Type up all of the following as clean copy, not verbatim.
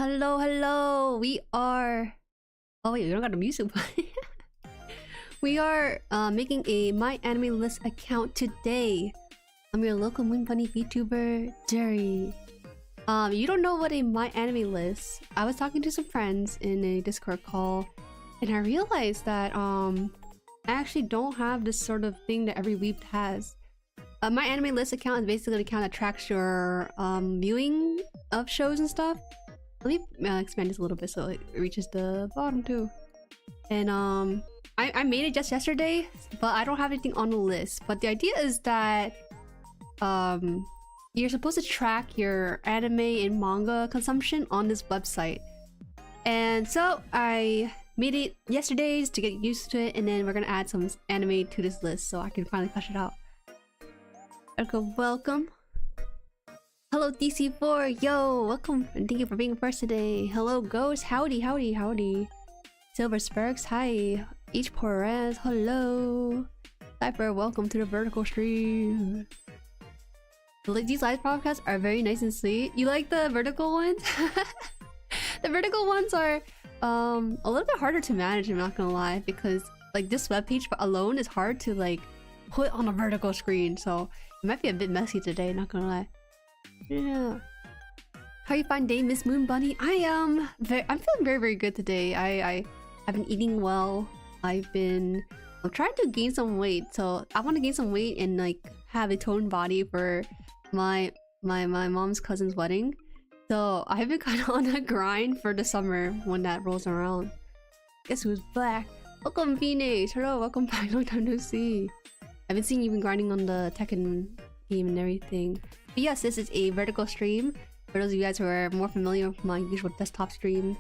Hello, hello. We are. Oh wait, we don't got the music playing. We are making a MyAnimeList account today. I'm your local Moon Bunny VTuber, Jueri. You don't know what a MyAnimeList? I was talking to some friends in a Discord call, and I realized that I actually don't have this sort of thing that every weeb has. MyAnimeList account is basically an account that tracks your viewing of shows and stuff. Let me expand this a little bit so it reaches the bottom too. And I made it just yesterday, but I don't have anything on the list. But the idea is that you're supposed to track your anime and manga consumption on this website. And so I made it yesterday just to get used to it, and then we're gonna add some anime to this list so I can finally flesh it out. Okay, welcome. Hello DC4, yo, welcome and thank you for being first today. Hello Ghost, howdy, howdy, howdy. Silver Sparks, hi. H Perez, hello. Cypher, welcome to the vertical stream. These live podcasts are very nice and sweet. You like the vertical ones? The vertical ones are a little bit harder to manage, I'm not gonna lie, because like this webpage alone is hard to like put on a vertical screen, so it might be a bit messy today, not gonna lie. Yeah. How you find day, Miss Moon Bunny? I'm feeling very, very good today. I've been eating well. I'm trying to gain some weight, so I want to gain some weight and like have a toned body for my mom's cousin's wedding. So I've been kind of on a grind for the summer when that rolls around. Guess who's back? Welcome Phoenix. Hello, welcome back. Long time no see. I've been seeing you been grinding on the Tekken game and everything. But yes, this is a vertical stream. For those of you guys who are more familiar with my usual desktop stream,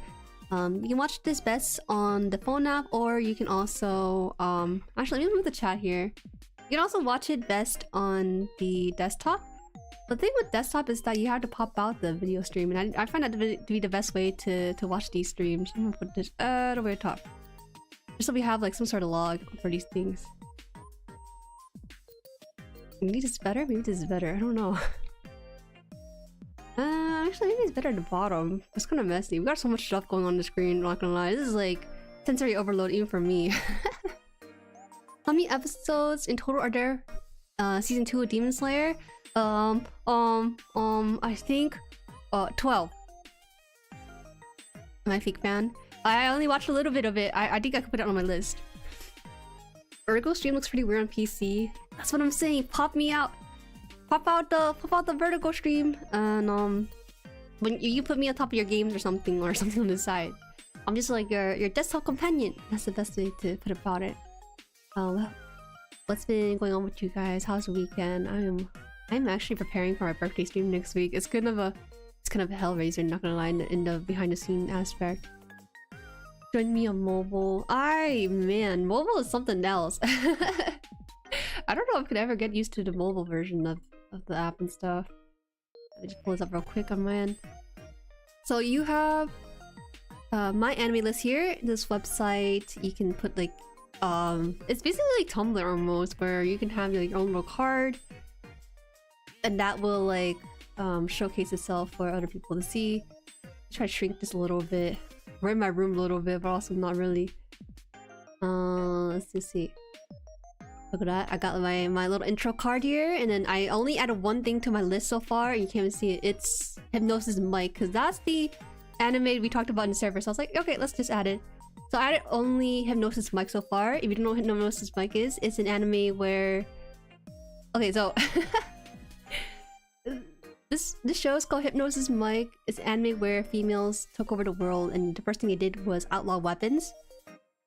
you can watch this best on the phone app, or you can also actually let me move the chat here. You can also watch it best on the desktop. The thing with desktop is that you have to pop out the video stream, and I find that to be the best way to watch these streams. I'm gonna put this at the way top, just so we have like some sort of log for these things. Maybe this is better. Maybe this is better. I don't know. Actually, maybe it's better at the bottom. It's kind of messy. We got so much stuff going on the screen. Not gonna lie, this is like sensory overload even for me. How many episodes in total are there? Season 2 of Demon Slayer. I think 12. Am I a fake fan? I only watched a little bit of it. I think I could put it on my list. Vertical stream looks pretty weird on PC. That's what I'm saying. Pop me out. Pop out the vertical stream, and when you put me on top of your games or something on the side, I'm just like your desktop companion. That's the best way to put about it. What's been going on with you guys? How's the weekend? I'm actually preparing for my birthday stream next week. It's kind of a hellraiser, not gonna lie, in the behind the scene aspect. Join me on mobile. Man, mobile is something else. I don't know if I could ever get used to the mobile version of the app and stuff. Let me just pull this up real quick on my end. So you have MyAnimeList here. This website, you can put like it's basically like Tumblr almost, where you can have like your own little card, and that will like showcase itself for other people to see. Try to shrink this a little bit. We're in my room a little bit, but also not really. Let's just see. Look at that. I got my little intro card here, and then I only added one thing to my list so far. You can't even see it. It's Hypnosis Mic, because that's the anime we talked about in the server. So I was like, okay, let's just add it. So I added only Hypnosis Mic so far. If you don't know what Hypnosis Mic is, it's an anime where... Okay, so... This show is called Hypnosis Mic. It's an anime where females took over the world, and the first thing they did was outlaw weapons.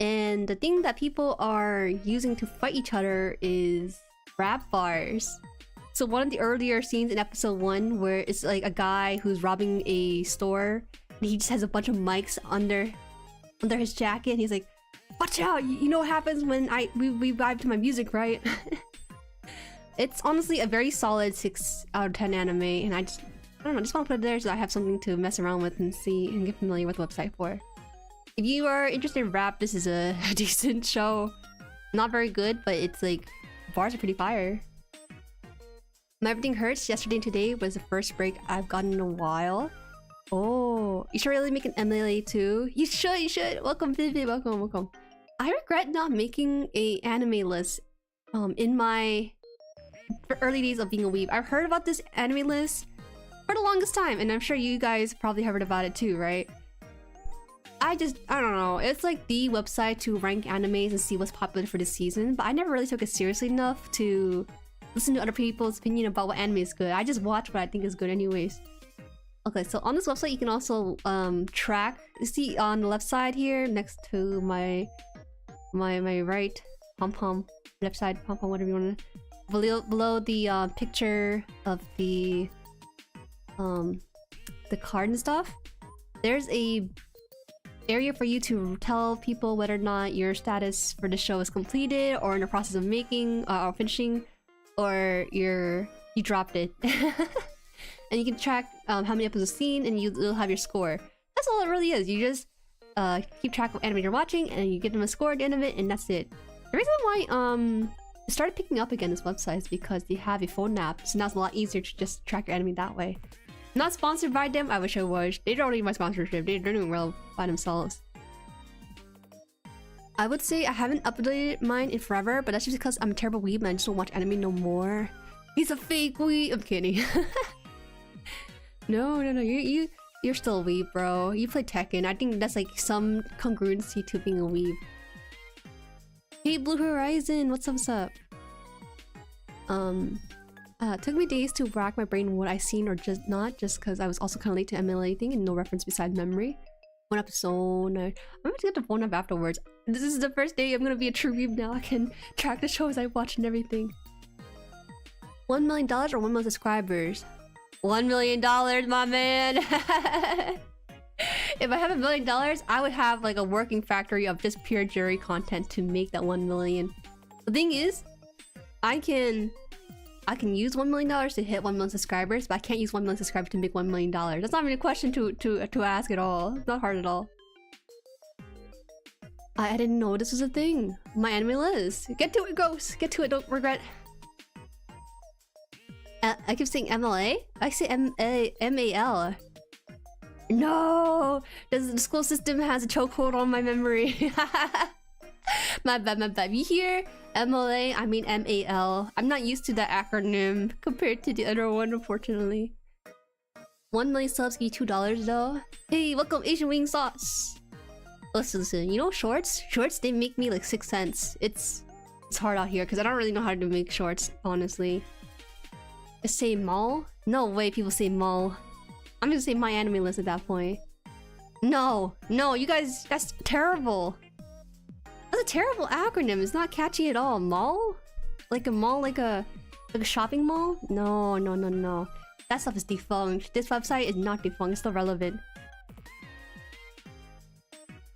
And the thing that people are using to fight each other is rap bars. So one of the earlier scenes in episode 1, where it's like a guy who's robbing a store, and he just has a bunch of mics under his jacket, and he's like, "Watch out! You know what happens when we vibe to my music, right?" It's honestly a very solid 6 out of 10 anime, and I don't know, just want to put it there so I have something to mess around with and see and get familiar with the website for. If you are interested in rap, this is a decent show. Not very good, but it's like, bars are pretty fire. My Everything Hurts yesterday and today was the first break I've gotten in a while. Oh, you should really make an MLA too. You should, you should. Welcome, Vivi. Welcome, welcome. I regret not making a anime list in my early days of being a weeb. I've heard about this anime list for the longest time, and I'm sure you guys probably heard about it too, right? I don't know. It's like the website to rank animes and see what's popular for the season, but I never really took it seriously enough to listen to other people's opinion about what anime is good. I just watch what I think is good anyways. Okay, so on this website you can also track. You see on the left side here next to my right pom-pom, left side pom-pom, whatever you want to, below the picture of the card and stuff, there's a area for you to tell people whether or not your status for the show is completed or in the process of making or finishing, or you dropped it. And you can track how many episodes seen, and you'll have your score. That's all it really is. You just keep track of anime you're watching, and you give them a score at the end of it, and that's it. The reason why it started picking up again this website is because they have a phone app, so now it's a lot easier to just track your anime that way. Not sponsored by them. I wish I was. They don't need my sponsorship. They're doing well by themselves. I would say I haven't updated mine in forever, but that's just because I'm a terrible weeb and I just don't watch anime no more. He's a fake weeb. I'm kidding. No. You're still a weeb, bro. You play Tekken. I think that's like some congruency to being a weeb. Hey, Blue Horizon. What's up? Took me days to rack my brain what I seen or just not, just because I was also kind of late to MLA thing and no reference beside memory. Phone up so nice. I'm going to get the phone up afterwards. This is the first day I'm gonna be a true weeb now. I can track the shows I watch and everything. $1 million or 1 million subscribers? $1 million, my man. If I have $1 million, I would have like a working factory of just pure Jueri content to make that 1 million. The thing is, I can use $1 million to hit 1 million subscribers, but I can't use 1 million subscribers to make $1 million. That's not even a question to ask at all. It's not hard at all. I didn't know this was a thing. MyAnimeList. Get to it, Ghost. Get to it. Don't regret. I keep saying MLA. I say MAL. No, the school system has a chokehold on my memory. My bad. You hear MLA? I mean MAL. I'm not used to that acronym compared to the other one, unfortunately. 1 million subs give you $2 though. Hey, welcome Asian Wing Sauce. Listen. You know shorts? Shorts, they make me like 6 cents. It's hard out here because I don't really know how to make shorts, honestly. Just say mall? No way people say mall. I'm gonna say MyAnimeList at that point. No, you guys, that's terrible. That's a terrible acronym. It's not catchy at all. Mall? Like a mall, like a shopping mall? No. That stuff is defunct. This website is not defunct. It's still relevant.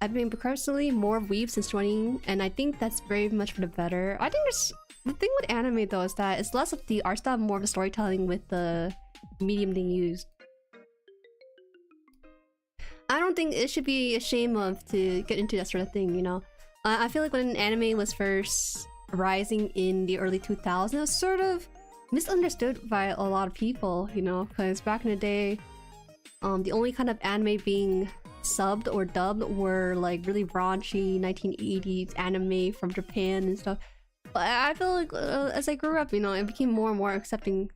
I've been progressively more weeb since joining, and I think that's very much for the better. I think there's the thing with anime though is that it's less of the art style, more of the storytelling with the medium they use. I don't think it should be a shame of to get into that sort of thing, you know. I feel like when anime was first rising in the early 2000s, it was sort of misunderstood by a lot of people, you know, because back in the day, the only kind of anime being subbed or dubbed were like really raunchy 1980s anime from Japan and stuff. But I feel like as I grew up, you know, it became more and more accepting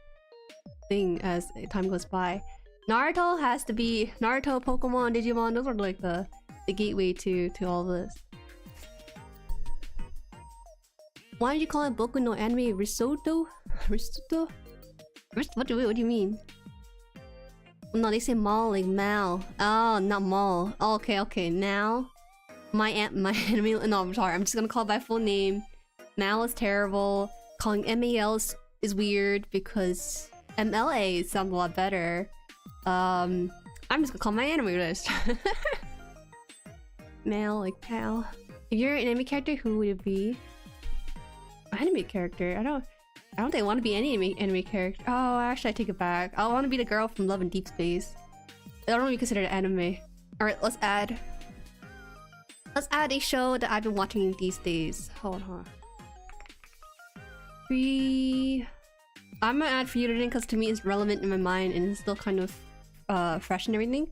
thing as time goes by. Naruto has to be Naruto, Pokemon, Digimon. Those are like the gateway to all this. Why did you call it Boku no Anime Risotto? Risotto? What do you mean? No, they say mall, like mal. Oh, not mall. Oh, okay. Now, my anime. No, I'm sorry. I'm just gonna call it by full name. Mal is terrible. Calling MAL is weird because MLA sounds a lot better. I'm just gonna call MyAnimeList. Mal, like pal. If you're an anime character, who would it be? Anime character? I don't think I want to be any anime character. Oh, actually, I take it back. I want to be the girl from Love and Deep Space. I don't really consider it anime. All right, let's add a show that I've been watching these days. Hold on. I'm gonna add Future because to me it's relevant in my mind and it's still kind of fresh and everything.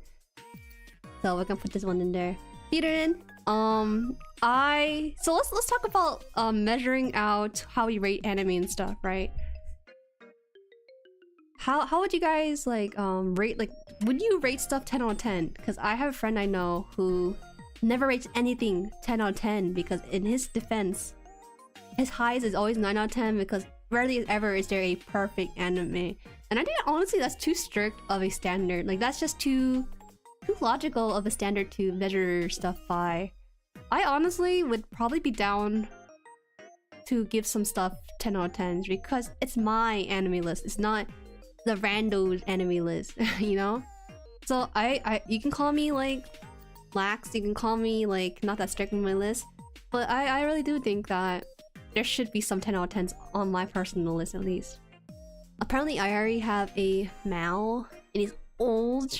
So we're gonna put this one in there. Theaterin, so let's talk about measuring out how we rate anime and stuff, right? How would you guys like rate, like, would you rate stuff 10 out of 10? Because I have a friend I know who never rates anything 10 out of 10 because in his defense, his highest is always 9 out of 10 because rarely ever is there a perfect anime. And I think honestly that's too strict of a standard. Like that's just too logical of a standard to measure stuff by. I honestly would probably be down to give some stuff 10 out of 10s because it's my anime list. It's not the randos anime list, you know? So you can call me like lax, you can call me like not that strict on my list, but I really do think that there should be some 10 out of 10s on my personal list at least. Apparently I already have a Mao and he's old.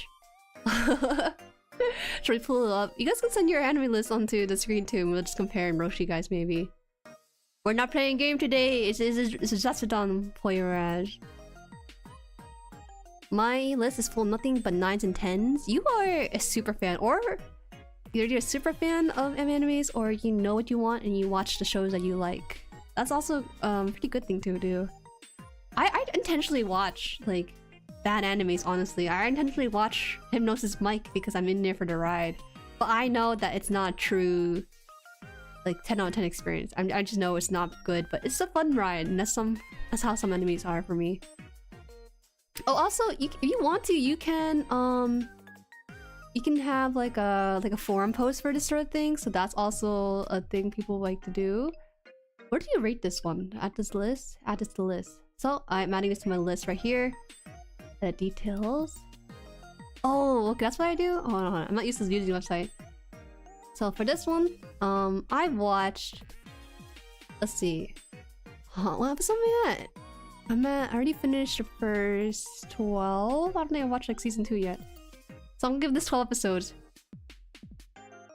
Should we pull it up? You guys can send your anime list onto the screen too and we'll just compare and roast you guys maybe. We're not playing a game today, it's a ZATSUDAN Poirage. My list is full of nothing but 9s and 10s. You are a super fan, or either you're a super fan of animes, or you know what you want and you watch the shows that you like. That's also a pretty good thing to do. I intentionally watch like bad animes, honestly. I intentionally watch Hypnosis Mike because I'm in there for the ride. But I know that it's not true like 10 out of 10 experience. I just know it's not good, but it's a fun ride, and that's how some animes are for me. Oh, also, if you want to, you can have like a forum post for this sort of thing. So that's also a thing people like to do. Where do you rate this one? Add this list. Add this to the list. So I'm adding this to my list right here. Details. Oh, okay, that's what I do. Hold on. I'm not used to using the website. So for this one, I've watched. Let's see. What episode am I at? I already finished the first 12. I don't think I watched like season 2 yet. So I'm gonna give this 12 episodes.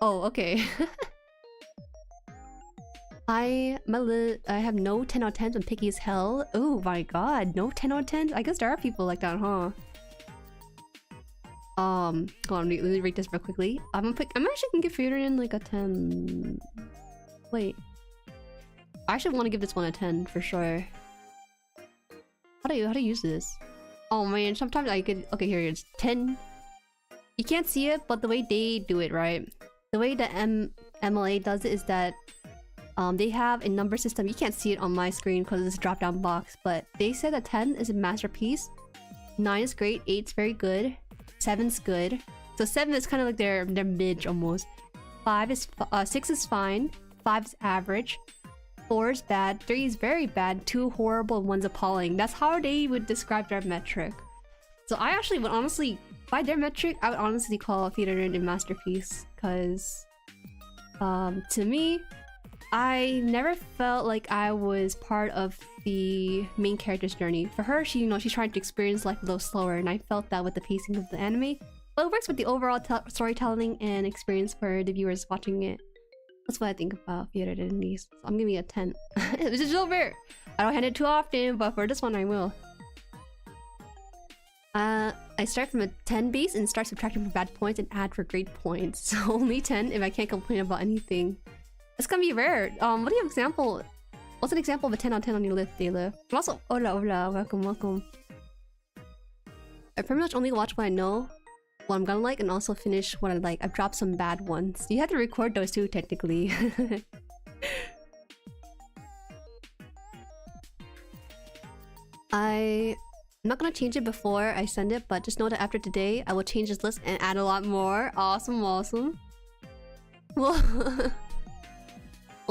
Oh, okay. I have no 10 out of 10s. I'm picky as hell. Oh my god, no 10 out of 10s? I guess there are people like that, huh? Hold on, let me rate this real quickly. I'm actually gonna give Theaterin like a 10. Wait. I actually want to give this one a 10 for sure. How do you use this? Oh man, sometimes I could. Okay, here it is. 10. You can't see it, but the way they do it, right? The way the MLA does it is that they have a number system. You can't see it on my screen because it's a drop-down box, but they said that 10 is a masterpiece, 9 is great, 8's very good, 7's good. So 7 is kind of like their mid almost. 6 is fine, 5 is average. 4 is bad, 3 is very bad, 2 horrible, and 1's appalling. That's how they would describe their metric. So I actually would honestly, by their metric, I would honestly call Theaterin a masterpiece. Because, to me, I never felt like I was part of the main character's journey. For her, she's trying to experience life a little slower, and I felt that with the pacing of the anime. But it works with the overall storytelling and experience for the viewers watching it. That's what I think about Theaterin these. So I'm giving it a 10. This is so fair. I don't hand it too often, but for this one I will. I start from a 10 base and start subtracting for bad points and add for great points. So only 10 if I can't complain about anything. It's gonna be rare. What do you have example? What's an example of a 10 out of 10 on your list, Dayla? And also, hola, welcome. I pretty much only watch what I know, what I'm gonna like, and also finish what I like. I've dropped some bad ones. You have to record those too, technically. I'm not gonna change it before I send it, but just know that after today, I will change this list and add a lot more. Awesome. Well,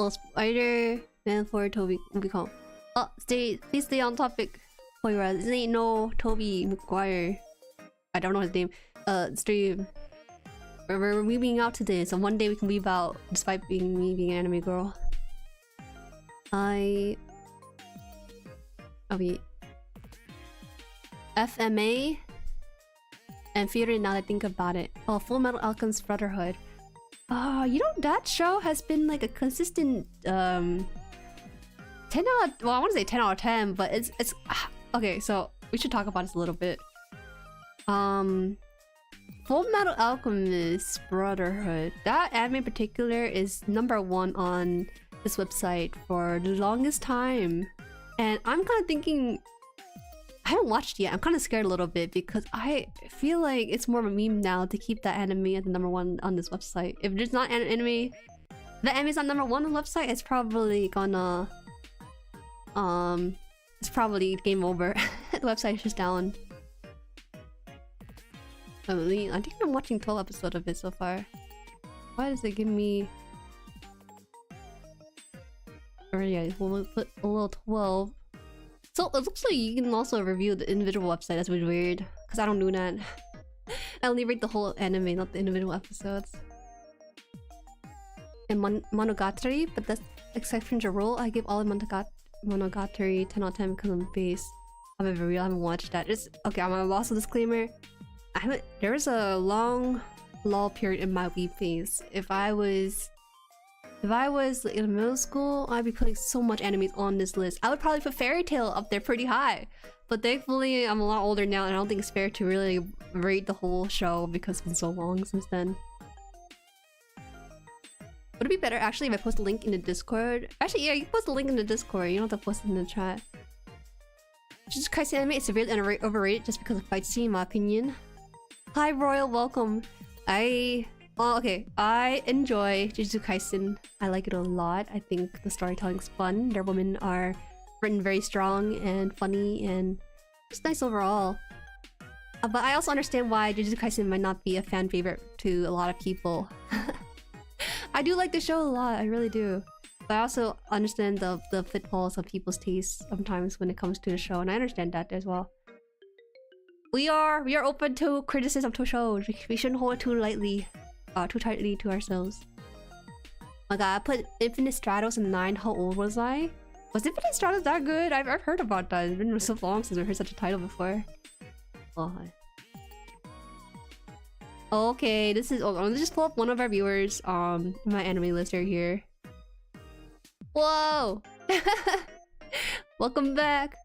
Spider Man for Toby McCall. Oh, please stay on topic. This ain't no Toby McGuire. I don't know his name. Stream. We're weaving out today, so one day we can weave out, despite me being an anime girl. FMA and Fury. Now that I think about it. Oh, Full Metal Alchemist Brotherhood. You know, that show has been like a consistent 10 out. Well, I want to say 10 out of 10, but it's okay. So we should talk about this a little bit. Full Metal Alchemist Brotherhood. That anime in particular is #1 on this website for the longest time. And I'm kind of thinking... I haven't watched yet. I'm kind of scared a little bit because I feel like it's more of a meme now to keep that anime at the #1 on this website. If there's not an anime... The anime's not #1 on the website, it's probably gonna... It's probably game over. The website is just down. I think I'm watching 12 episodes of it so far. Why does it give me... Oh yeah, we'll put a little 12. So it looks like you can also review the individual website. That's really weird. Because I don't do that. I only read the whole anime, not the individual episodes. And Monogatari, but that's exception to rule. I give all the Monogatari 10 out of 10 because I'm based. I'm ever real. I haven't watched that. Okay, I'm also disclaimer. There was a long lull period in my weeb phase. If I was in middle school, I'd be putting so much animes on this list. I would probably put Fairy Tail up there pretty high. But thankfully, I'm a lot older now, and I don't think it's fair to really rate the whole show because it's been so long since then. Would it be better actually if I post a link in the Discord? Actually, yeah, you can post a link in the Discord. You don't have to post it in the chat. Jujutsu Kaisen anime is severely overrated just because of fight scene, in my opinion. Hi Royal, welcome. I enjoy Jujutsu Kaisen. I like it a lot. I think the storytelling's fun. Their women are written very strong and funny and just nice overall. But I also understand why Jujutsu Kaisen might not be a fan favorite to a lot of people. I do like the show a lot, I really do. But I also understand the pitfalls of people's tastes sometimes when it comes to the show, and I understand that as well. We are open to criticism to shows. We shouldn't hold it too tightly to ourselves. My god, I put Infinite Stratos in 9. How old was I? Was Infinite Stratos that good? I've heard about that. It's been so long since I've heard such a title before. Oh. Okay, this is... let's just pull up one of our viewers. MyAnimeList right here. Whoa! Welcome back.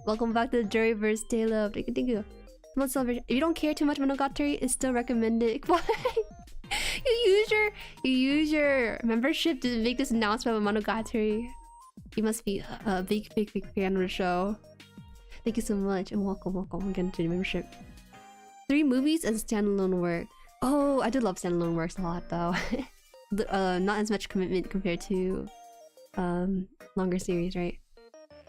Welcome back to the Jueriverse. Stay loved. Thank you. If you don't care too much Monogatari, it's still recommended. Why? You use your membership to make this announcement about Monogatari. You must be a big fan of the show. Thank you so much and welcome again to the membership. 3 movies and standalone work. Oh, I do love standalone works a lot though. Not as much commitment compared to longer series, right?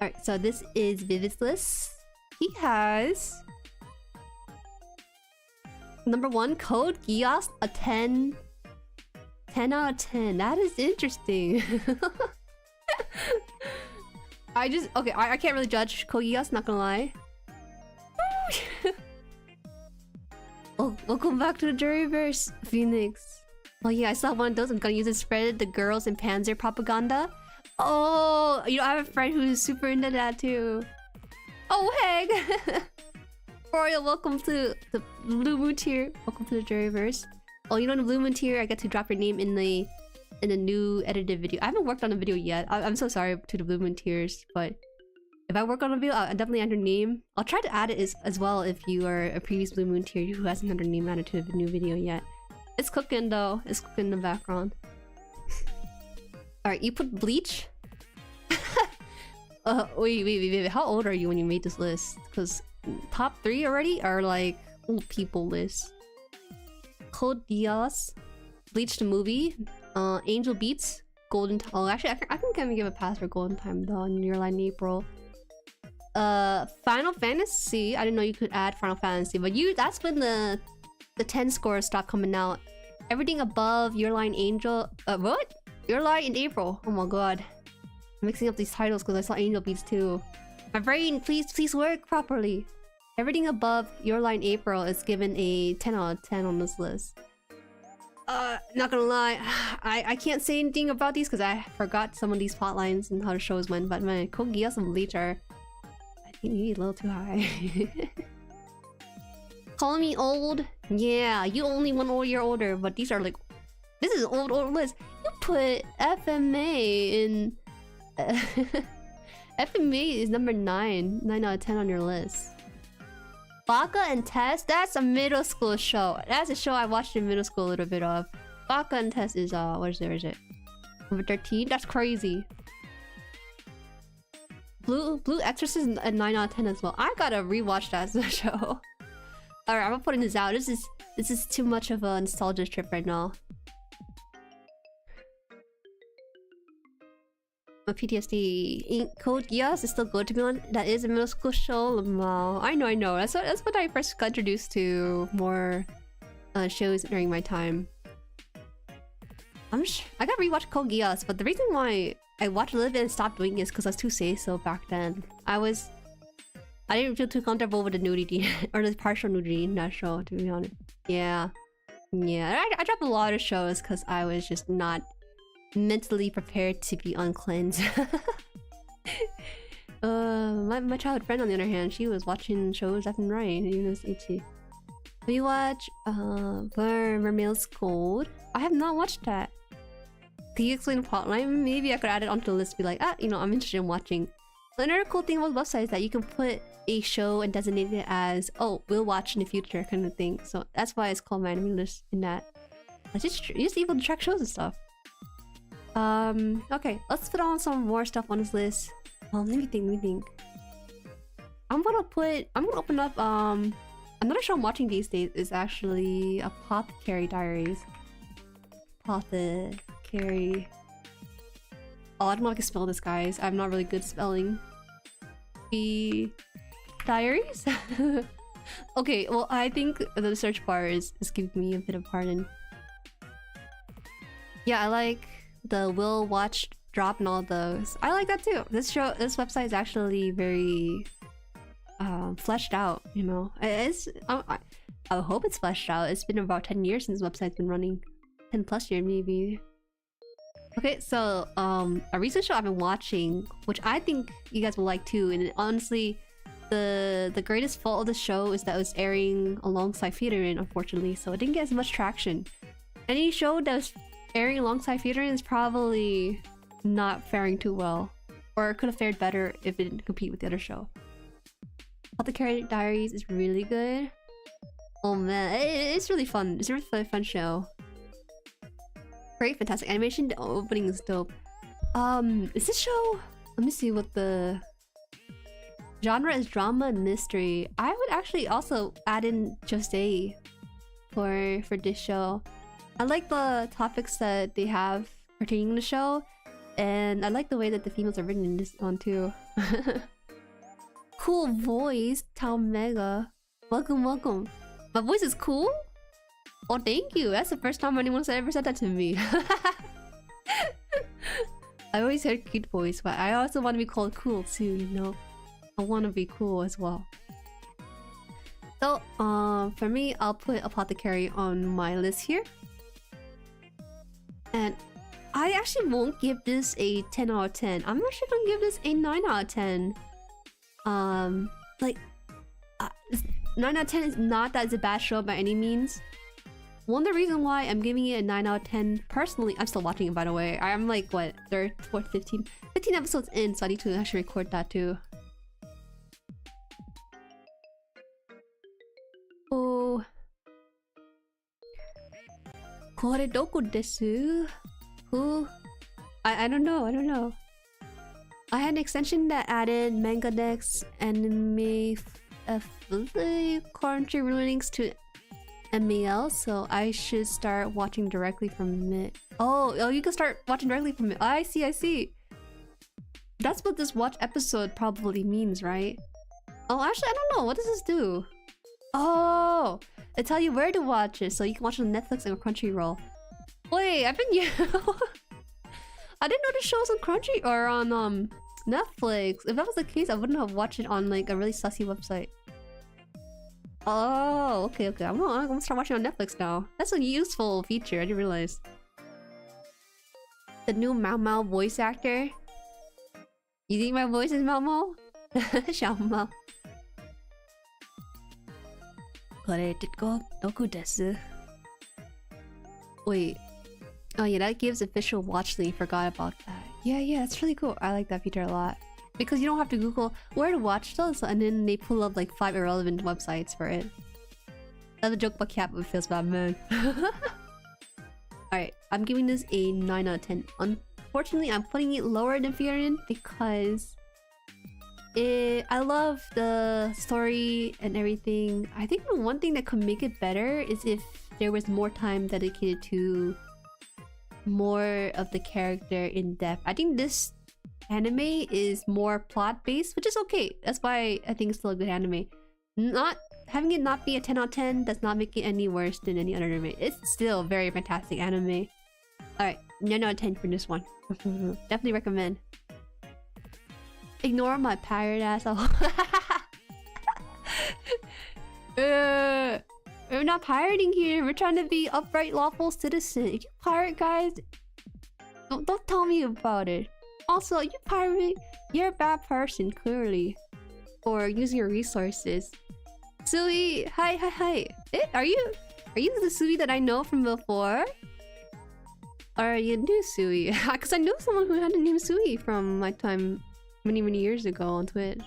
Alright, so this is Vivid's list. He has #1 Code Geass, a 10 out of 10. That is interesting. I can't really judge Code Geass, not gonna lie. Oh, welcome back to the Jueriverse, Phoenix. Oh yeah, I saw one of those. I'm gonna use it to spread the girls in Panzer propaganda. Oh, you know, I have a friend who's super into that too. Oh, hey! Royal, welcome to the Blue Moon tier. Welcome to the Jueriverse. Oh, you know, in the Blue Moon tier, I get to drop your name in the new edited video. I haven't worked on a video yet. I'm so sorry to the Blue Moon tiers, but if I work on a video, I'll definitely add your name. I'll try to add it as well if you are a previous Blue Moon tier who hasn't had their name added to the new video yet. It's cooking though. It's cooking in the background. Alright, you put Bleach? Wait. How old are you when you made this list? Because top 3 already are like old people lists. Code Geass, Bleach the movie, Angel Beats, Golden Time. Oh, actually, I can kind of give a pass for Golden Time though in Your Line April. Final Fantasy. I didn't know you could add Final Fantasy, but that's when the 10 scores stopped coming out. Everything above Your Line Angel. What? Your Line in April. Oh my god. I'm mixing up these titles because I saw Angel Beats too. My brain, please work properly. Everything above Your Line April is given a 10 out of 10 on this list. Not gonna lie, I can't say anything about these because I forgot some of these plot lines and how the shows went, but my Code Geass and Bleach are, I think, maybe a little too high. Calling me old? Yeah, you only 1 year older, but these are like... This is an old list. You put FMA in... FMA is number 9. 9 out of 10 on your list. Baka and Test? That's a middle school show. That's a show I watched in middle school a little bit of. Baka and Test is where is it? Number 13? That's crazy. Blue Exorcist is a 9 out of 10 as well. I gotta rewatch that show. Alright, I'm putting this out. This is too much of a nostalgia trip right now. My PTSD Code Geass is still good to be on. That is a middle school show. Wow. I know. That's when I first got introduced to more shows during my time. I gotta rewatch Code Geass, but the reason why I watched a little bit and stopped doing it is because I was too say-so back then. I didn't feel too comfortable with the nudity or the partial nudity in that show, to be honest. Yeah. I dropped a lot of shows because I was just not mentally prepared to be uncleansed. My childhood friend, on the other hand, she was watching shows left and right, even though it's itchy. We watch Vermeil's Code. I have not watched that. Can you explain the plotline? Maybe I could add it onto the list. Be like, I'm interested in watching. Another cool thing about the website is that you can put a show and designate it as, oh, we'll watch in the future kind of thing. So that's why it's called MyAnimeList in that. Just able to track shows and stuff. Okay, let's put on some more stuff on this list. Let me think. I'm gonna open up another show I'm watching these days is actually Apothecary Diaries. Apothecary. Oh, I don't know if I can spell this, guys. I'm not really good spelling. Diaries? Okay, well, I think the search bar is giving me a bit of pardon. Yeah, I like the will watch drop and all those. I like that too. This website is actually very fleshed out, you know. I hope it's fleshed out. It's been about 10 years since the website's been running. 10 plus years maybe. Okay, so a recent show I've been watching, which I think you guys will like too, and honestly, the greatest fault of the show is that it was airing alongside Feederin, unfortunately, so it didn't get as much traction. Any show that was airing alongside Feederin is probably not faring too well, or it could have fared better if it didn't compete with the other show. Apothecary Diaries is really good. Oh man, it's really fun. It's a really fun show. Great, fantastic animation. The opening is dope. Is this show? Let me see what the genre is. Drama and mystery. I would actually also add in Jose for this show. I like the topics that they have pertaining to the show, and I like the way that the females are written in this one too. Cool voice, Tao Mega. Welcome. My voice is cool? Oh, thank you. That's the first time anyone's ever said that to me. I always heard cute voice, but I also want to be called cool too, you know? I want to be cool as well. So, for me, I'll put Apothecary on my list here. And I actually won't give this a 10 out of 10. I'm actually gonna give this a 9 out of 10. 9 out of 10 is not that it's a bad show by any means. One of the reasons why I'm giving it a 9 out of 10 personally, I'm still watching it by the way. I'm like, what, 3rd, 4th, 15 episodes in, so I need to actually record that too. Oh. Kore doko desu? Who? I don't know. I had an extension that added manga decks, anime, Crunchyroll links to MAL, so I should start watching directly from it. Oh, you can start watching directly from it. I see. That's what this watch episode probably means, right? Oh, actually, I don't know. What does this do? Oh, it tell you where to watch it, so you can watch it on Netflix or Crunchyroll. Wait, I've been I didn't know the show was on Crunchy or on Netflix. If that was the case, I wouldn't have watched it on like a really sussy website. Oh, okay. I'm gonna start watching on Netflix now. That's a useful feature. I didn't realize. The new Mao Mao voice actor. You think my voice is Mao Mao? Xiao Mao. Kore doku desu? Wait. Oh yeah, that gives official watch link. Forgot about that. Yeah, that's really cool. I like that feature a lot. Because you don't have to Google where to watch those, and then they pull up like 5 irrelevant websites for it. That's a joke about cat, but it feels bad, man. Alright, I'm giving this a 9 out of 10. Unfortunately, I'm putting it lower than Fiorin because I love the story and everything. I think the one thing that could make it better is if there was more time dedicated to more of the character in depth. I think this anime is more plot based, which is okay. That's why I think it's still a good anime. Not having it not be a 10 out of 10 does not make it any worse than any other anime. It's still a very fantastic anime. Alright, 9 out of 10 for this one. Definitely recommend. Ignore my pirate asshole. We're not pirating here. We're trying to be upright, lawful citizen. If you pirate, guys, don't tell me about it. Also, you pirate, you're a bad person, clearly, for using your resources. Sui, hi. Are you the Sui that I know from before? Or are you new Sui? Because I know someone who had the name Sui from my time many years ago on Twitch.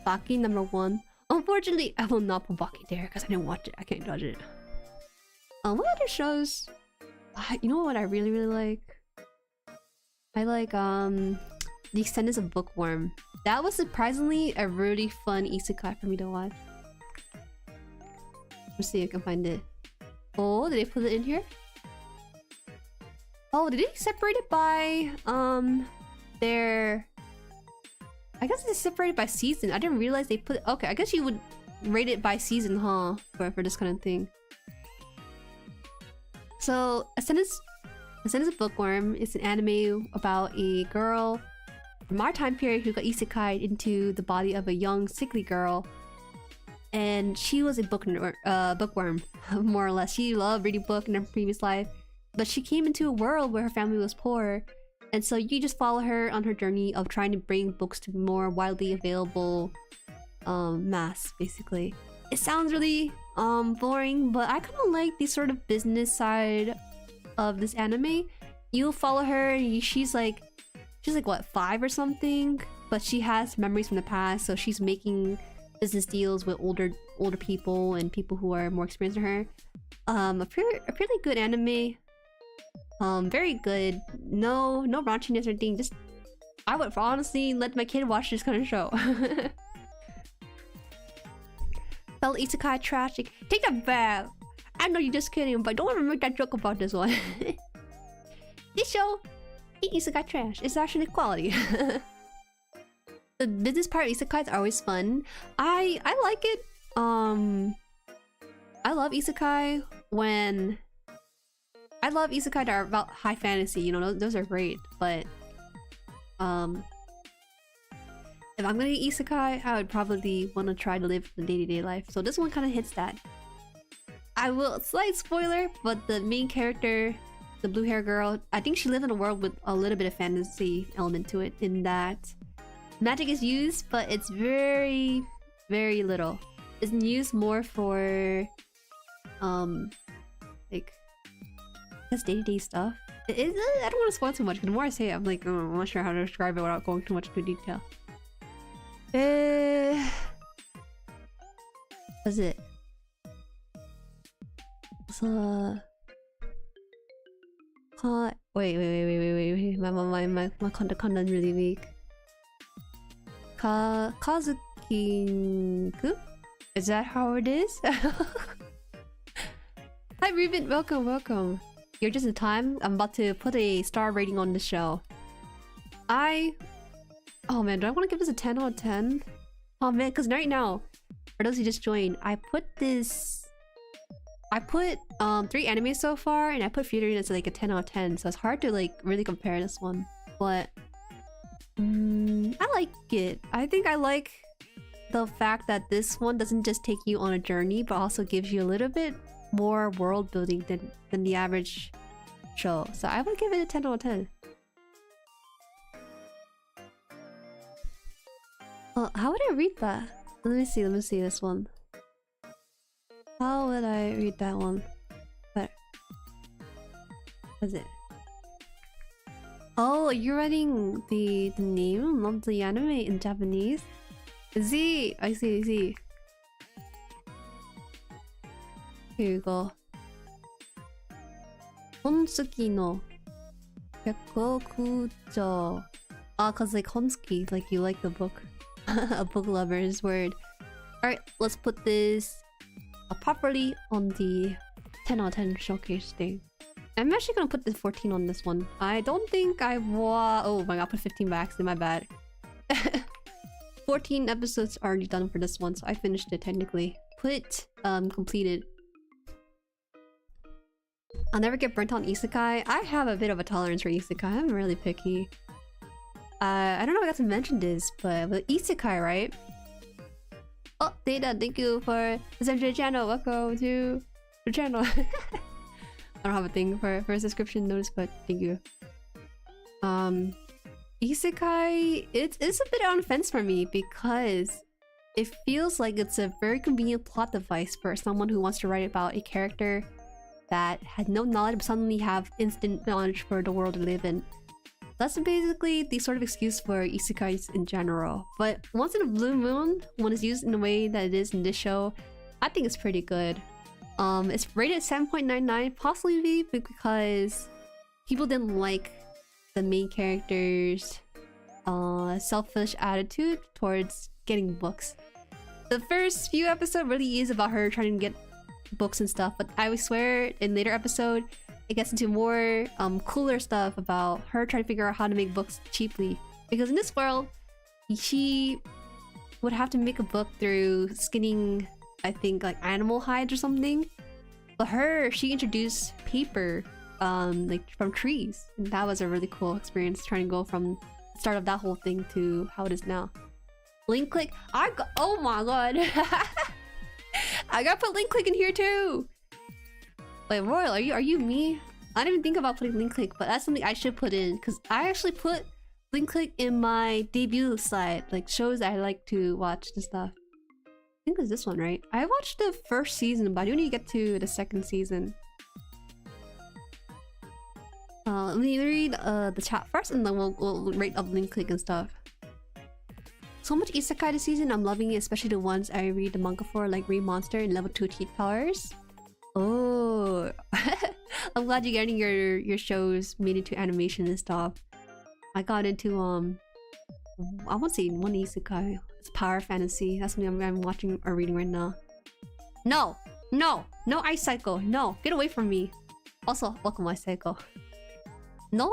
Baki number 1. Unfortunately, I will not put Baki there because I didn't watch it. I can't judge it. What other shows? You know what I really like? I like The Descendants of Bookworm. That was surprisingly a really fun isekai for me to watch. Let's see if I can find it. Oh, did they put it in here? Oh, did they separate it by their... I guess it's separated by season. I didn't realize they put it... Okay, I guess you would rate it by season, huh? For this kind of thing. So, Descendants of Bookworm is an anime about a girl from our time period who got isekai'd into the body of a young, sickly girl. And she was a bookworm, more or less. She loved reading books in her previous life. But she came into a world where her family was poor. And so you just follow her on her journey of trying to bring books to more widely available mass, basically. It sounds really boring, but I kind of like the sort of business side of this anime. You'll follow her, and she's like what, 5 or something? But she has memories from the past, so she's making business deals with older people and people who are more experienced than her. A pretty good anime. Very good. No raunchiness or anything. Just, I would honestly let my kid watch this kind of show. Fell isekai tragic. Take that back. I know you're just kidding, but don't ever make that joke about this one. This show ain't isekai trash. It's actually quality. The business part of isekais are always fun. I like it. I love isekai when... I love isekai that are about high fantasy, you know, those are great, but... if I'm gonna get isekai, I would probably want to try to live the day-to-day life. So this one kind of hits that. I will... Slight spoiler, but the main character, the blue hair girl, I think she lives in a world with a little bit of fantasy element to it, in that magic is used, but it's very little. It's used more for like just day-to-day stuff. I don't want to spoil too much, because the more I say it, I'm like, I'm not sure how to describe it without going too much into detail. What's it? So wait. My content really weak. Kazuki-ku? Is that how it is? Hi Ruben, welcome. You're just in time. I'm about to put a star rating on the show. Oh man, do I want to give this a 10 out of 10? Oh man, because right now, for those who just joined, I put 3 animes so far, and I put Fury as like a 10 out of 10, so it's hard to like really compare this one. But I like it. I think I like the fact that this one doesn't just take you on a journey, but also gives you a little bit more world building than the average show. So I would give it a 10 out of 10. How would I read that? Let me see this one. How would I read that one? What is it? Oh, you're writing the name of the anime in Japanese? Z. I see, I see. Here you go. Honsuki no Gekkokujo. Ah, cause like Honsuki, like you like the book. A book lover's word. Alright, let's put this properly on the 10 out of 10 showcase thing. I'm actually gonna put the 14 on this one. I don't think I oh my god, I put 15 by accident, my bad. 14 episodes already done for this one, so I finished it technically. Put completed. I'll never get burnt on isekai. I have a bit of a tolerance for isekai. I'm really picky. I don't know if I got to mention this, but with isekai, right? Oh, Data, thank you for the central channel. Welcome to the channel. I don't have a thing for a subscription notice, but thank you. Isekai, it's a bit on the fence for me because it feels like it's a very convenient plot device for someone who wants to write about a character that had no knowledge but suddenly have instant knowledge for the world to live in. That's basically the sort of excuse for isekais in general. But once in a blue moon, when it's used in the way that it is in this show, I think it's pretty good. It's rated 7.99, possibly because people didn't like the main character's selfish attitude towards getting books. The first few episodes really is about her trying to get books and stuff, but I would swear in later episode it gets into more cooler stuff about her trying to figure out how to make books cheaply. Because in this world, she would have to make a book through skinning, I think, like animal hides or something. But she introduced paper like from trees. And that was a really cool experience, trying to go from the start of that whole thing to how it is now. Link click. Oh my god. I gotta put link click in here too. Wait, Royal, are you me? I didn't even think about putting link click, but that's something I should put in because I actually put link click in my debut slide, like shows I like to watch and stuff. I think it's this one, right? I watched the first season, but I do need to get to the second season. Let me read the chat first, and then we'll rate up link click and stuff. So much isekai this season, I'm loving it, especially the ones I read the manga for, like Read Monster and Level 2 Teeth Powers. Oh, I'm glad you're getting your shows made into animation and stuff. I got into I won't say one isekai. It's power fantasy. That's something I'm watching or reading right now. No, Ice Cycle. No, get away from me. Also, welcome Ice Cycle. No,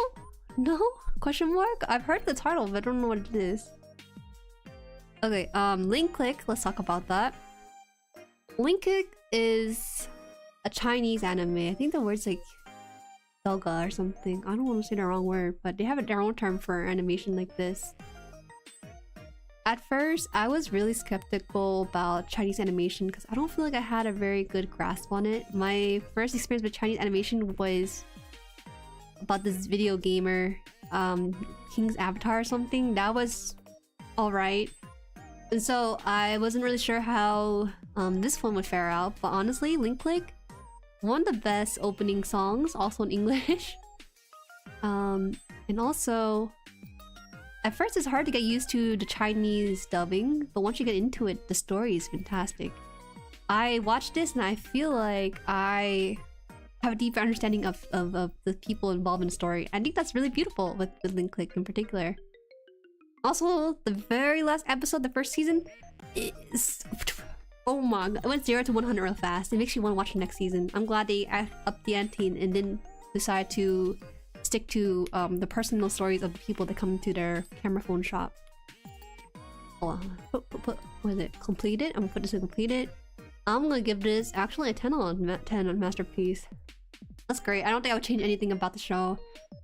question mark. I've heard the title, but I don't know what it is. Okay, link click. Let's talk about that. Link click is a Chinese anime. I think the word's like Belga or something. I don't want to say the wrong word, but they have their own term for animation like this. At first, I was really skeptical about Chinese animation because I don't feel like I had a very good grasp on it. My first experience with Chinese animation was about this video gamer, King's Avatar or something. That was alright. And so I wasn't really sure how this one would fare out, but honestly, Link Click, one of the best opening songs, also in English. And also, at first it's hard to get used to the Chinese dubbing, but once you get into it, the story is fantastic. I watched this and I feel like I have a deeper understanding of the people involved in the story. I think that's really beautiful with Link Click in particular. Also, the very last episode, the first season, is... Oh my god, it went 0 to 100 real fast. It makes you want to watch the next season. I'm glad they upped the ante and didn't decide to stick to the personal stories of the people that come to their camera phone shop. Hold on. What is it? Completed? I'm gonna put this in completed. I'm gonna give this actually a 10 on Masterpiece. That's great. I don't think I would change anything about the show.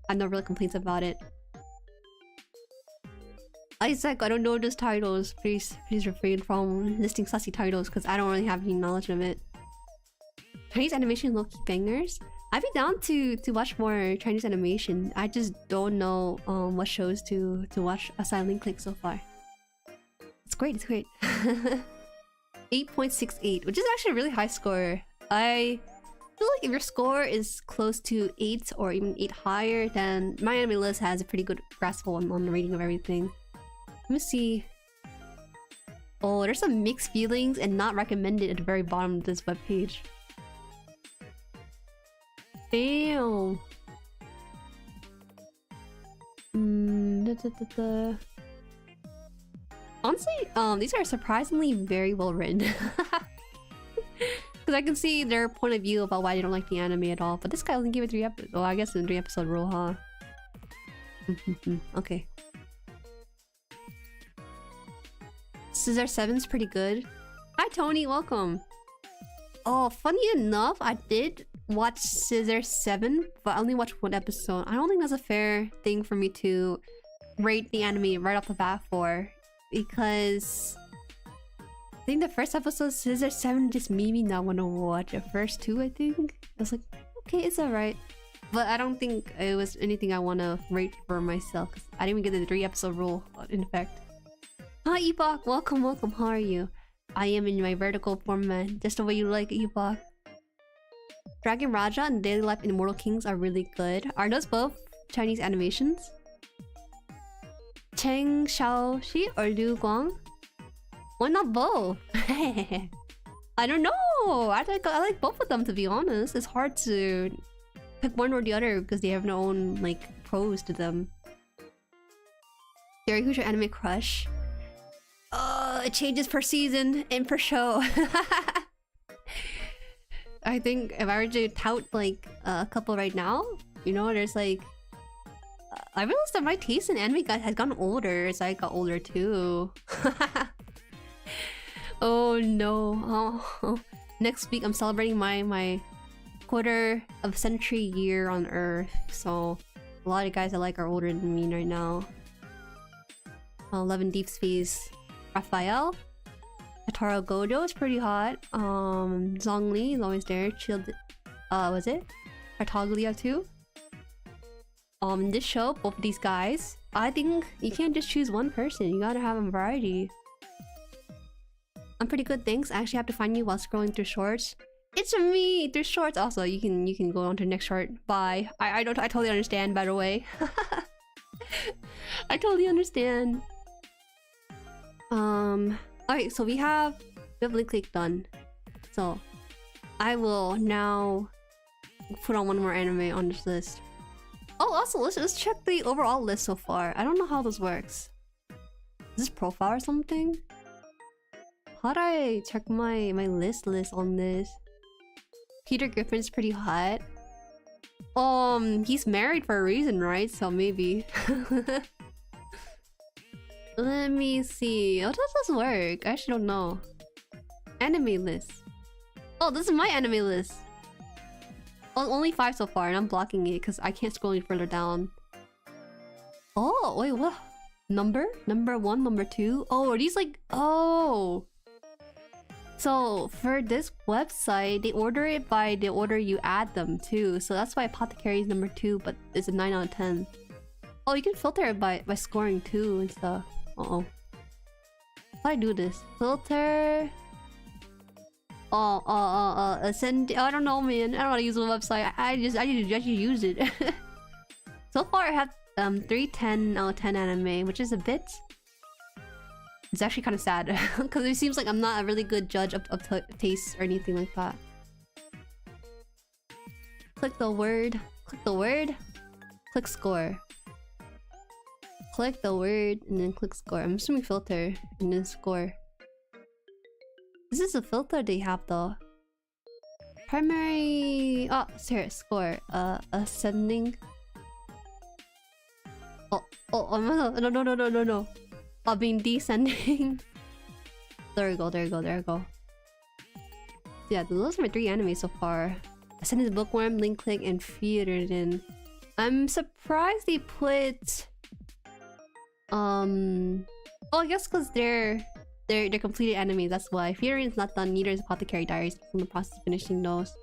I have no real complaints about it. Isaac, I don't know those titles. Please refrain from listing sussy titles because I don't really have any knowledge of it. Chinese animation low-key bangers. I'd be down to watch more Chinese animation. I just don't know what shows to watch aside Link Click so far. It's great, it's great. 8.68, which is actually a really high score. I feel like if your score is close to 8 or even 8 higher, then MyAnimeList has a pretty good grasp on the rating of everything. Let me see. Oh, there's some mixed feelings and not recommended at the very bottom of this webpage. Damn. Honestly, these are surprisingly very well written. Because I can see their point of view about why they don't like the anime at all. But this guy only gave it 3 episodes. Well, I guess in 3 episode rule, huh? Okay. Scissor 7's pretty good. Hi Tony, welcome. Oh, funny enough, I did watch Scissor 7, but I only watched 1 episode. I don't think that's a fair thing for me to rate the anime right off the bat for. Because I think the first episode, Scissor 7 just made me not want to watch the first 2, I think. I was like, okay, it's alright. But I don't think it was anything I want to rate for myself. Cause I didn't even get the 3 episode rule, in fact. Hi Ebok, welcome, welcome, how are you? I am in my vertical format, just the way you like it, Ebok. Dragon Raja and Daily Life and Immortal Kings are really good. Are those both Chinese animations? Cheng Xiaoxi or Liu Guang? Why not both? I don't know. I like both of them, to be honest. It's hard to pick one or the other because they have their own like pros to them. Jueri, who's your anime crush? It changes per season and per show. I think if I were to tout like a couple right now, you know, there's like I realized that my taste in anime has gotten older as I got older too. Oh no. Oh. Next week I'm celebrating my quarter of century year on Earth. So a lot of guys I like are older than me right now. Love and Deep's face. Raphael. Hataro Gojo is pretty hot. Zhongli is always there. Chilled. Was it? Tartaglia too. This show, both of these guys, I think you can't just choose one person. You gotta have a variety. I'm pretty good, thanks. I actually have to find you while scrolling through shorts. It's me through shorts. Also, you can go on to the next short. Bye. I totally understand. By the way, I totally understand. Alright, so we have link click done. So I will now put on one more anime on this list. Oh, also let's check the overall list so far. I don't know how this works. Is this profile or something? How do I check my list on this? Peter Griffin's pretty hot. He's married for a reason, right? So maybe. Let me see. How does this work? I actually don't know. Anime list. Oh, this is my anime list. Oh, only 5 so far, and I'm blocking it because I can't scroll any further down. Oh, wait, what? Number? Number 1, number 2? Oh, are these like... Oh! So, for this website, they order it by the order you add them to. So that's why Apothecary is number 2, but it's a 9 out of 10. Oh, you can filter it by scoring too and stuff. Uh-oh. How do I do this? Filter... Send... I don't know, man. I don't know how to use the website. I just use it. So far, I have 3 10 out of 10 anime, which is a bit... It's actually kind of sad. Because it seems like I'm not a really good judge of taste or anything like that. Click the word. Click the word. Click score. Click the word and then click score. I'm assuming filter and then score. This is a filter they have though. Primary... Oh, sorry, score. Ascending. No. I mean descending. There we go. Yeah, those are my 3 animes so far. Ascending the Bookworm, Link Click, and Feared in. I'm surprised they put... Oh, I guess because they're completed anime, that's why. Fearing is not done, neither is Apothecary Diaries. I'm in the process of finishing those.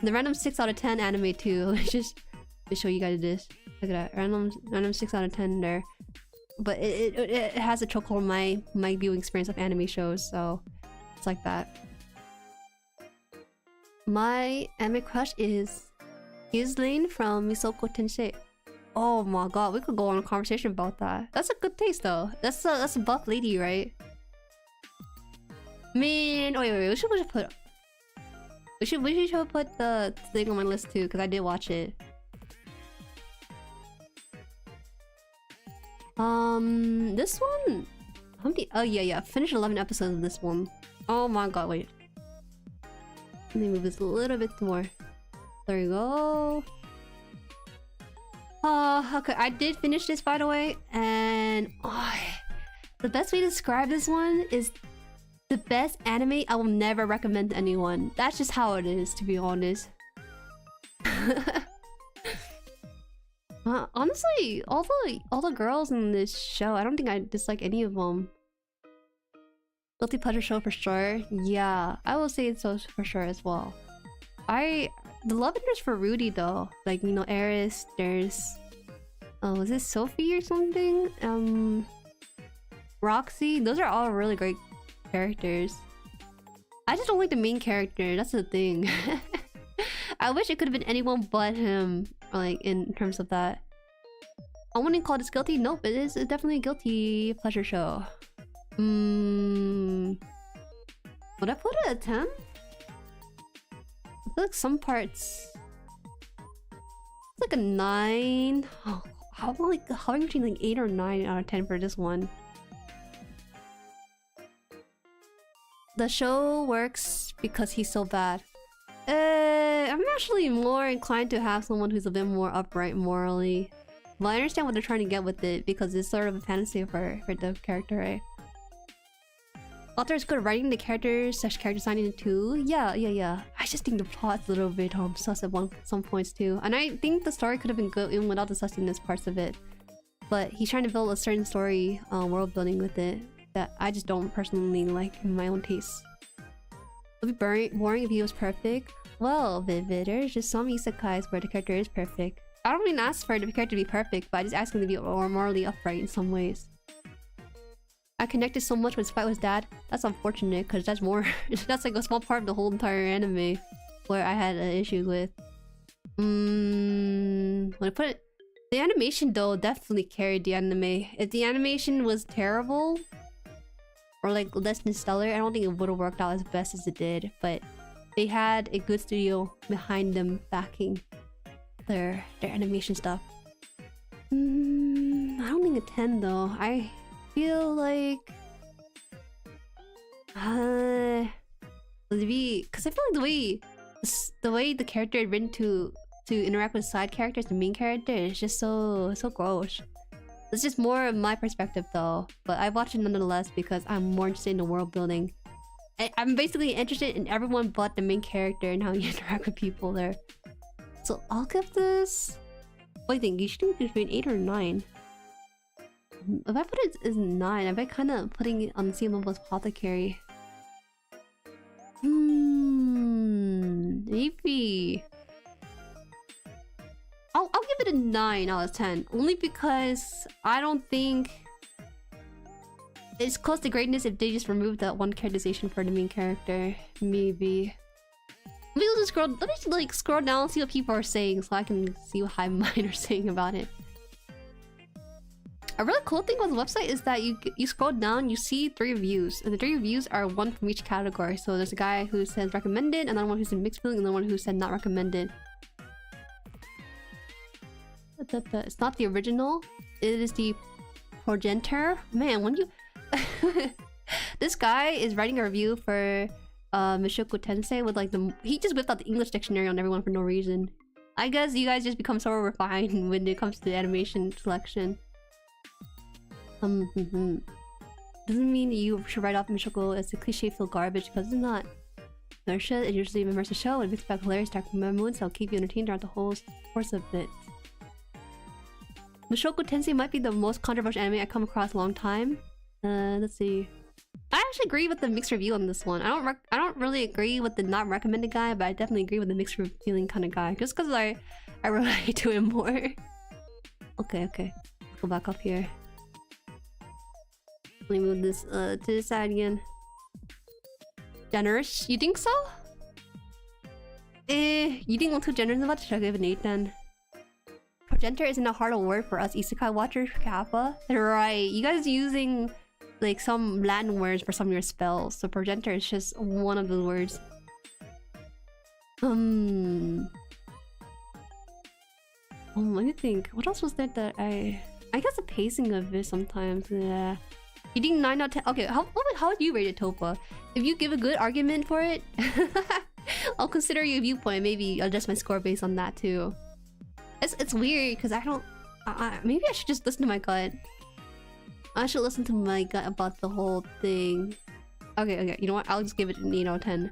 The random 6 out of 10 anime too. Let me show you guys this. Look at that. Random 6 out of 10 there. But it has a chokehold on my viewing experience of anime shows, so it's like that. My anime crush is Lane from Misoko Tensei. Oh my god, we could go on a conversation about that. That's a good taste though. That's a buff lady, right? Man, oh wait, we should put the thing on my list too, because I did watch it. This one. How many? Oh yeah, finished 11 episodes of this one. Oh my god, wait. Let me move this a little bit more. There we go. Okay, I did finish this by the way, and the best way to describe this one is the best anime I will never recommend to anyone. That's just how it is, to be honest. Honestly, all the girls in this show, I don't think I dislike any of them. Guilty pleasure show for sure. Yeah, I will say it's so for sure as well. The love interest for Rudy though, like, you know, Eris, there's is this Sophie or something? Roxy, those are all really great characters. I just don't like the main character, that's the thing. I wish it could have been anyone but him, like, in terms of that. I wouldn't call this guilty. Nope, it is definitely a guilty pleasure show. Would I put it at 10? I feel like some parts... It's like a 9. Oh, how like hovering between like 8 or 9 out of 10 for this one. The show works because he's so bad. I'm actually more inclined to have someone who's a bit more upright morally. Well, I understand what they're trying to get with it because it's sort of a fantasy for the character, right? Author is good at writing the characters, character designing too. Yeah. I just think the plot's a little bit sus at some points too. And I think the story could have been good even without the sussiness parts of it. But he's trying to build a certain story, world building with it that I just don't personally like in my own taste. It would be boring if he was perfect. Well, Vivid, there's just some isekais where the character is perfect. I don't even ask for the character to be perfect, but I just ask him to be more morally upright in some ways. I connected so much with his fight with his dad. That's unfortunate, because that's more... that's like a small part of the whole entire anime where I had an issue with. When I put it... The animation, though, definitely carried the anime. If the animation was terrible, or like less than stellar, I don't think it would have worked out as best as it did. But they had a good studio behind them backing their animation stuff. I don't think a 10 though. I feel like because I feel like the way the character is written to interact with side characters, the main character is just so gross. It's just more of my perspective though, but I watch it nonetheless because I'm more interested in the world building. I'm basically interested in everyone but the main character and how you interact with people there. So I'll give this... What do you think? You should think between 8 or 9. If I put it as 9, I'd be kind of putting it on the same level as Apothecary. Maybe... I'll give it a 9 out of 10. Only because I don't think... It's close to greatness if they just remove that one characterization for the main character. Maybe. Maybe I'll just let me like scroll down and see what people are saying so I can see what Hive Mind are saying about it. A really cool thing with the website is that you scroll down, you see 3 reviews, and the 3 reviews are one from each category. So there's a guy who says recommended, another one who said mixed feeling, and another one who said not recommended. It's not the original. It is the progenitor. Man, when you... This guy is writing a review for Mushoku Tensei with like he just whipped out the English dictionary on everyone for no reason. I guess you guys just become so refined when it comes to the animation selection. Doesn't mean you should write off Mushoku as a cliche-filled garbage, because it's not. Inertia is usually an immersive show and mixed back hilarious dark moments that'll keep you entertained throughout the whole course of it. Mushoku Tensei might be the most controversial anime I come across in a long time. Let's see. I actually agree with the mixed review on this one. I don't really agree with the not recommended guy, but I definitely agree with the mixed feeling kind of guy. Just because I relate to him more. Okay. Let's go back up here. Let me move this to the side again. Generous? You think so? You didn't want to gender so much? Should I give an 8 then? Progenitor isn't a hard word for us isekai watchers, Kappa. Right, you guys using like some Latin words for some of your spells, so progenitor is just one of the words. Let me think. What else was there that I guess the pacing of it sometimes, yeah. You think 9 out of 10? Okay, how would you rate it, Topa? If you give a good argument for it, I'll consider your viewpoint. Maybe adjust my score based on that too. It's weird because I don't. Maybe I should just listen to my gut. I should listen to my gut about the whole thing. Okay. You know what? I'll just give it an 8 out of 10.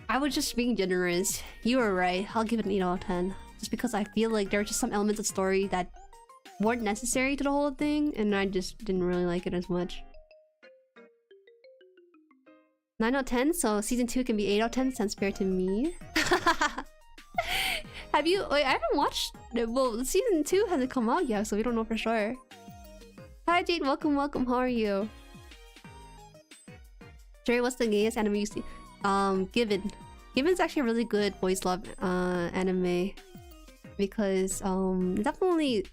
I was just being generous. You were right. I'll give it an 8 out of 10. Just because I feel like there are just some elements of story that weren't necessary to the whole thing, and I just didn't really like it as much. 9 out of 10, so season 2 can be 8 out of 10. Sounds fair to me. Have you? Wait, I haven't watched. Well, season 2 hasn't come out yet, so we don't know for sure. Hi Jade, welcome. How are you? Jueri, what's the gayest anime you see? Given. Given's actually a really good boys love anime because definitely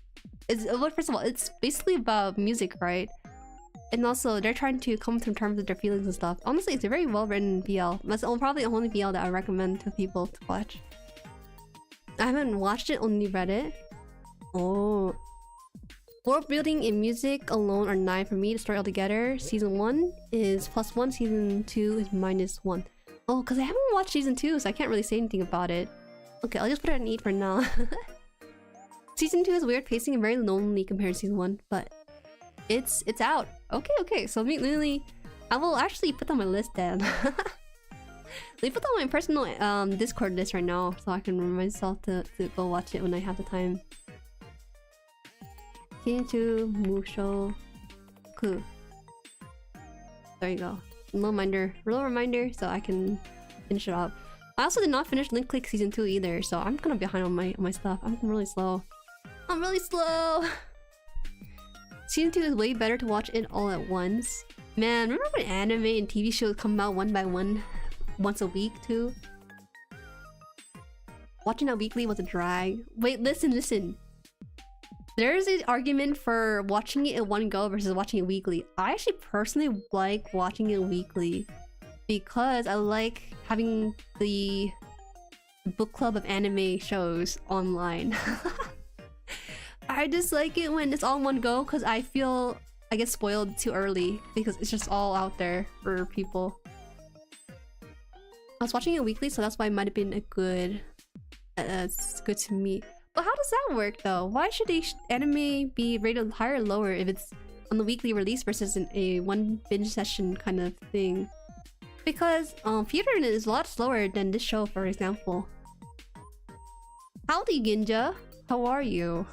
is. Well, first of all, it's basically about music, right? And also they're trying to come to terms with their feelings and stuff. Honestly, it's a very well written BL. That's probably the only BL that I recommend to people to watch. I haven't watched it, only read it. Oh. World building and music alone are 9 for me. The story altogether, season 1 is +1, season 2 is -1. Oh, because I haven't watched season 2, so I can't really say anything about it. Okay, I'll just put it at an 8 for now. Season 2 is weird pacing and very lonely compared to season 1, but it's out. Okay, so literally, I will actually put that on my list then. Let me put that on my personal Discord list right now, so I can remind myself to go watch it when I have the time. Kinchu Musho Ku. There you go. Little reminder, so I can finish it up. I also did not finish Link Click season 2 either, so I'm kind of behind on my stuff. I'm really slow. Season 2 is way better to watch it all at once. Man, remember when anime and TV shows come out one by one, once a week too? Watching that weekly was a drag. Wait, listen. There's an argument for watching it in one go versus watching it weekly. I actually personally like watching it weekly because I like having the book club of anime shows online. I just like it when it's all in one go because I feel I get spoiled too early because it's just all out there for people. I was watching it weekly, so that's why it might have been a good... That's good to me. But how does that work though? Why should anime be rated higher or lower if it's on the weekly release versus a one binge session kind of thing? Because theater is a lot slower than this show, for example. Howdy Ginja, how are you?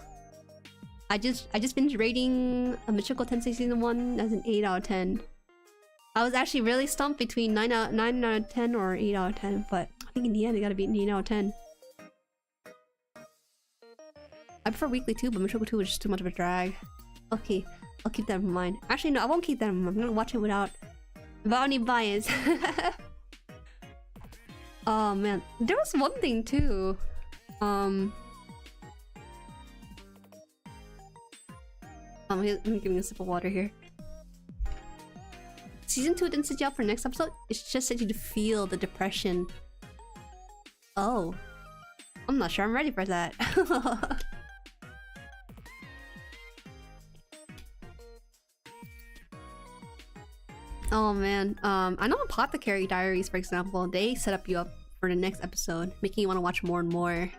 I just finished rating Michiko Tensei season 1 as an 8 out of 10. I was actually really stumped between 9 out of 10 or 8 out of 10, but I think in the end it gotta be an 8 out of 10. I prefer weekly too, but Michiko 2 is just too much of a drag. Okay, I'll keep that in mind. Actually, no, I won't keep that in mind. I'm gonna watch it without any bias. Oh man, there was one thing too. Let me give me a sip of water here. Season 2 didn't set you up for next episode. It's just set you to feel the depression. Oh, I'm not sure I'm ready for that. Oh man, I know Apothecary Diaries, for example, they set up you up for the next episode, making you want to watch more and more.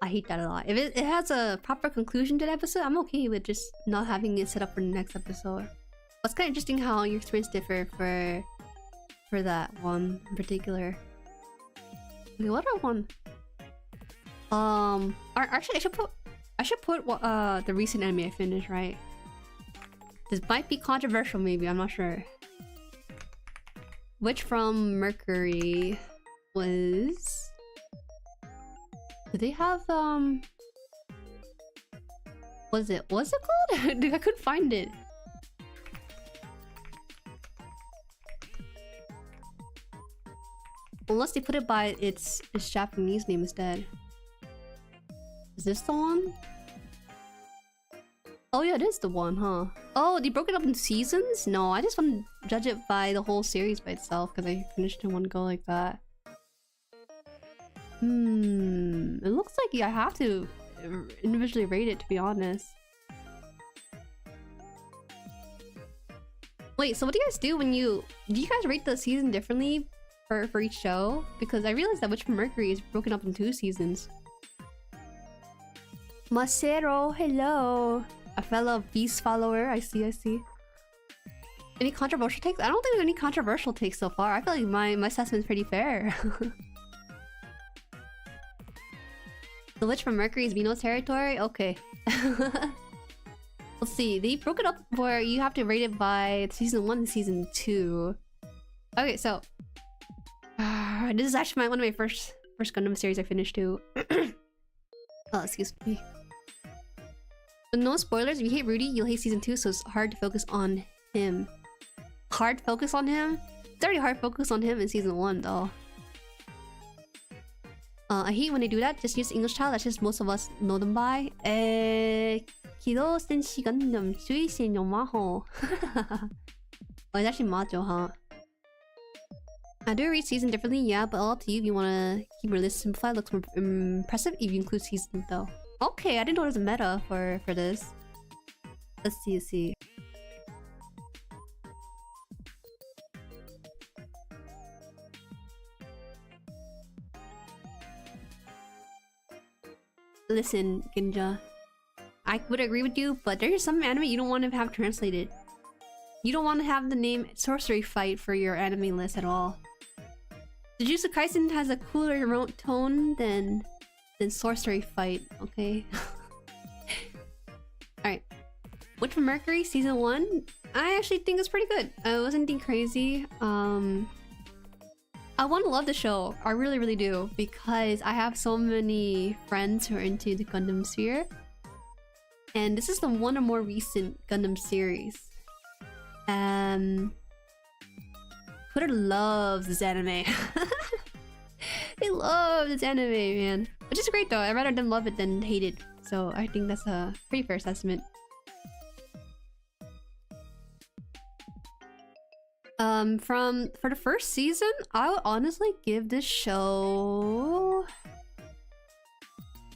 I hate that a lot. If it has a proper conclusion to the episode, I'm okay with just not having it set up for the next episode. It's kind of interesting how your experience differ for that one in particular. Okay, what other one? Actually, I should put the recent anime I finished, right? This might be controversial, maybe. I'm not sure. Which from Mercury was... Did they have what's it called? I couldn't find it. Unless they put it by its Japanese name instead. Is this the one? Oh yeah, it is the one, huh? Oh, they broke it up into seasons? No, I just want to judge it by the whole series by itself because I finished in one go like that. It looks like I have to individually rate it, to be honest. Wait, so what do you guys do when do you guys rate the season differently for each show? Because I realized that Witch from Mercury is broken up in 2 seasons. Macero, hello! A fellow Beast follower, I see. Any controversial takes? I don't think there's any controversial takes so far. I feel like my assessment's pretty fair. The Witch from Mercury is Vino's territory? Okay. Let's see. They broke it up where you have to rate it by season 1 and season 2. Okay, so... this is actually one of my first Gundam series I finished too. Oh, excuse me. But no spoilers, if you hate Rudy, you'll hate season 2, so it's hard to focus on him. Hard focus on him? It's already hard focus on him in season 1 though. I hate when they do that. Just use English title. That's just most of us know them by. Kido Senshi Gundam Suisei no Maho. Oh, it's actually Majo, huh? I do read season differently, yeah, but all up to you if you want to keep your list simplified. Looks more impressive if you include season though. Okay, I didn't know there was a meta for this. Let's see. Listen, Ginja. I would agree with you, but there's some anime you don't want to have translated. You don't want to have the name Sorcery Fight for your anime list at all. Jujutsu Kaisen has a cooler tone than Sorcery Fight, okay? Alright. Witch from Mercury, season 1. I actually think it's pretty good. It wasn't anything crazy. I want to love the show. I really, really do. Because I have so many friends who are into the Gundam sphere. And this is the one or more recent Gundam series. Twitter loves this anime. They love this anime, man. Which is great though. I'd rather them love it than hate it. So I think that's a pretty fair assessment. For the first season, I would honestly give this show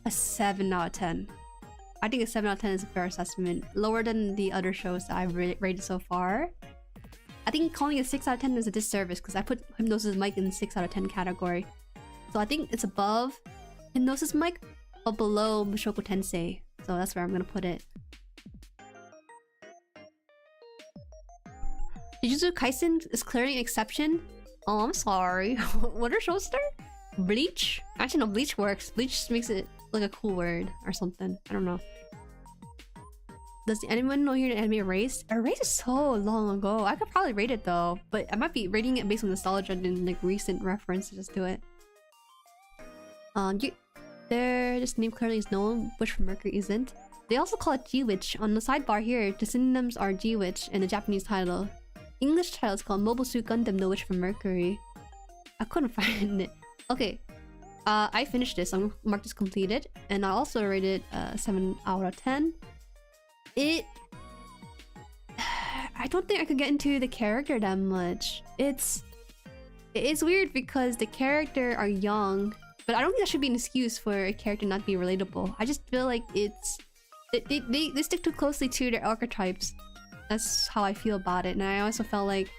a 7 out of 10. I think a 7 out of 10 is a fair assessment. Lower than the other shows that I've rated so far. I think calling it 6 out of 10 is a disservice because I put Hypnosis Mic in the 6 out of 10 category. So I think it's above Hypnosis Mic, but below Mushoku Tensei. So that's where I'm gonna put it. Jujutsu Kaisen is clearly an exception. Oh, I'm sorry. What are shows there? Bleach? Actually, no, Bleach works. Bleach makes it like a cool word or something. I don't know. Does anyone know here the anime Erased? Erased is so long ago. I could probably rate it though, but I might be rating it based on nostalgia and like recent references to it. This name clearly is known, Witch from Mercury isn't. They also call it G-Witch. On the sidebar here, the synonyms are G-Witch and the Japanese title. English title is called Mobile Suit Gundam: The Witch from Mercury. I couldn't find it. Okay, I finished this. I'm marked as completed, and I also rated 7 out of 10. I don't think I could get into the character that much. It's weird because the character are young, but I don't think that should be an excuse for a character not be relatable. I just feel like they stick too closely to their archetypes. That's how I feel about it. And I also felt like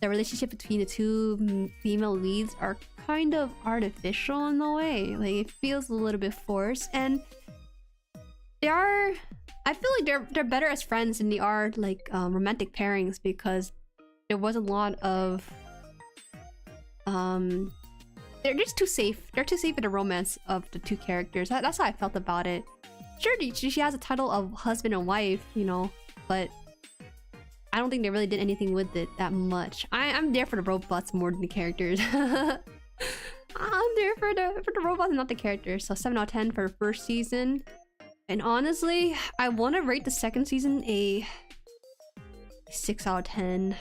the relationship between the two female leads are kind of artificial in a way. Like, it feels a little bit forced. And I feel like they're better as friends than they are like romantic pairings, because there was a lot of they're just too safe. They're too safe in the romance of the two characters. That's how I felt about it. Sure, she has a title of husband and wife, you know, but I don't think they really did anything with it that much. I'm there for the robots more than the characters. I'm there for the robots and not the characters. So 7 out of 10 for the first season. And honestly, I want to rate the second season a 6 out of 10.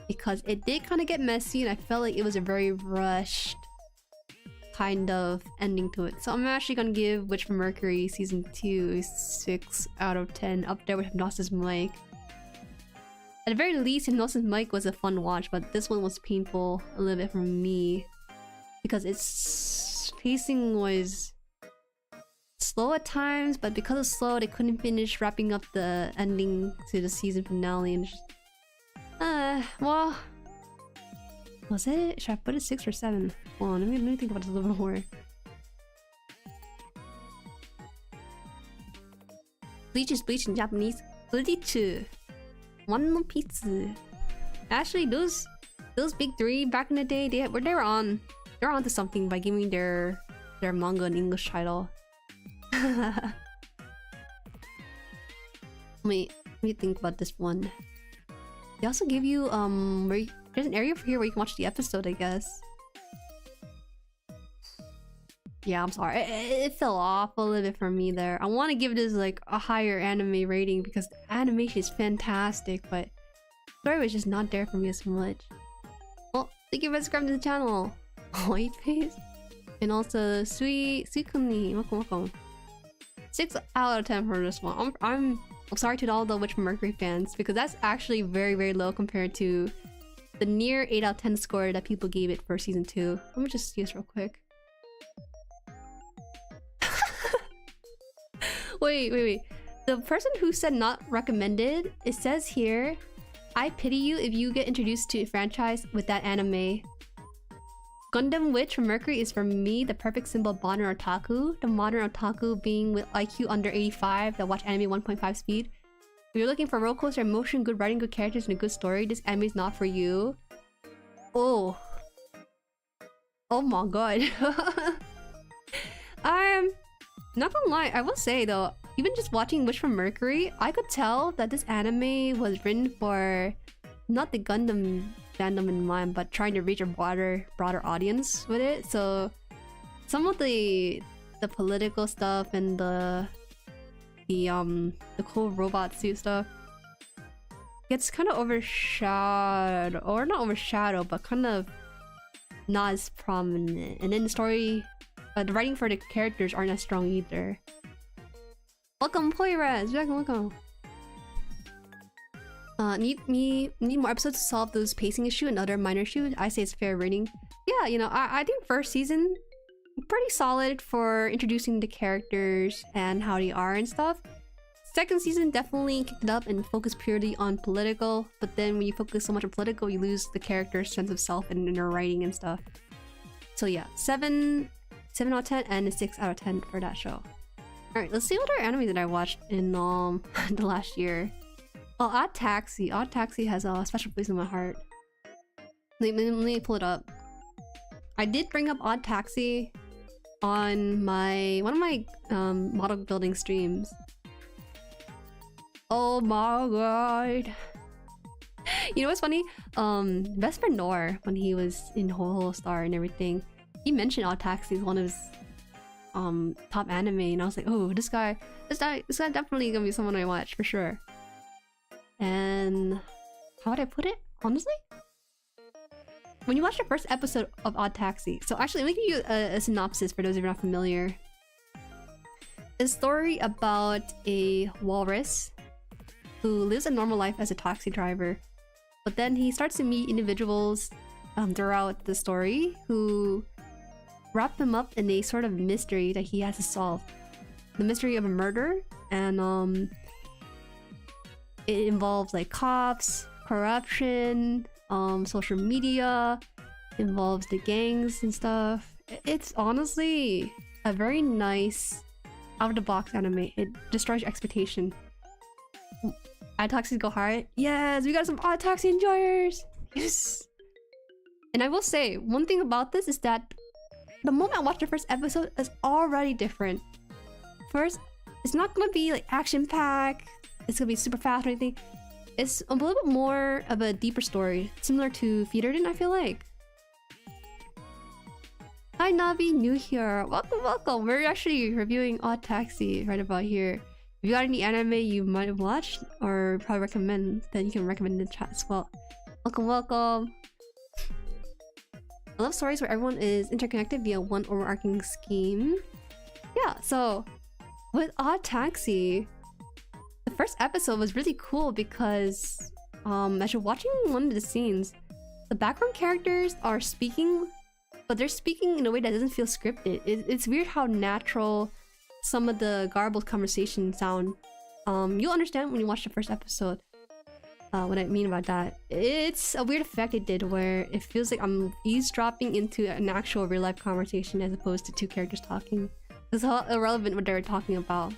because it did kind of get messy and I felt like it was a very rushed kind of ending to it. So I'm actually gonna give Witch from Mercury season 2 a 6 out of 10, up there with Hypnosis Mike. At the very least, Hypnosis Mike was a fun watch, but this one was painful a little bit for me because its pacing was slow at times, but because it's slow, they couldn't finish wrapping up the ending to the season finale. And just, well, was it? Should I put it 6 or 7? Hold on, let me think about this a little bit more. Bleach is bleach in Japanese. Bleach. One Piece. Actually, those big three back in the day, they're onto something by giving their manga an English title. Wait, let me think about this one. They also give you there's an area over here where you can watch the episode, I guess. Yeah, I'm sorry. It fell off a little bit for me there. I want to give this like a higher anime rating because the animation is fantastic, but the story was just not there for me as much. Well, thank you for subscribing to the channel. White face. And also Suikuni. Welcome. 6 out of 10 for this one. I'm sorry to all the Witch from Mercury fans because that's actually very, very low compared to the near 8 out of 10 score that people gave it for season 2. Let me just see this real quick. Wait. The person who said not recommended, it says here, I pity you if you get introduced to a franchise with that anime. Gundam Witch from Mercury is for me the perfect symbol of modern otaku. The modern otaku being with IQ under 85 that watch anime 1.5 speed. If you're looking for roller coaster emotion, good writing, good characters, and a good story, this anime is not for you. Oh my god. I'm not gonna lie, I will say though, even just watching Witch from Mercury, I could tell that this anime was written for not the Gundam fandom in mind, but trying to reach a broader audience with it. So some of the political stuff and the cool robot suit stuff gets kind of overshadowed, or not overshadowed, but kind of not as prominent. And then the story, the writing for the characters aren't as strong either. Welcome, Poiraz! Welcome. Need more episodes to solve those pacing issue and other minor issues. I say it's fair rating. Yeah, you know, I think first season pretty solid for introducing the characters and how they are and stuff. Second season definitely kicked it up and focused purely on political, but then when you focus so much on political, you lose the character's sense of self and their writing and stuff. So yeah, 7 out of 10 and a 6 out of 10 for that show. Alright, let's see what other anime that I watched in the last year. Oh, Odd Taxi. Odd Taxi has a special place in my heart. Let me pull it up. I did bring up Odd Taxi on one of my model building streams. Oh my god. You know what's funny? Best friend Noor, when he was in Hololive and everything, he mentioned Odd Taxi as one of his top anime, and I was like, oh, this guy definitely gonna be someone I watch for sure. And how would I put it? Honestly, when you watch the first episode of Odd Taxi, so actually let me give you a synopsis for those of you not familiar. It's a story about a walrus who lives a normal life as a taxi driver, but then he starts to meet individuals throughout the story who wrap him up in a sort of mystery that he has to solve. The mystery of a murder, and it involves like cops, corruption, social media, involves the gangs and stuff. It's honestly a very nice out-of-the-box anime. It destroys your expectation. Odd Taxi go hard. Yes, we got some Odd Taxi enjoyers. Yes. And I will say, one thing about this is that the moment I watched the first episode, it's already different. First, it's not gonna be like action-packed, it's gonna be super fast or anything. It's a little bit more of a deeper story, similar to Feederden, I feel like. Hi Navi, new here. Welcome. We're actually reviewing Odd Taxi right about here. If you got any anime you might have watched or probably recommend, then you can recommend in the chat as well. Welcome, welcome. I love stories where everyone is interconnected via one overarching scheme. Yeah, so with Odd Taxi, the first episode was really cool because as you're watching one of the scenes, the background characters are speaking, but they're speaking in a way that doesn't feel scripted. It's weird how natural some of the garbled conversations sound. You'll understand when you watch the first episode what I mean about that. It's a weird effect it did where it feels like I'm eavesdropping into an actual real-life conversation as opposed to two characters talking. It's all irrelevant what they were talking about.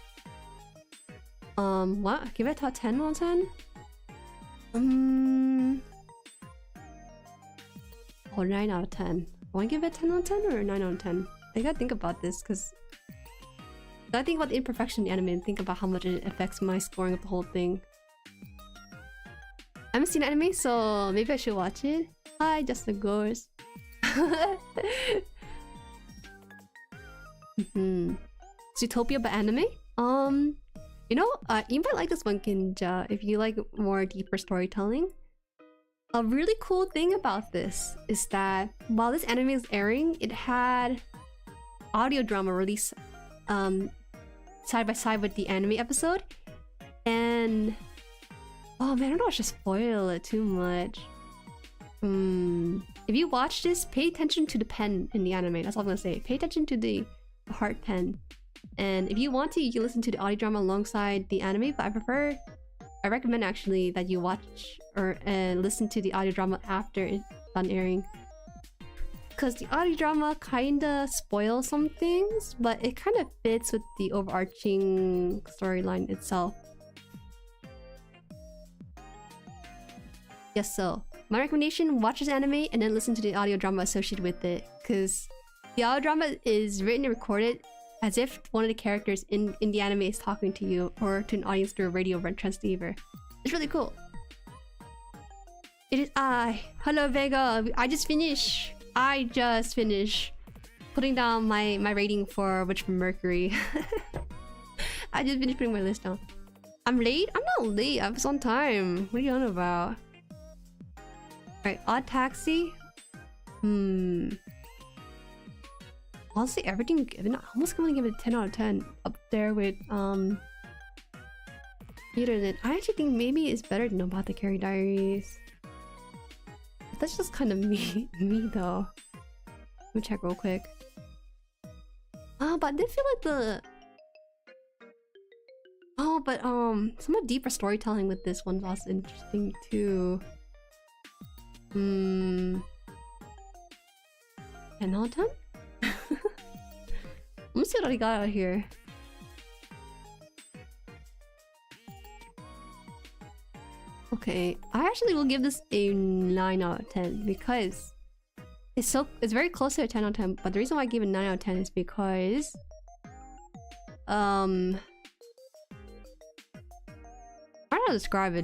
What? Give it a 10 out of 10? Oh, 9 out of 10. I want to give it 10 out of 10 or 9 out of 10? I gotta think about this because I think about the imperfection of the anime and think about how much it affects my scoring of the whole thing. I haven't seen anime, so maybe I should watch it. Hi, Justin Gores. Zootopia by anime? You know, you might like this one, Kinja, if you like more deeper storytelling. A really cool thing about this is that while this anime is airing, it had audio drama release side by side with the anime episode. And oh man, I don't know if I should spoil it too much. If you watch this, pay attention to the pen in the anime. That's all I'm gonna say. Pay attention to the heart pen. And if you want to, you can listen to the audio drama alongside the anime, but I recommend actually that you watch or listen to the audio drama after it's done airing. Because the audio drama kinda spoils some things, but it kind of fits with the overarching storyline itself. Yes, so my recommendation, watch this anime and then listen to the audio drama associated with it, because the audio drama is written and recorded as if one of the characters in the anime is talking to you or to an audience through a radio transceiver. It's really cool. It is I. Hello Vega. I just finished putting down my rating for Witch from Mercury. I just finished putting my list down. I'm late? I'm not late. I was on time. What are you on about? Alright, Odd Taxi. Honestly, everything given, I almost gonna give it a 10 out of 10. Up there with Peter. Then I actually think maybe it's better than About the Carrie Diaries. But that's just kind of me though. Let me check real quick. But I did feel like the some deeper storytelling with this one's also interesting too. 10 out of 10? Let me see what I got out here. Okay, I actually will give this a 9 out of 10 because it's very close to a 10 out of 10, but the reason why I gave it 9 out of 10 is because I don't know how to describe it.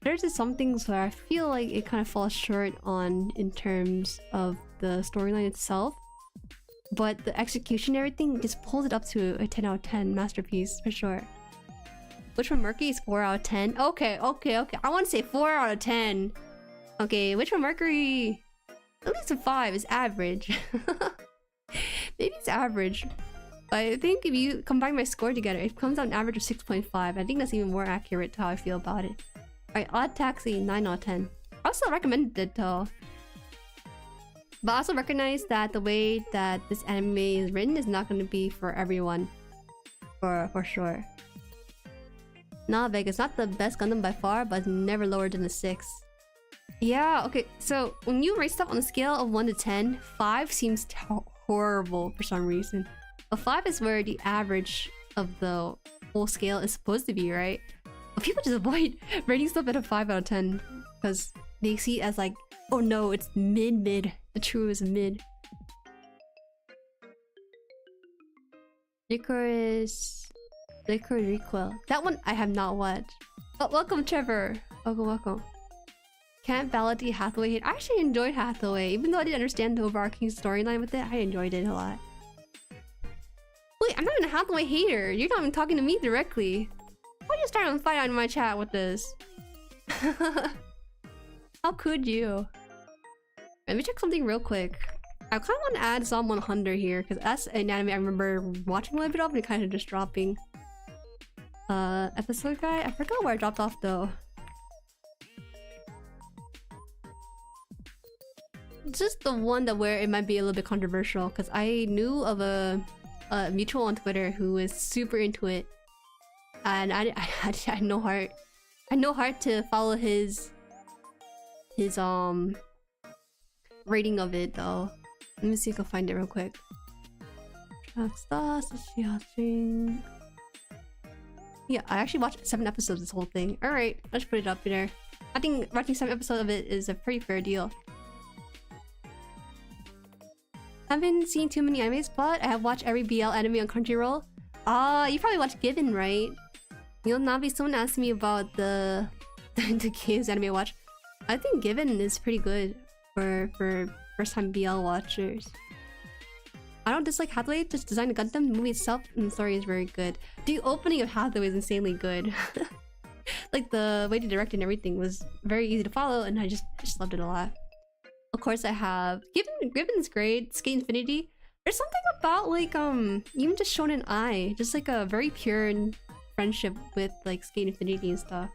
There's just some things where I feel like it kind of falls short on in terms of the storyline itself. But the execution and everything just pulls it up to a 10 out of 10 masterpiece for sure. Witch from Mercury is 4 out of 10. Okay. I want to say 4 out of 10. Okay, Witch from Mercury, at least a 5 is average. Maybe it's average. I think if you combine my score together, it comes out an average of 6.5. I think that's even more accurate to how I feel about it. Alright, Odd Taxi, 9 out of 10. I also recommended it though. But I also recognize that the way that this anime is written is not going to be for everyone. For sure. Nah, Vegas, not the best Gundam by far, but never lower than a 6. Yeah, okay, so when you rate stuff on a scale of 1 to 10, 5 seems horrible for some reason. A 5 is where the average of the whole scale is supposed to be, right? But people just avoid rating stuff at a 5 out of 10 because they see it as like, oh no, it's mid. The true is mid. Licorice Recoil. That one I have not watched. But welcome, Trevor. Welcome. Can't validate Hathaway hate. I actually enjoyed Hathaway, even though I didn't understand the overarching storyline with it. I enjoyed it a lot. Wait, I'm not even a Hathaway hater. You're not even talking to me directly. Why are you starting a fight on my chat with this? How could you? Let me check something real quick. I kind of want to add Zom 100 here because that's an anime I remember watching a little bit of and kind of just dropping. Episode guy? I forgot where I dropped off though. It's just the one that where it might be a little bit controversial because I knew of a mutual on Twitter who was super into it, and I had no heart. I had no heart to follow his rating of it though. Let me see if I can find it real quick. Yeah, I actually watched 7 episodes of this whole thing. Alright, let's put it up there. I think watching 7 episodes of it is a pretty fair deal. Haven't seen too many animes, but I have watched every BL anime on Crunchyroll. Ah, you probably watched Given, right? You know, Navi, someone asked me about the games anime I watch. I think Given is pretty good for first-time BL watchers. I don't dislike Hathaway, just design the Gundam, the movie itself, and the story is very good. The opening of Hathaway is insanely good. Like the way they directed and everything was very easy to follow, and I just loved it a lot. Of course, I have Given's great. Skate Infinity. There's something about like even just Shonen Ai, just like a very pure friendship with like Skate Infinity and stuff.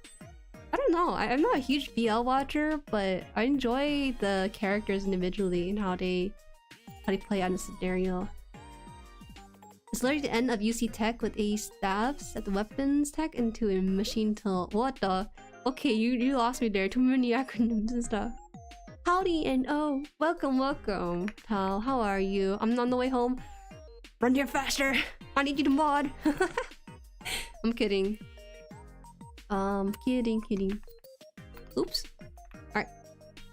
I don't know. I'm not a huge BL watcher, but I enjoy the characters individually and how they play out in the scenario. It's literally the end of UC Tech with a stabs at the weapons tech into a machine tool. What the? Okay, you lost me there. Too many acronyms and stuff. Howdy and oh, welcome, pal. How are you? I'm on the way home. Run here faster. I need you to mod. I'm kidding. Kidding. Oops. Alright.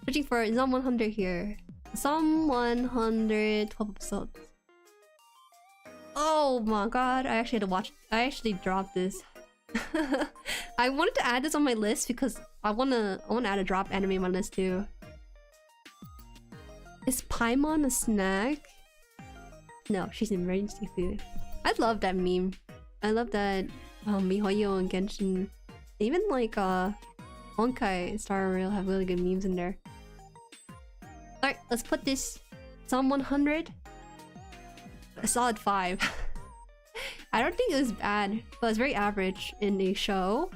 Searching for Zom 100 here. Zom 100 12 episodes. Oh my god, I actually had to watch. I actually dropped this. I wanted to add this on my list because I wanna add a drop anime on my list too. Is Paimon a snack? No, she's an emergency food. I love that meme. I love that MiHoYo and Genshin, even like Honkai and Star Rail have really good memes in there. Alright, let's put this Zom 100 a solid 5. I don't think it was bad, but it's very average in a show.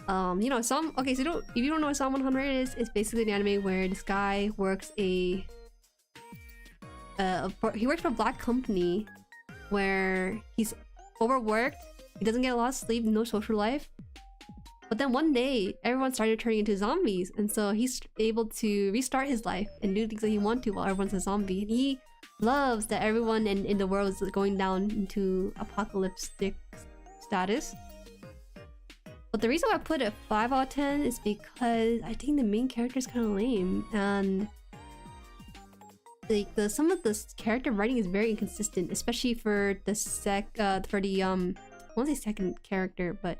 You know, okay, so if you don't know what Zom 100 is, it's basically an anime where this guy works he works for a black company where he's overworked, he doesn't get a lot of sleep, no social life. But then one day, everyone started turning into zombies, and so he's able to restart his life and do things that he wants to while everyone's a zombie. And he loves that everyone in the world is going down into apocalyptic status. But the reason why I put it 5 out of 10 is because I think the main character is kind of lame, and like some of the character writing is very inconsistent, especially for the I won't say second character, but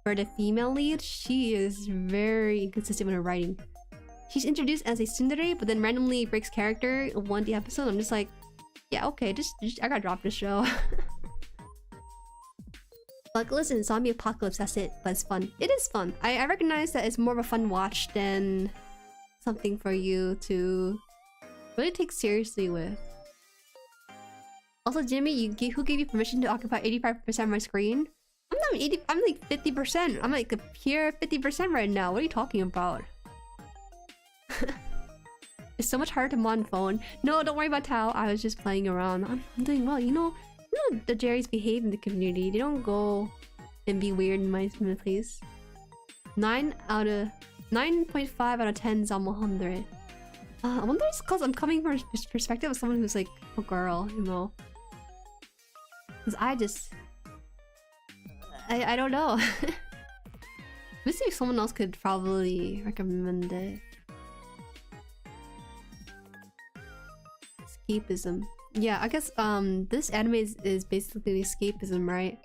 for the female lead, she is very inconsistent with her writing. She's introduced as a tsundere, but then randomly breaks character in one of the episodes. I'm just like, yeah, okay, just I gotta drop this show. Like, listen, zombie apocalypse, that's it, but it's fun. It is fun. I recognize that it's more of a fun watch than something for you to really take seriously with. Also, Jimmy, who gave you permission to occupy 85% of my screen? I'm not 80, I'm like 50%. I'm like a pure 50% right now. What are you talking about? It's so much harder to mod phone. No, don't worry about Tao. I was just playing around. I'm doing well. You know the Jerry's behave in the community. They don't go and be weird in my place. 9.5 out of 10 Zom 100. I wonder if it's because I'm coming from a perspective of someone who's like a girl, you know. Because I don't know. Let's see if someone else could probably recommend it. Escapism. Yeah, I guess this anime is basically escapism, right?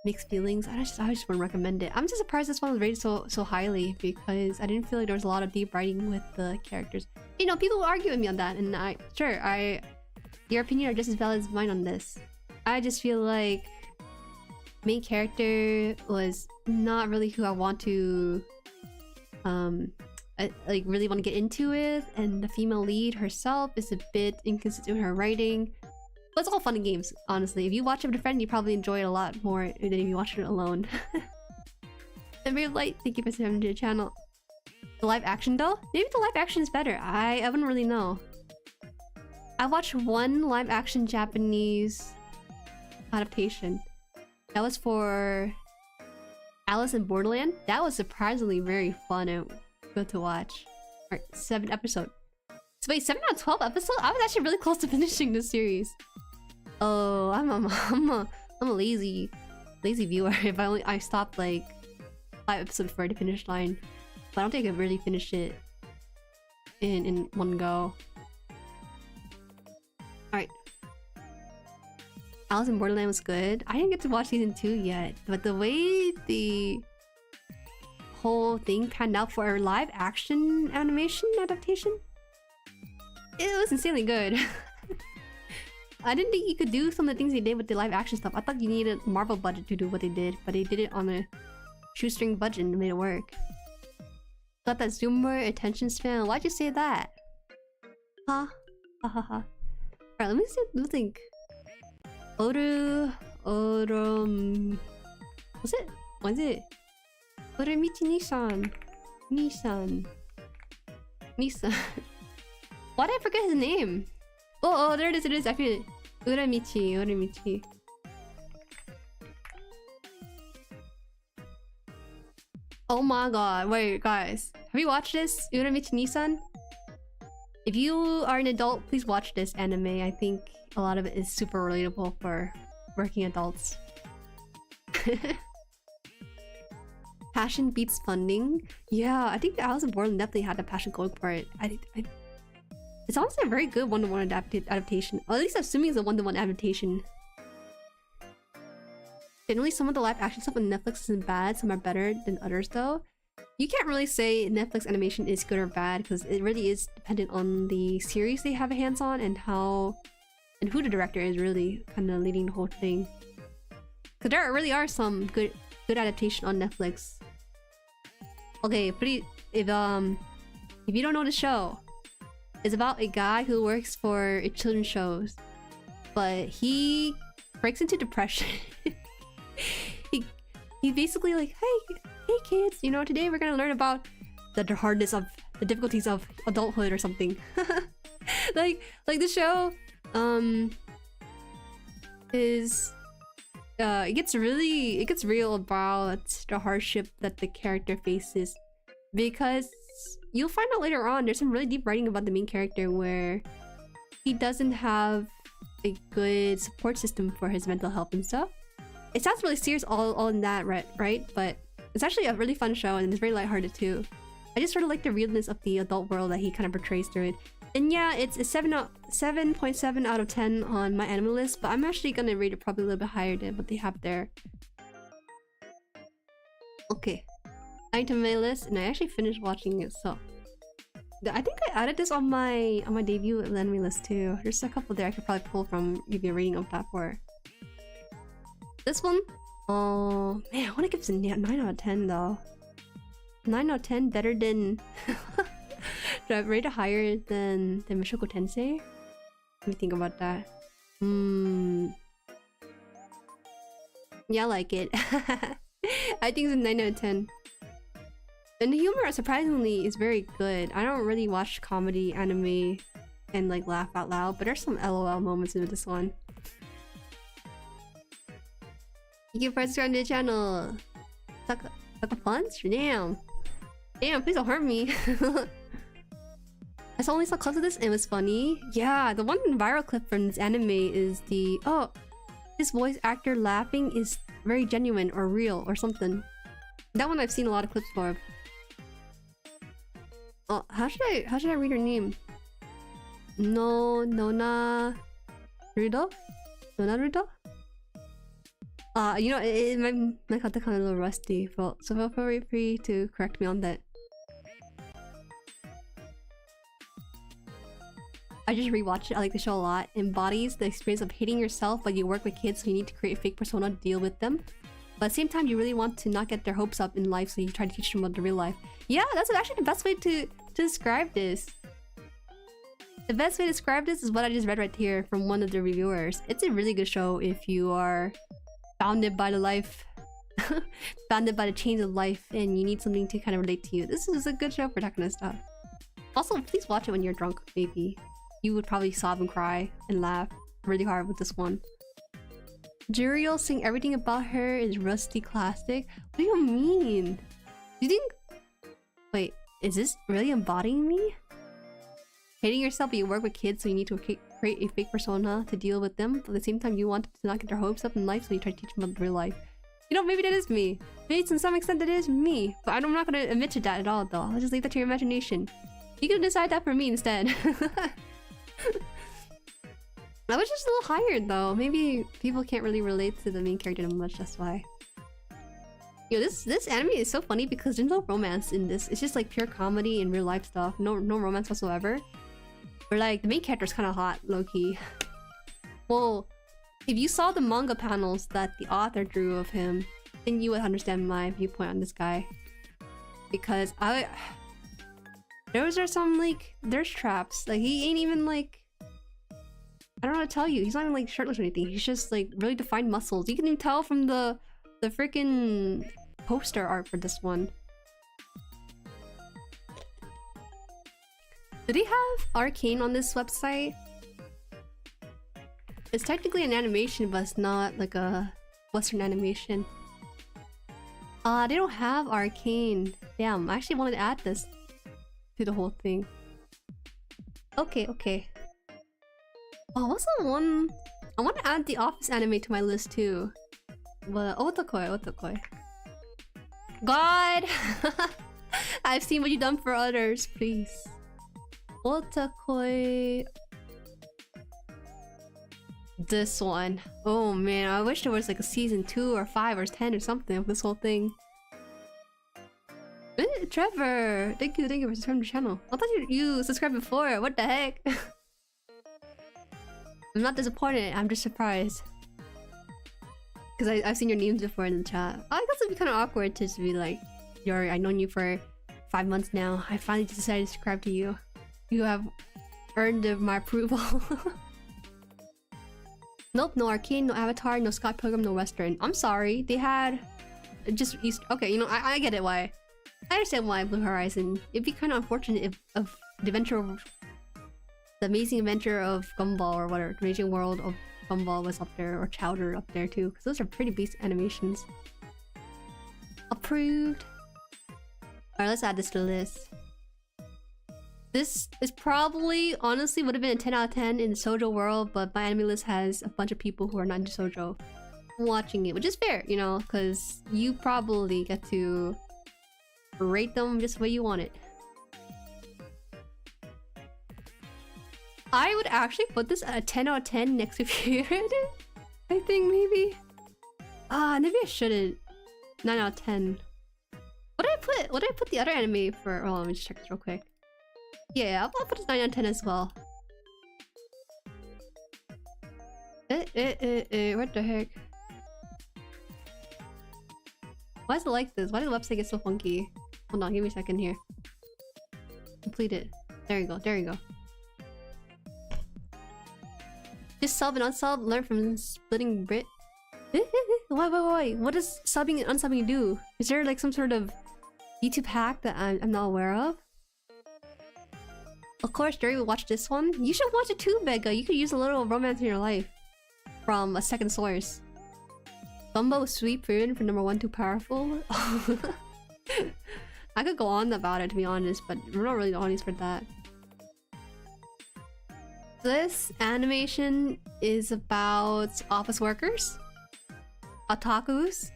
Mixed feelings. I just want to recommend it. I'm just surprised this one was rated so highly because I didn't feel like there was a lot of deep writing with the characters. You know, people argue with me on that, and your opinion are just as valid as mine on this. I just feel like main character was not really who I want to like really want to get into it, and the female lead herself is a bit inconsistent with her writing. But it's all fun and games, honestly. If you watch it with a friend, you probably enjoy it a lot more than if you watch it alone. And very light, thank you for subscribing to the channel. The live action though? Maybe the live action is better. I wouldn't really know. I watched one live action Japanese adaptation. That was for Alice in Borderland. That was surprisingly very fun and good to watch. Alright, 7 episodes. So wait, 7 out of 12 episodes? I was actually really close to finishing this series. Oh, I'm a lazy viewer. If I stopped like 5 episodes before the finish line. But I don't think I could really finish it in one go. Alright. Alice in Borderland was good. I didn't get to watch season 2 yet, but the way the whole thing panned out for a live action animation adaptation, it was insanely good. I didn't think you could do some of the things they did with the live action stuff. I thought you needed Marvel budget to do what they did, but they did it on a shoestring budget and made it work. Got that zoomer attention span. Why'd you say that? Huh? Ha ha ha. Alright, let me see. Let me think. What's it? What is it? Oremichi Nissan. Nissan. Why did I forget his name? Oh, there it is, I feel it. Uramichi. Oh my god, wait guys. Have you watched this? Uramichi Nissan? If you are an adult, please watch this anime. I think a lot of it is super relatable for working adults. Passion beats funding. Yeah, I think Alice in Borderland definitely had the passion going for it. It's honestly a very good one-to-one adaptation. Or at least assuming it's a one-to-one adaptation. Generally, some of the live-action stuff on Netflix isn't bad. Some are better than others, though. You can't really say Netflix animation is good or bad because it really is dependent on the series they have a hands on and how and who the director is really kind of leading the whole thing. Because there really are some good adaptation on Netflix. Okay, if you don't know the show. It's about a guy who works for a children's shows, but he breaks into depression. he basically like, hey kids, you know, today we're gonna learn about the difficulties of adulthood or something. like the show is it gets real about the hardship that the character faces, because you'll find out later on there's some really deep writing about the main character where he doesn't have a good support system for his mental health and stuff. It sounds really serious all in that, right? But it's actually a really fun show and it's very lighthearted too. I just sort of like the realness of the adult world that he kind of portrays through it. And yeah, it's a 7.7 out of 10 on MyAnimeList, but I'm actually gonna rate it probably a little bit higher than what they have there. Okay. Item my list, and I actually finished watching it, so I think I added this on my debut anime list too. There's a couple there I could probably pull from, give you a rating of that for. This one, oh man, I want to give this a 9 out of 10 though. 9 out of 10 better than do I rate it higher than Mushoku Tensei? Let me think about that. Yeah, I like it. I think it's a 9 out of 10. And the humor, surprisingly, is very good. I don't really watch comedy anime and like laugh out loud, but there's some LOL moments in this one. Thank you for subscribing to the channel. Suck a punch? Damn, please don't hurt me. I only saw clips of this and it was funny. Yeah, the one viral clip from this anime is the this voice actor laughing is very genuine or real or something. That one I've seen a lot of clips for. Oh, how should I read her name? Nona Rudo? You know, my katakana a little rusty, so feel very free to correct me on that. I just rewatched it. I like the show a lot. Embodies the experience of hating yourself, but you work with kids, so you need to create a fake persona to deal with them. but at the same time you really want to not get their hopes up in life, so you try to teach them about the real life. Yeah, that's actually the best way to describe this. The best way to describe this is what I just read right here from one of the reviewers. It's a really good show if you are bounded by the life, bounded by the chains of life, and you need something to kind of relate to you. This is a good show for that kind of stuff. Also, please watch it when you're drunk, maybe. You would probably sob and cry and laugh really hard with this one. Jueri will sing everything about her is rusty classic. What do you mean? Do you think... Wait, is this really embodying me? Hating yourself, but you work with kids, so you need to create a fake persona to deal with them. But at the same time, you want to not get their hopes up in life, so you try to teach them about real life. You know, maybe that is me. Maybe to some extent that is me. But I'm not going to admit to that at all, though. I'll just leave that to your imagination. You can decide that for me instead. I was just a little higher, though. Maybe people can't really relate to the main character that much, that's why. Yo, this anime is so funny because there's no romance in this. It's just like pure comedy and real life stuff. No romance whatsoever. But like, the main character's kind of hot, low-key. Well, if you saw the manga panels that the author drew of him, then you would understand my viewpoint on this guy. Because those are some, like, thirst traps. Like, he ain't even, like... I don't know how to tell you. He's not even, like, shirtless or anything. He's just, like, really defined muscles. You can even tell from the freaking poster art for this one. Do they have Arcane on this website? It's technically an animation, but it's not like a Western animation. They don't have Arcane. Damn, I actually wanted to add this to the whole thing. Okay, okay. Oh, what's the one? I want to add the Office anime to my list too. But Otakoi. God! I've seen what you've done for others, please. Otakoi. This one. Oh man, I wish there was like a season 2 or 5 or 10 or something of this whole thing. Trevor! Thank you for subscribing to the channel. I thought you subscribed before, what the heck? I'm not disappointed, I'm just surprised. Because I've seen your names before in the chat. I guess it'd be kind of awkward to just be like, Jueri, I've known you for 5 months now. I finally decided to subscribe to you. You have earned my approval. Nope, no Arcane, no Avatar, no Scott Pilgrim, no Western. I'm sorry, they had just East. Okay, you know, I get it why. I understand why Blue Horizon. It'd be kind of unfortunate if the adventure of the amazing adventure of Gumball or whatever, the amazing world of Gumball was up there, or Chowder up there too, because those are pretty beast animations. Approved. Alright, let's add this to the list. This is probably, honestly, would have been a 10 out of 10 in the shoujo world, but MyAnimeList has a bunch of people who are not into shoujo watching it, which is fair, you know, because you probably get to rate them just the way you want it. I would actually put this at a 10 out of 10 next to Period. I think maybe. Maybe I shouldn't. 9 out of 10. What did I put the other anime for? Oh, let me just check this real quick. Yeah, I'll put this 9 out of 10 as well. What the heck? Why is it like this? Why did the website get so funky? Hold on, give me a second here. Complete it. There you go, there you go. Just sub and unsub, learn from splitting Brit. Why? What does subbing and unsubbing do? Is there like some sort of YouTube hack that I'm not aware of? Of course, Jueri will watch this one. You should watch it too, Vega. You could use a little romance in your life from a second source. Bumbo was sweet proven for number 1 too powerful. I could go on about it to be honest, but we're not really the audience for that. This animation is about office workers, otakus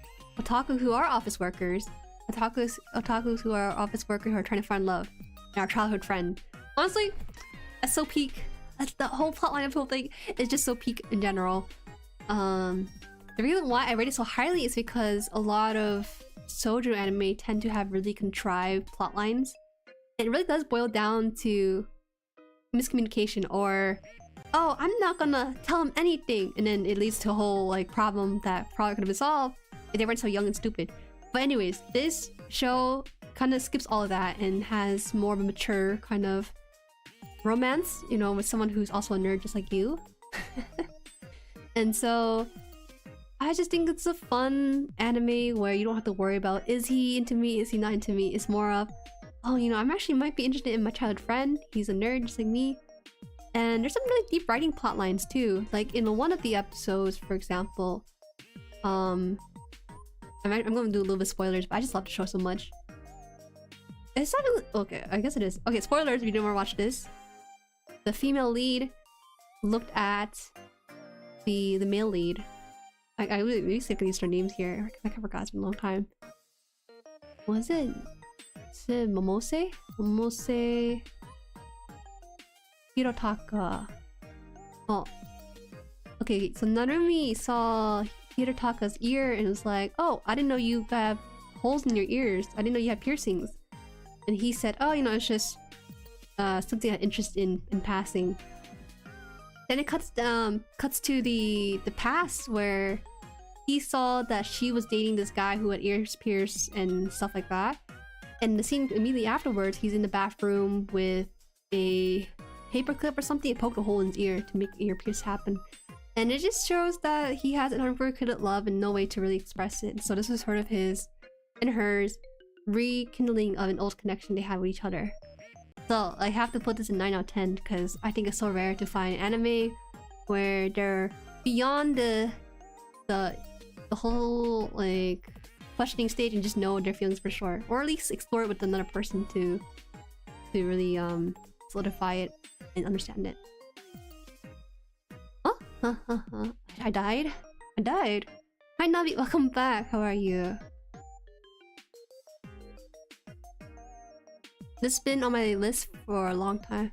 who are office workers, otakus who are office workers who are trying to find love, and our childhood friend. Honestly, that's so peak. That's the whole plotline of the whole thing is just so peak in general. The reason why I rate it so highly is because a lot of shoujo anime tend to have really contrived plot lines. It really does boil down to miscommunication, or oh, I'm not gonna tell him anything, and then it leads to a whole like problem that probably could have been solved if they weren't so young and stupid. But anyways, this show kind of skips all of that and has more of a mature kind of romance, you know, with someone who's also a nerd just like you. And so I just think it's a fun anime where you don't have to worry about, is he into me, is he not into me? It's more of, oh, you know, I'm actually might be interested in my childhood friend. He's a nerd just like me. And there's some really deep writing plot lines too. Like in one of the episodes, for example, I'm going to do a little bit of spoilers, but I just love the show so much. It's not really... Okay, I guess it is. Okay, spoilers if you didn't want to watch this. The female lead looked at the male lead. I really sick of these names here. I forgot, it's been a long time. Was it? Is it Momose? Momose... Hirotaka. Oh. Okay, so Narumi saw Hirotaka's ear and was like, oh, I didn't know you have holes in your ears. I didn't know you have piercings. And he said, oh, you know, it's just something I had interest in passing. Then it cuts to the past where he saw that she was dating this guy who had ears pierced and stuff like that. And the scene immediately afterwards, he's in the bathroom with a paperclip or something and poked a hole in his ear to make the ear pierce happen. And it just shows that he has an unrequited love and no way to really express it. So this was sort of his and hers rekindling of an old connection they had with each other. So I have to put this in 9 out of 10 because I think it's so rare to find anime where they're beyond the whole like questioning stage and just know their feelings for sure, or at least explore it with another person to really solidify it and understand it. Oh, I died. Hi Navi, welcome back. How are you? This has been on my list for a long time.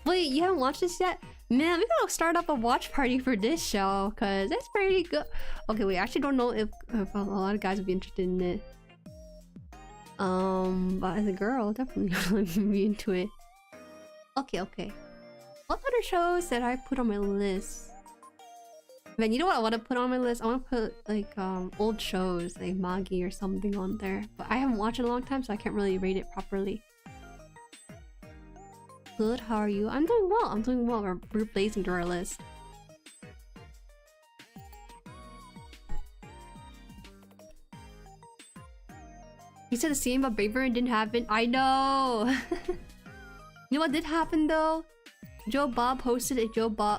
Wait, you haven't watched this yet? Man, we gotta start up a watch party for this show, cause it's pretty good. Okay, wait, I actually don't know if a lot of guys would be interested in it. But as a girl, definitely gonna be into it. Okay. What other shows that I put on my list? Man, you know what I want to put on my list? I want to put like old shows like Magi or something on there. But I haven't watched it in a long time, so I can't really rate it properly. Good, how are you? I'm doing well. We're blazing through our list. You said the same about Braver and didn't happen. I know. You know what did happen though? Joe Bob hosted a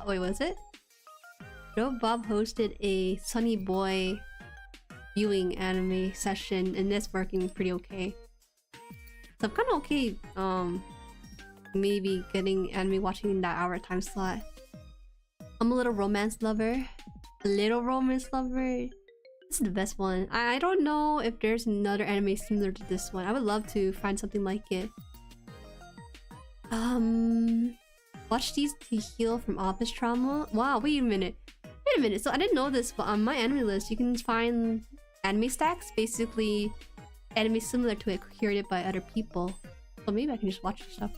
wait, was it? Joe Bob hosted a Sunny Boy viewing anime session and that's working pretty okay. So I'm kinda okay maybe getting anime watching in that hour time slot. I'm a little romance lover. This is the best one. I don't know if there's another anime similar to this one. I would love to find something like it. Watch these to heal from office trauma. Wow, wait a minute. So I didn't know this, but on MyAnimeList you can find anime stacks, basically anime similar to it curated by other people. So maybe I can just watch stuff.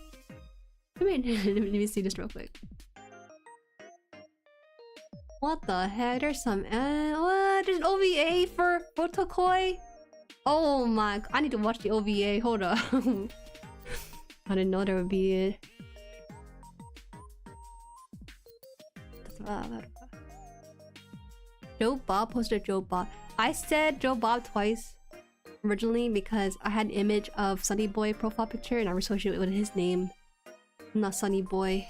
Let me see this real quick. What the heck? There's some what? There's an OVA for Botokoi? Oh my, I need to watch the OVA. Hold up. I didn't know there would be it. Joe Bob posted Joe Bob. I said Joe Bob twice originally because I had an image of Sunny Boy profile picture and I associated it with his name. I'm not Sunny Boy.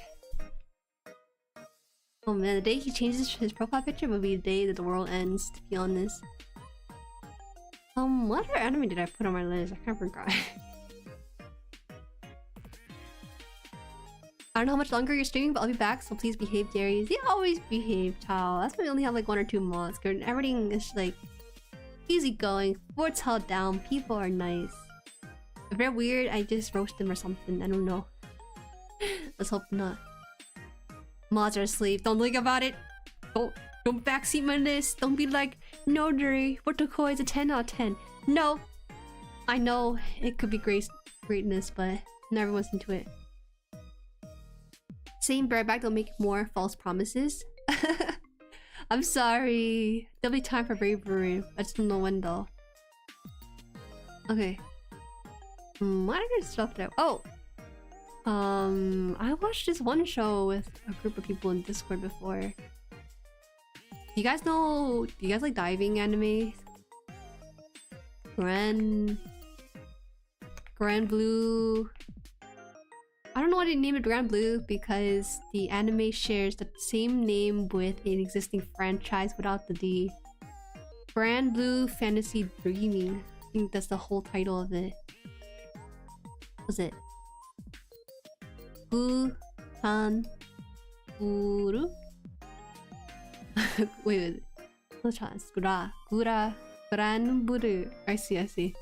Oh man, the day he changes his profile picture will be the day that the world ends, to be honest. What other anime did I put on my list? I can't forget. I don't know how much longer you're streaming, but I'll be back, so please behave, Jueri. Yeah, always behave, Tao. That's why we only have like 1 or 2 mods. Everything is like easy going. Fort's held down. People are nice. If they're weird, I just roast them or something. I don't know. Let's hope not. Mods are asleep. Don't think about it. Don't backseat my list. Don't be like, no, Jueri, Botokoi is a 10 out of 10. No. I know it could be greatness, but not everyone's into it. Saying bareback, they'll make more false promises. I'm sorry. There'll be time for bravery. I just don't know when though. Okay. What other stuff there? Oh! I watched this one show with a group of people in Discord before. Do you guys know... Do you guys like diving anime? Grand Blue... I don't know why they named it Grand Blue because the anime shares the same name with an existing franchise without the D. Grand Blue Fantasy Dreaming. I think that's the whole title of it. What was it? Haan Guru? wait. No chance. Gran Buru. I see.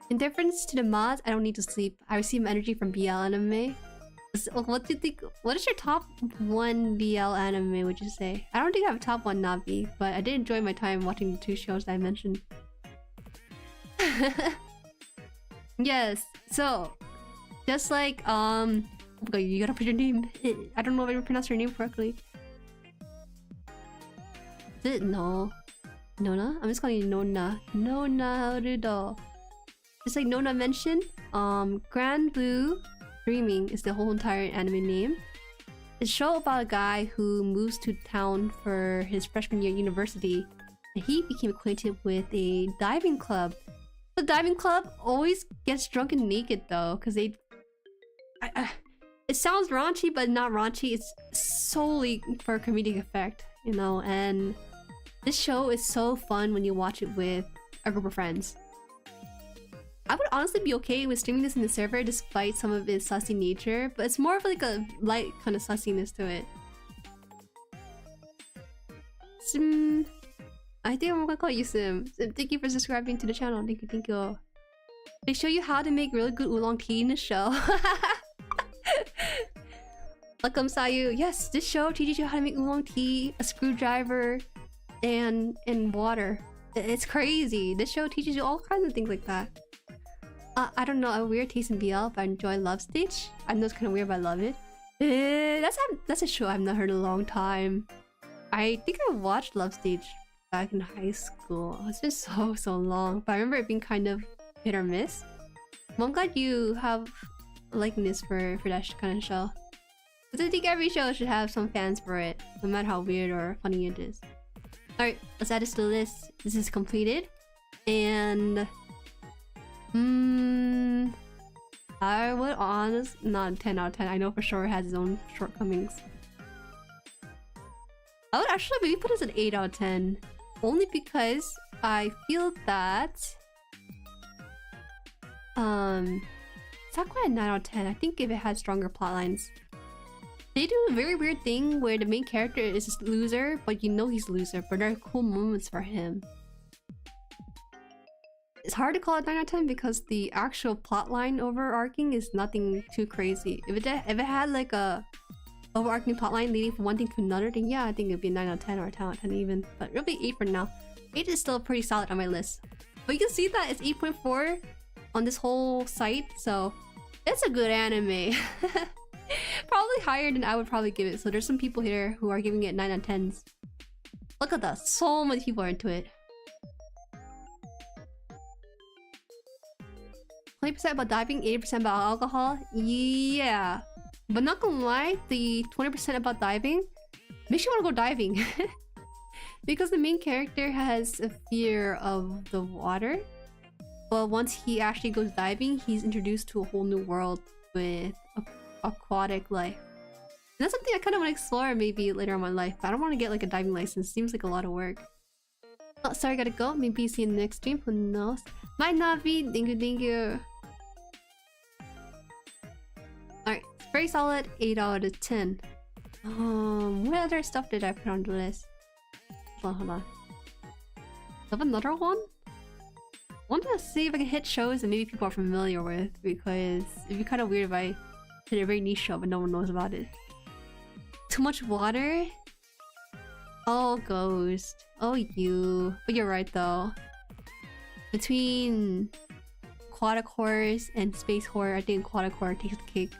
In difference to the mods, I don't need to sleep. I receive energy from BL anime. What do you think? What is your top 1 BL anime, would you say? I don't think I have a top 1 Navi, but I did enjoy my time watching the 2 shows that I mentioned. Yes, so just like okay, you gotta put your name. I don't know if I pronounced your name correctly. Is it no? Nona? I'm just calling you Nona. Nona Rudo. Just like Nona mentioned, Grand Blue Dreaming is the whole entire anime name. It's a show about a guy who moves to town for his freshman year at university, and he became acquainted with a diving club. The diving club always gets drunk and naked though, because they... it sounds raunchy, but not raunchy. It's solely for comedic effect, you know, and this show is so fun when you watch it with a group of friends. I would honestly be okay with streaming this in the server despite some of its sussy nature, but it's more of like a light kind of sussiness to it. I think I'm gonna call you Sim. Thank you for subscribing to the channel. Thank you. They show you how to make really good oolong tea in the show. Welcome, Sayu. Yes, this show teaches you how to make oolong tea, a screwdriver, and water. It's crazy. This show teaches you all kinds of things like that. I don't know, a weird taste in BL, but I enjoy Love Stage. I know it's kind of weird, but I love it. That's a show I've not heard in a long time. I think I watched Love Stage back in high school. It's been so long, but I remember it being kind of hit or miss. Well, I'm glad you have a likeness for that kind of show. Because I think every show should have some fans for it, no matter how weird or funny it is. Alright, let's add this to the list. This is completed. And... I would honestly... Not 10 out of 10. I know for sure it has its own shortcomings. I would actually maybe put this at 8 out of 10. Only because I feel that... It's not quite a 9 out of 10. I think if it had stronger plotlines. They do a very weird thing where the main character is just loser, but you know he's loser, but there are cool moments for him. It's hard to call it 9 out of 10 because the actual plotline overarching is nothing too crazy. If it had like a overarching plotline leading from one thing to another, then yeah, I think it'd be a 9 out of 10 or a 10 out of 10 even. But it'll be 8 for now. 8 is still pretty solid on my list. But you can see that it's 8.4 on this whole site, so it's a good anime. Probably higher than I would probably give it. So there's some people here who are giving it 9 out of 10s. Look at that, so many people are into it. 20% about diving, 80% about alcohol. Yeah. But not gonna lie, the 20% about diving makes you want to go diving. Because the main character has a fear of the water. But once he actually goes diving, he's introduced to a whole new world with aquatic life. And that's something I kind of want to explore maybe later in my life. But I don't want to get like a diving license. Seems like a lot of work. Oh, sorry, gotta go. Maybe see you in the next stream. Who knows? My Navi, thank you. Alright, it's very solid. 8 out of 10. What other stuff did I put on the list? Hold on. Have another one? I want to see if I can hit shows that maybe people are familiar with, because it'd be kind of weird if I hit a very niche show but no one knows about it. Too much water? Oh, Ghost. Oh, you. But you're right though. Between aquatic horrors and space horror, I think aquatic horror takes the cake.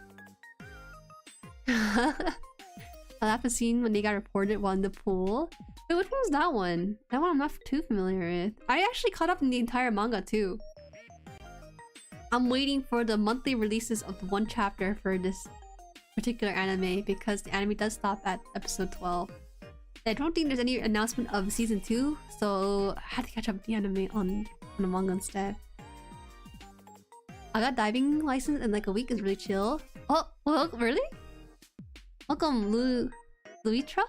I laughed the scene when they got reported while in the pool. Wait, which one was that one? That one I'm not too familiar with. I actually caught up in the entire manga too. I'm waiting for the monthly releases of the one chapter for this particular anime because the anime does stop at episode 12. I don't think there's any announcement of season 2, so I had to catch up with the anime on the manga instead. I got diving license in like a week. Is really chill. Oh, well, really? Welcome, Luitra?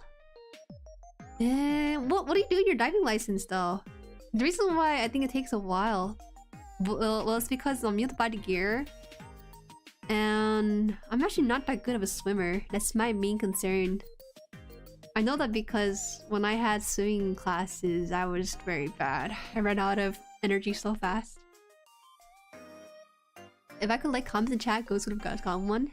What do you do in your diving license though? The reason why I think it takes a while, well it's because you have to buy the gear, and I'm actually not that good of a swimmer. That's my main concern. I know that because when I had swimming classes, I was very bad. I ran out of energy so fast. If I could like comment in chat, Ghost would have gotten one.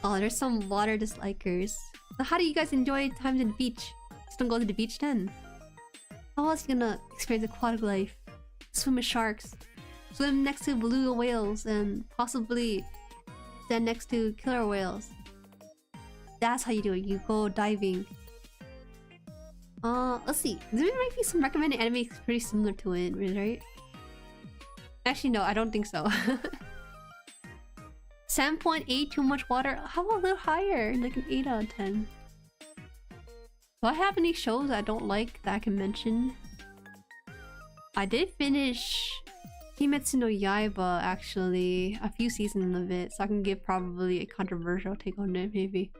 Oh, there's some water dislikers. So how do you guys enjoy times in the beach? Just don't go to the beach then. How else are you gonna experience aquatic life? Swim with sharks. Swim next to beluga whales and possibly stand next to killer whales. That's how you do it. You go diving. Let's see. There might be some recommended anime pretty similar to it, right? Actually, no, I don't think so. 7.8, too much water. How about a little higher? Like an 8 out of 10. Do I have any shows I don't like that I can mention? I did finish Kimetsu no Yaiba, actually. A few seasons of it, so I can give probably a controversial take on it, maybe.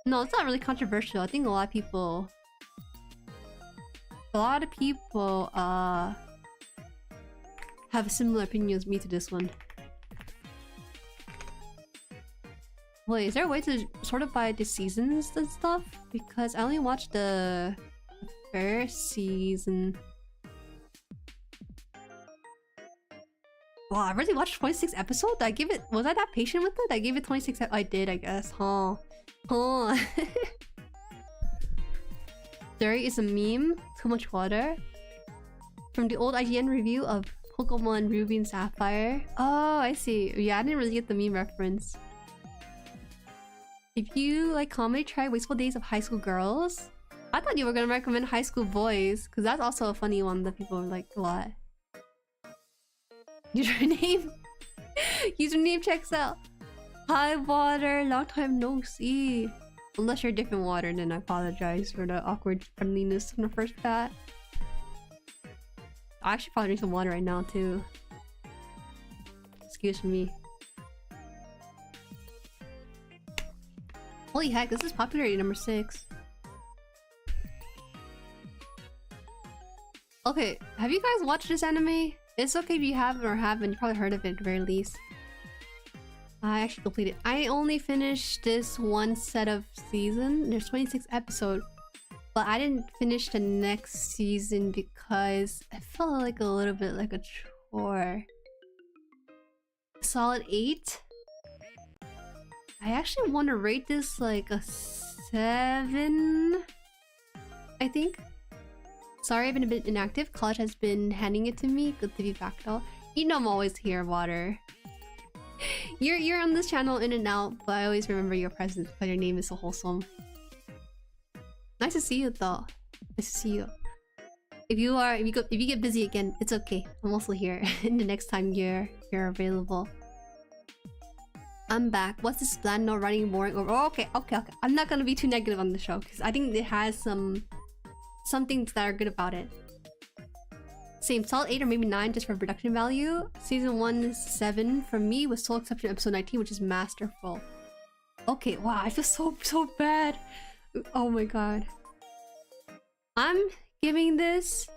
No, it's not really controversial. I think a lot of people have similar opinions as me to this one. Wait, is there a way to sort it by the seasons and stuff? Because I only watched the first season. Wow, I really watched 26 episodes? I give it— was I that patient with it? I gave it 26. I did, I guess. Huh. Huh. Jueri is a meme. Too much water. From the old IGN review of Pokemon Ruby and Sapphire. Oh, I see. Yeah, I didn't really get the meme reference. If you like comedy, try Wasteful Days of High School Girls. I thought you were gonna recommend High School Boys, because that's also a funny one that people like a lot. Username? Username checks out. Hi water, long time no see. Unless you're different water, then I apologize for the awkward friendliness from the first bat. I actually probably drink some water right now too. Excuse me. Holy heck, this is popularity number 6. Okay, have you guys watched this anime? It's okay if you haven't or haven't, you probably heard of it at the very least. I actually completed. I only finished this one set of season. There's 26 episodes. But I didn't finish the next season because I felt like a little bit like a chore. Solid 8. I actually want to rate this like a 7, I think. Sorry, I've been a bit inactive. College has been handing it to me. Good to be back though. You know I'm always here, water. You're on this channel in and out, but I always remember your presence because your name is so wholesome. Nice to see you though. Nice to see you. If you get busy again, it's okay. I'm also here. And the next time you're available. I'm back. What's this plan? No running, boring, or— oh, okay. I'm not gonna be too negative on the show because I think it has some things that are good about it. Same, solid 8 or maybe 9 just for production value. Season 1 is 7 for me, with sole exception episode 19, which is masterful. Okay, wow, I feel so bad. Oh my god. I'm giving this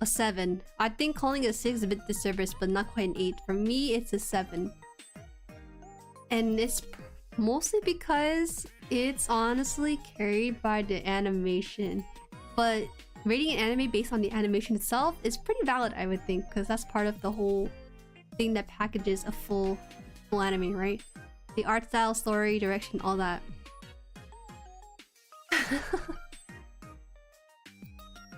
a 7. I think calling it a 6 is a bit disservice, but not quite an 8. For me, it's a 7. And it's mostly because it's honestly carried by the animation. But rating an anime based on the animation itself is pretty valid, I would think, because that's part of the whole thing that packages a full anime, right? The art style, story, direction, all that.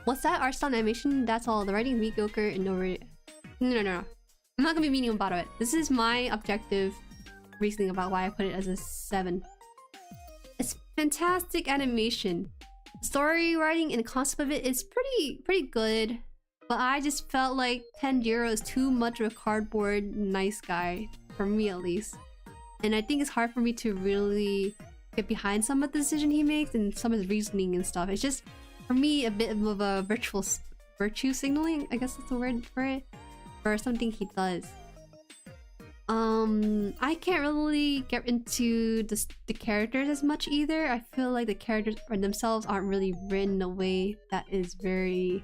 What's that? Art style animation? That's all. The writing mediocre and no. I'm not gonna be meaning about it. This is my objective reasoning about why I put it as a 7. It's fantastic animation. Story writing and concept of it is pretty good. But I just felt like Tanjiro is too much of a cardboard nice guy. For me at least. And I think it's hard for me to really get behind some of the decision he makes and some of his reasoning and stuff. It's just, for me, a bit of a virtue signaling, I guess that's the word for it. For something he does. I can't really get into the characters as much either. I feel like the characters themselves aren't really written in a way that is very...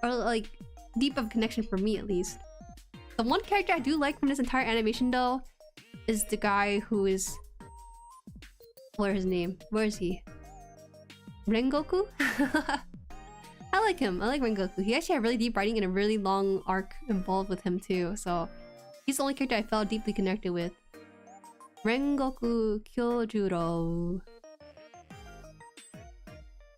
or like, deep of a connection for me at least. The one character I do like from this entire animation though is the guy who is... what is his name? Where is he? Rengoku? I like him. I like Rengoku. He actually had really deep writing and a really long arc involved with him too. So he's the only character I felt deeply connected with. Rengoku Kyojuro.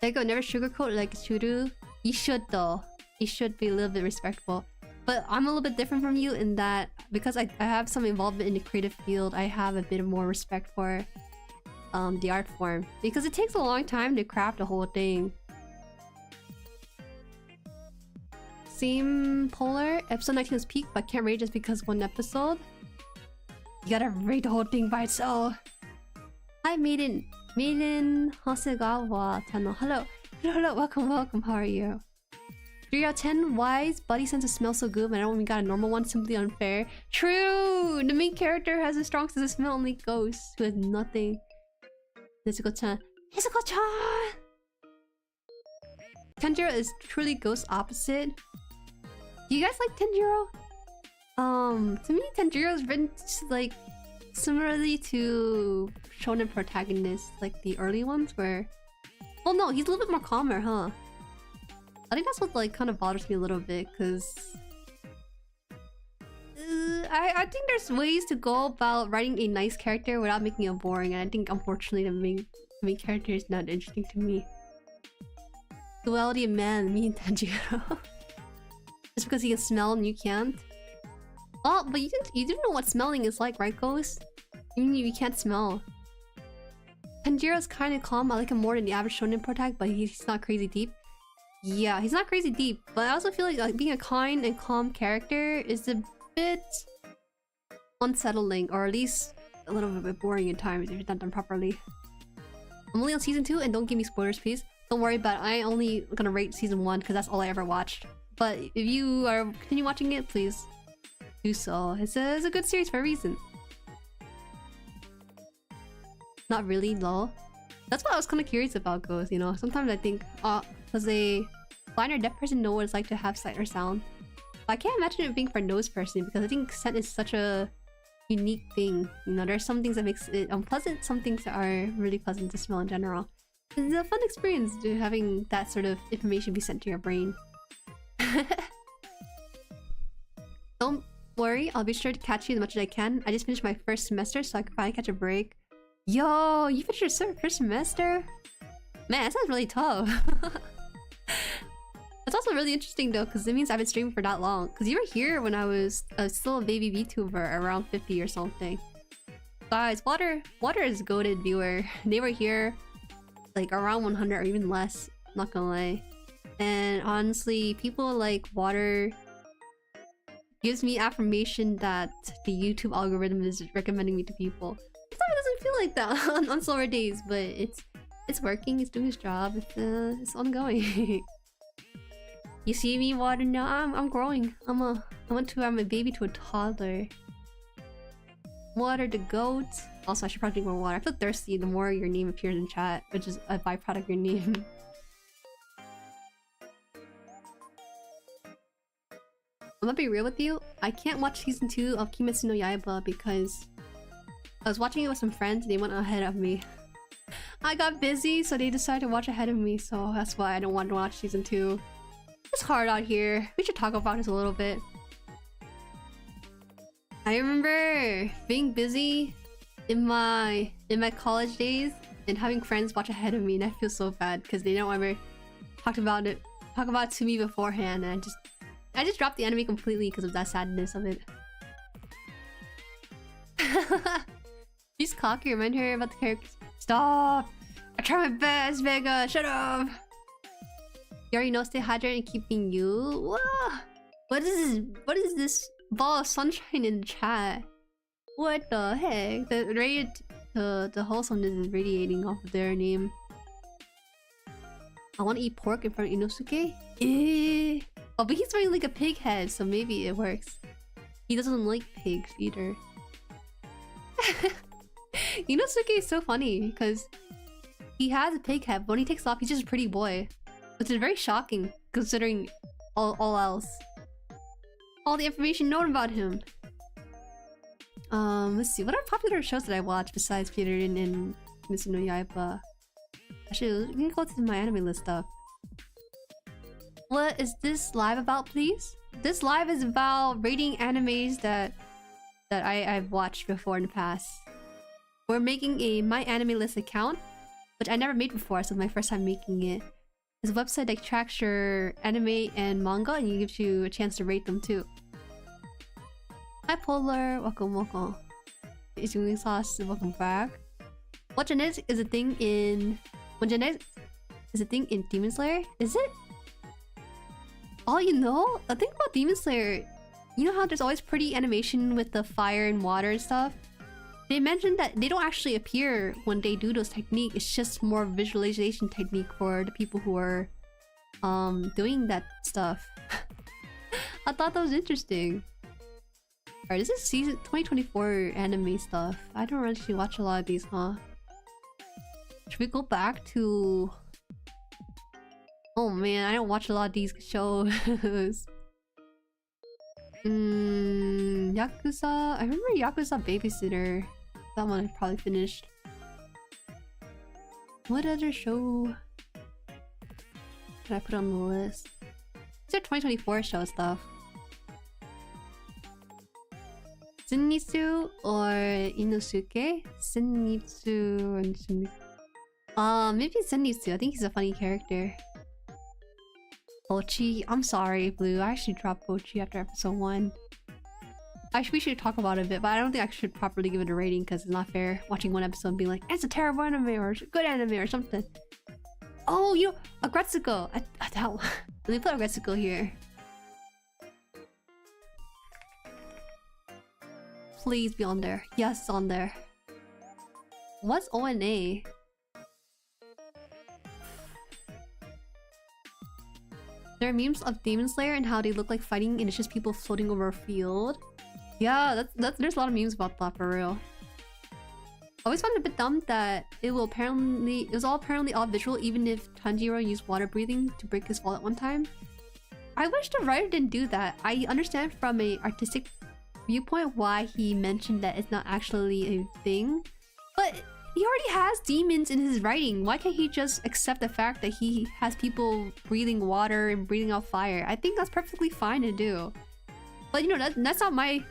There you go. Never sugarcoat like Shuru. You should though. You should be a little bit respectful. But I'm a little bit different from you in that because I have some involvement in the creative field, I have a bit more respect for the art form. Because it takes a long time to craft the whole thing. Same polar. Episode 19 was peak, but can't rate just because one episode. You gotta rate the whole thing by itself. Hi, Maiden. Maiden Hasegawa Tano. Hello. Hello. Welcome. How are you? 3 out of 10. Wise. Body sense of smell so good, but I don't even got a normal one. Simply unfair. True! The main character has a strong sense of smell, only Ghost, who has nothing. Nezuko-chan. Nezuko-chan! Tanjiro is truly Ghost's opposite. Do you guys like Tanjiro? To me, Tanjiro is written like similarly to shonen protagonists, like the early ones where... well, no, he's a little bit more calmer, huh? I think that's what like kind of bothers me a little bit, because I think there's ways to go about writing a nice character without making it boring, and I think unfortunately the main character is not interesting to me. Duality of man, me and Tanjiro. Just because he can smell and you can't. Oh, but you didn't know what smelling is like, right, Ghost? You can't smell. Tanjiro's kind of calm. I like him more than the average shonen protag, but he's not crazy deep. Yeah, he's not crazy deep, but I also feel like being a kind and calm character is a bit unsettling, or at least a little bit boring at times if it's not done properly. I'm only on season 2, and don't give me spoilers, please. Don't worry about it. I only gonna rate season 1 because that's all I ever watched. But if you are continue watching it, please do so. It's a good series for a reason. Not really, lol. That's what I was kind of curious about, Ghost, you know? Sometimes I think, does a blind or deaf person know what it's like to have sight or sound? But I can't imagine it being for a nose person because I think scent is such a unique thing. You know, there's some things that makes it unpleasant, some things that are really pleasant to smell in general. It's a fun experience to having that sort of information be sent to your brain. Don't worry, I'll be sure to catch you as much as I can. I just finished my first semester, so I can finally catch a break. Yo, you finished your first semester? Man, that sounds really tough. That's also really interesting though, because it means I've been streaming for that long. Because you were here when I was still a baby VTuber, around 50 or something. Guys, Water is goated viewer. They were here like around 100 or even less, not gonna lie. And honestly, people like Water gives me affirmation that the YouTube algorithm is recommending me to people. Sometimes it doesn't feel like that on slower days, but it's working, it's doing its job, it's ongoing. You see me, Water? No, I'm growing. I'm a baby to a toddler. Water the goat. Also, I should probably drink more water. I feel thirsty the more your name appears in chat, which is a byproduct of your name. I'm gonna be real with you. I can't watch season 2 of Kimetsu no Yaiba because I was watching it with some friends and they went ahead of me. I got busy, so they decided to watch ahead of me, so that's why I don't want to watch season 2. It's hard out here. We should talk about this a little bit. I remember being busy in my college days and having friends watch ahead of me, and I feel so bad because they don't ever talk about it to me beforehand, and I just dropped the anime completely because of that sadness of it. She's cocky, remind her about the characters. Stop! I try my best, Vega, shut up! You already know, stay hydrated and keep being you. Whoa. What is this ball of sunshine in the chat? What the heck? The wholesomeness is radiating off of their name. I want to eat pork in front of Inosuke? Eh. Oh, but he's wearing like a pig head, so maybe it works. He doesn't like pigs either. Inosuke is so funny because he has a pig head, but when he takes off, he's just a pretty boy. Which is very shocking considering all else. All the information known about him. Let's see. What are popular shows that I watch besides Frieren and Kimetsu no Yaiba? Actually, we can go to my anime list stuff. What is this live about, please? This live is about rating animes that I've watched before in the past. We're making a MyAnimeList account, which I never made before, so it's my first time making it. It's a website that tracks your anime and manga, and it gives you a chance to rate them too. Hi Polar, welcome. It's Wing Sauce, welcome back. What genetics is a thing in... What genetics is a thing in Demon Slayer? Is it? Oh, you know? The thing about Demon Slayer, you know how there's always pretty animation with the fire and water and stuff? They mentioned that they don't actually appear when they do those techniques. It's just more visualization technique for the people who are doing that stuff. I thought that was interesting. Alright, this is season 2024 anime stuff. I don't actually watch a lot of these, huh? Should we go back to... Oh man, I don't watch a lot of these shows. Yakuza... I remember Yakuza Babysitter. That one I probably finished. What other show can I put on the list? These are 2024 show stuff. Zenitsu or Inosuke? Zenitsu and Zenitsu. Maybe Zenitsu. I think he's a funny character. Pochi. I'm sorry, Blue. I actually dropped Pochi after episode 1. We should talk about it a bit, but I don't think I should properly give it a rating because it's not fair watching one episode and being like, it's a terrible anime or good anime or something. Oh, you know, Agretsuko. Let me put Agretsuko here. Please be on there. Yes, on there. What's ONA? There are memes of Demon Slayer and how they look like fighting and it's just people floating over a field. Yeah, there's a lot of memes about that for real. I always found it a bit dumb that it was apparently all visual even if Tanjiro used water breathing to break his fall at one time. I wish the writer didn't do that. I understand from an artistic viewpoint why he mentioned that it's not actually a thing, but he already has demons in his writing. Why can't he just accept the fact that he has people breathing water and breathing out fire? I think that's perfectly fine to do. But you know, that's not my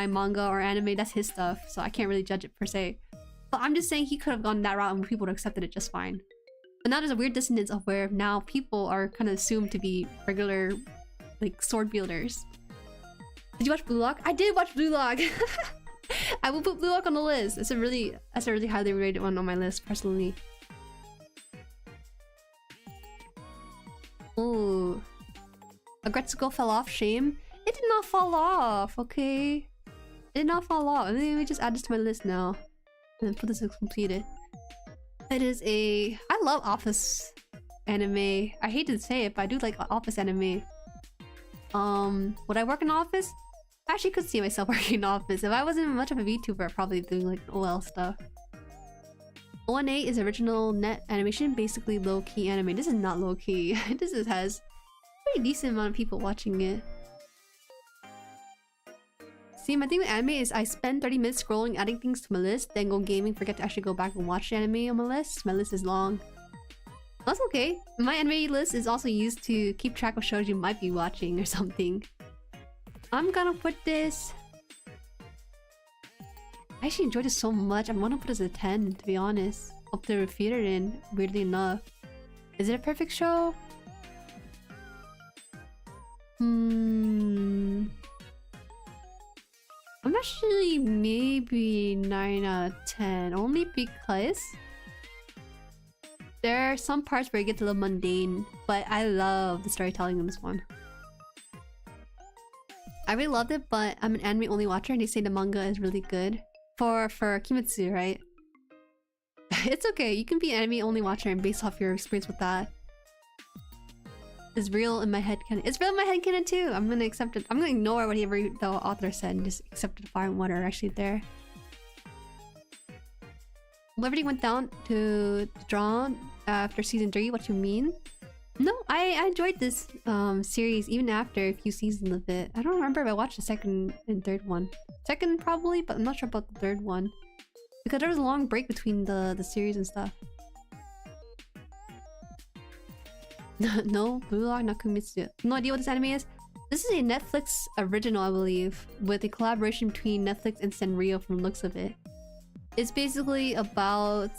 manga or anime, that's his stuff, so I can't really judge it per se. But I'm just saying he could have gone that route and people would have accepted it just fine. But now there's a weird dissonance of where now people are kind of assumed to be regular, like, sword wielders. Did you watch Blue Lock? I did watch Blue Lock! I will put Blue Lock on the list. That's a really highly rated one on my list, personally. Ooh. Agretsuko fell off, shame. It did not fall off, okay? It did not fall off. Let me just add this to my list now. And then put this as completed. It is a... I love office anime. I hate to say it, but I do like office anime. Would I work in office? I actually could see myself working in office. If I wasn't much of a VTuber, I'd probably doing like OL stuff. ONA is original net animation, basically low-key anime. This is not low-key. Has a pretty decent amount of people watching it. See, my thing with anime is I spend 30 minutes scrolling, adding things to my list, then go gaming, forget to actually go back and watch the anime on my list. My list is long. That's okay. My anime list is also used to keep track of shows you might be watching or something. I'm gonna put this... I actually enjoyed it so much. I'm gonna put this as a 10, to be honest. Up there with Frieren, weirdly enough. Is it a perfect show? I'm actually maybe 9 out of 10, only because there are some parts where it gets a little mundane, but I love the storytelling in this one. I really loved it, but I'm an anime only watcher and they say the manga is really good. For Kimetsu, right? It's okay, you can be an anime only watcher and based off your experience with that. It's real in my head canon. It's real in my head canon too! I'm gonna accept it. I'm gonna ignore whatever the author said and just accept the fire and what are actually there. Everything went down to draw after season 3, what you mean? No, I enjoyed this series even after a few seasons of it. I don't remember if I watched the second and third one. Second probably, but I'm not sure about the third one. Because there was a long break between the series and stuff. No, Blue Lock Nakumitsu. No idea what this anime is. This is a Netflix original, I believe, with a collaboration between Netflix and Sanrio from the looks of it. It's basically about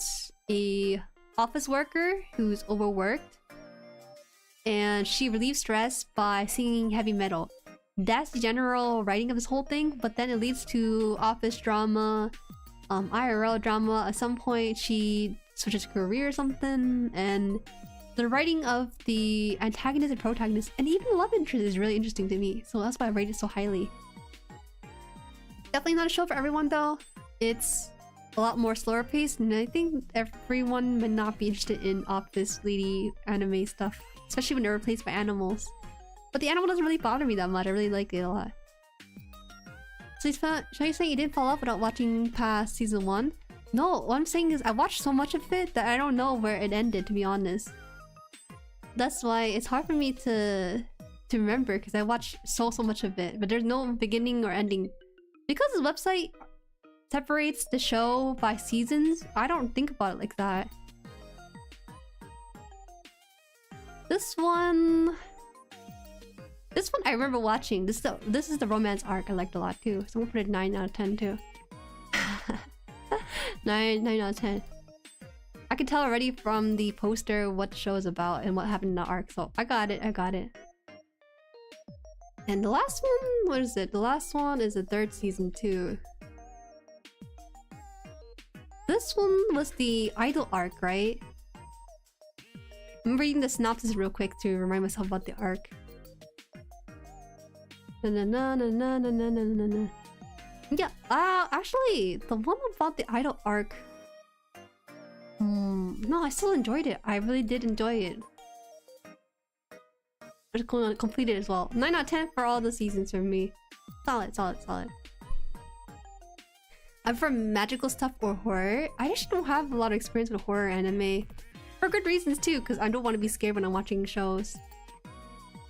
a office worker who's overworked and she relieves stress by singing heavy metal. That's the general writing of this whole thing, but then it leads to office drama, IRL drama. At some point she switches career or something, and the writing of the antagonist and protagonist and even the love interest is really interesting to me, so that's why I rate it so highly. Definitely not a show for everyone though. It's a lot more slower paced, and I think everyone would not be interested in office lady anime stuff, especially when they're replaced by animals. But the animal doesn't really bother me that much. I really like it a lot. So you saying you didn't fall off without watching past season 1? No, what I'm saying is I watched so much of it that I don't know where it ended, to be honest. That's why it's hard for me to remember, because I watched so much of it, but there's no beginning or ending. Because this website separates the show by seasons, I don't think about it like that. This one I remember watching. This is the romance arc I liked a lot too. So I'm gonna put it 9 out of 10 too. 9 out of 10. I can tell already from the poster what the show is about and what happened in the arc, so I got it. And the last one, what is it? The last one is the 3rd season too. This one was the idol arc, right? I'm reading the synopsis real quick to remind myself about the arc. Yeah, actually, the one about the idol arc... no, I still enjoyed it. I really did enjoy it. I just completed it as well. 9 out of 10 for all the seasons for me. Solid. I'm from magical stuff or horror. I just don't have a lot of experience with horror anime. For good reasons too, because I don't want to be scared when I'm watching shows.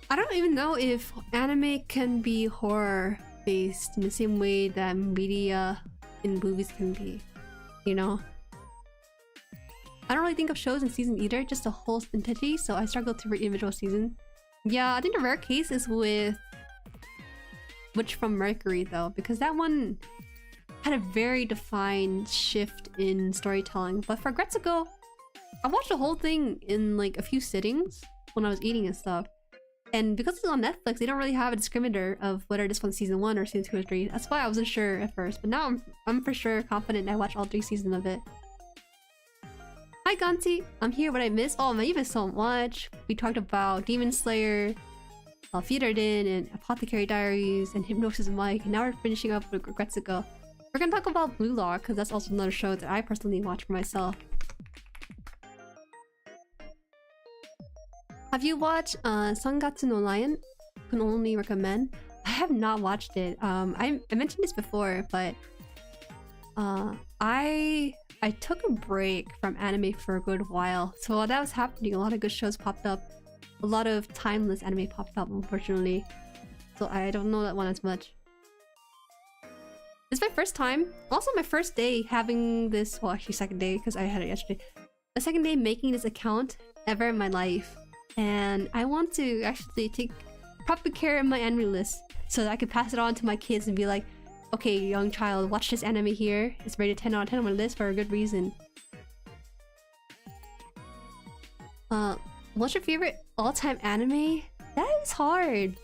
I don't even know if anime can be horror based in the same way that media in movies can be, you know? I don't really think of shows in season either, just a whole entity, so I struggle to read individual season. Yeah, I think the rare case is with Witch from Mercury though, because that one had a very defined shift in storytelling. But for Gretsuko, I watched the whole thing in like a few sittings when I was eating and stuff. And because it's on Netflix, they don't really have a discriminator of whether this one's season 1 or season 2 or 3. That's why I wasn't sure at first, but now I'm for sure confident I watched all 3 seasons of it. Hi Ganti, I'm here. What I missed? Oh man, you missed so much. We talked about Demon Slayer, Feederden, and Apothecary Diaries, and Hypnosis Mike, and now we're finishing up with Gretsuko. We're gonna talk about Blue Lock, because that's also another show that I personally watch for myself. Have you watched Sangatsu no Lion? Can only recommend. I have not watched it. I mentioned this before, but I took a break from anime for a good while. So while that was happening, a lot of good shows popped up. A lot of timeless anime popped up, unfortunately. So I don't know that one as much. It's my first time. Also my first day having this, well actually second day because I had it yesterday. The second day making this account ever in my life. And I want to actually take proper care of my MyAnimeList so that I can pass it on to my kids and be like, okay, young child, watch this anime here. It's rated 10 out of 10 on my list for a good reason. What's your favorite all-time anime? That is hard.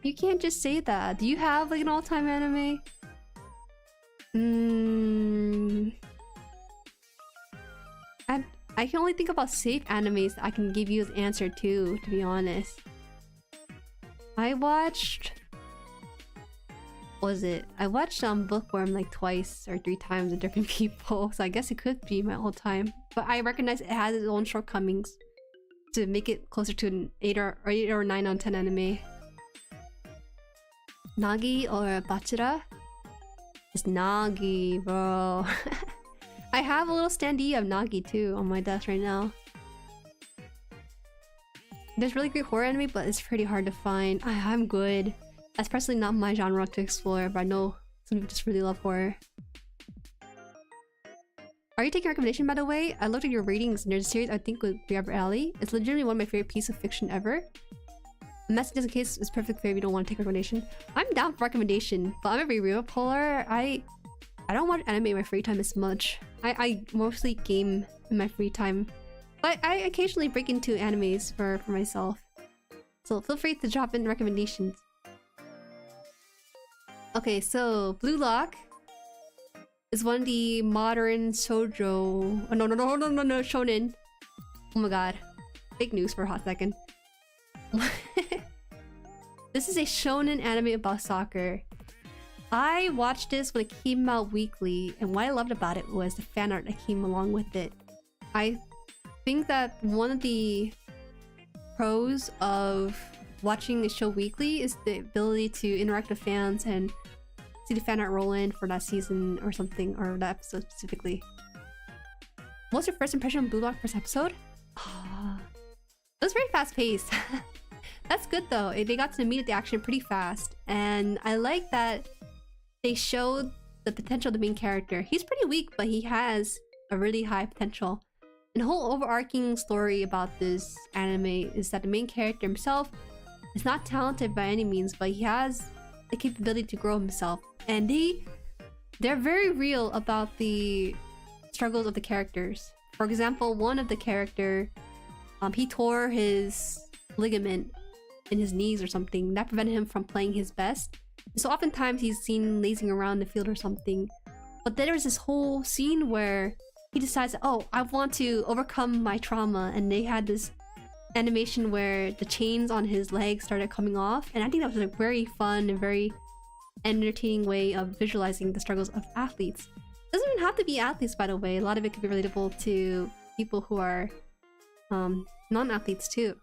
You can't just say that. Do you have like an all-time anime? I can only think about safe animes that I can give you an answer to be honest. I watched... What was it? I watched Bookworm like twice or 3 times with different people, so I guess it could be my whole time. But I recognize it has its own shortcomings to make it closer to an 8 or 9 on 10 anime. Nagi or Bachira? It's Nagi, bro. I have a little standee of Nagi too on my desk right now. There's really great horror anime, but it's pretty hard to find. I'm good. That's personally not my genre to explore, but I know some people just really love horror. Are you taking a recommendation, by the way? I looked at your ratings and there's a series I think would be up your alley. It's legitimately one of my favorite pieces of fiction ever. A message just in case is perfect for if you don't want to take a recommendation. I'm down for recommendation, but I'm gonna be real, Polar. I don't watch anime in my free time as much. I mostly game in my free time. But I occasionally break into animes for myself. So feel free to drop in recommendations. Okay, so Blue Lock is one of the modern shoujo... Oh, no, shonen. Oh my god. Fake news for a hot second. This is a shonen anime about soccer. I watched this when it came out weekly, and what I loved about it was the fan art that came along with it. I think that one of the pros of watching a show weekly is the ability to interact with fans and see the fan art roll in for that season or something, or that episode specifically. What's your first impression of Blue Lock first episode? It was very fast paced. That's good though. They got to meet the action pretty fast, and I like that they showed the potential of the main character. He's pretty weak, but he has a really high potential. And the whole overarching story about this anime is that the main character himself is not talented by any means, but he has the capability to grow himself. And they're very real about the struggles of the characters. For example, one of the character, he tore his ligament in his knees or something. That prevented him from playing his best. So oftentimes he's seen lazing around the field or something. But then there's this whole scene where he decides, oh, I want to overcome my trauma. And they had this animation where the chains on his legs started coming off. And I think that was a very fun and very entertaining way of visualizing the struggles of athletes. It doesn't even have to be athletes, by the way. A lot of it could be relatable to people who are non-athletes too.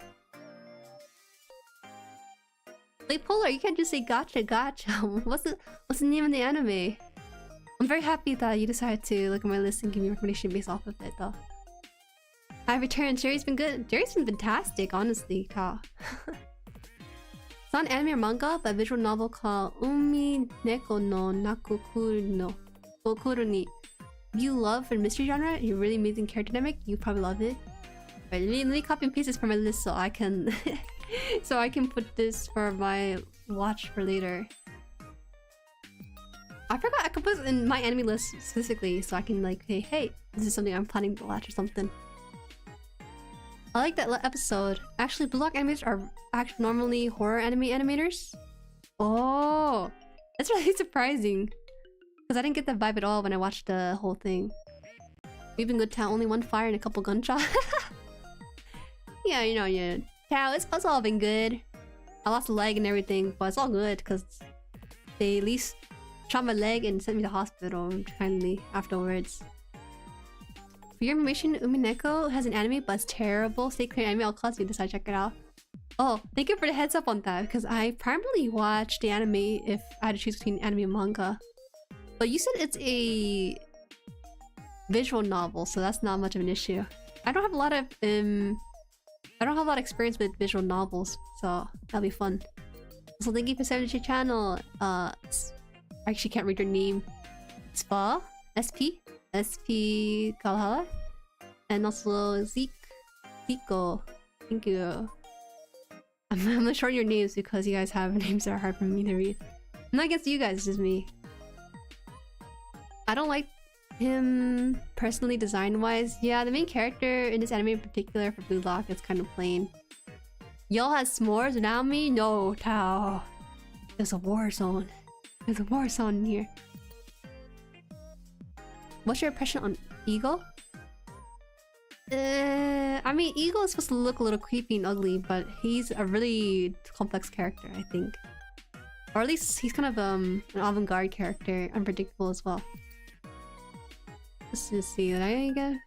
Like Polar, you can't just say gotcha. What's the name of the anime? I'm very happy that you decided to look at my list and give me a recommendation based off of it though. I returned. Jueri's been good. Jueri's been fantastic, honestly, Ta. It's not an anime or manga, but a visual novel called Umi Neko no Nakukuru no Kokuru ni. If you love the mystery genre and you're really amazing character dynamic, you probably love it. Right, let me copy and paste this from my list so I can so I can put this for my watch for later. I forgot I could put it in my anime list specifically so I can like say, hey, this is something I'm planning to watch or something. I like that episode. Actually, Blue Lock animators are actually normally horror anime animators. Oh, that's really surprising. Because I didn't get that vibe at all when I watched the whole thing. We've been good, Tao. Only one fire and a couple gunshots. Yeah, you know, yeah. Tao, it's all been good. I lost a leg and everything, but it's all good because they at least shot my leg and sent me to the hospital kindly afterwards. For your information, Umineko has an anime, but it's terrible. Stay clear anime, I'll cause you decide to check it out. Oh, thank you for the heads up on that, because I primarily watch the anime if I had to choose between anime and manga. But you said it's a visual novel, so that's not much of an issue. I don't have a lot of experience with visual novels, so that'll be fun. So thank you for subscribing to your channel. I actually can't read your name. Spa? SP? SP Kalhala? And also Zico. Thank you. I'm not sure your names because you guys have names that are hard for me to read. I'm not against you guys, it's just me. I don't like him personally design-wise. Yeah, the main character in this anime in particular for Blue Lock is kind of plain. Y'all has s'mores without me? No, Tao. There's a war zone. There's a war zone in here. What's your impression on Eagle? I mean, Eagle is supposed to look a little creepy and ugly, but he's a really complex character, I think. Or at least he's kind of an avant-garde character, unpredictable as well. Let's just see what I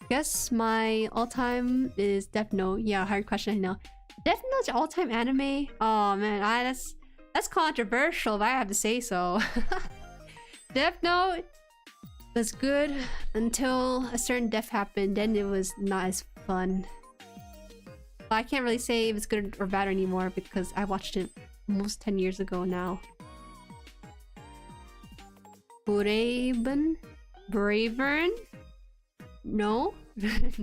guess my all-time is Death Note. Yeah, hard question, I know. Death Note's your all-time anime? Oh man, that's controversial, if I have to say so. Death Note was good until a certain death happened, then it was not as fun. But I can't really say if it's good or bad anymore because I watched it almost 10 years ago now. Bravern? No?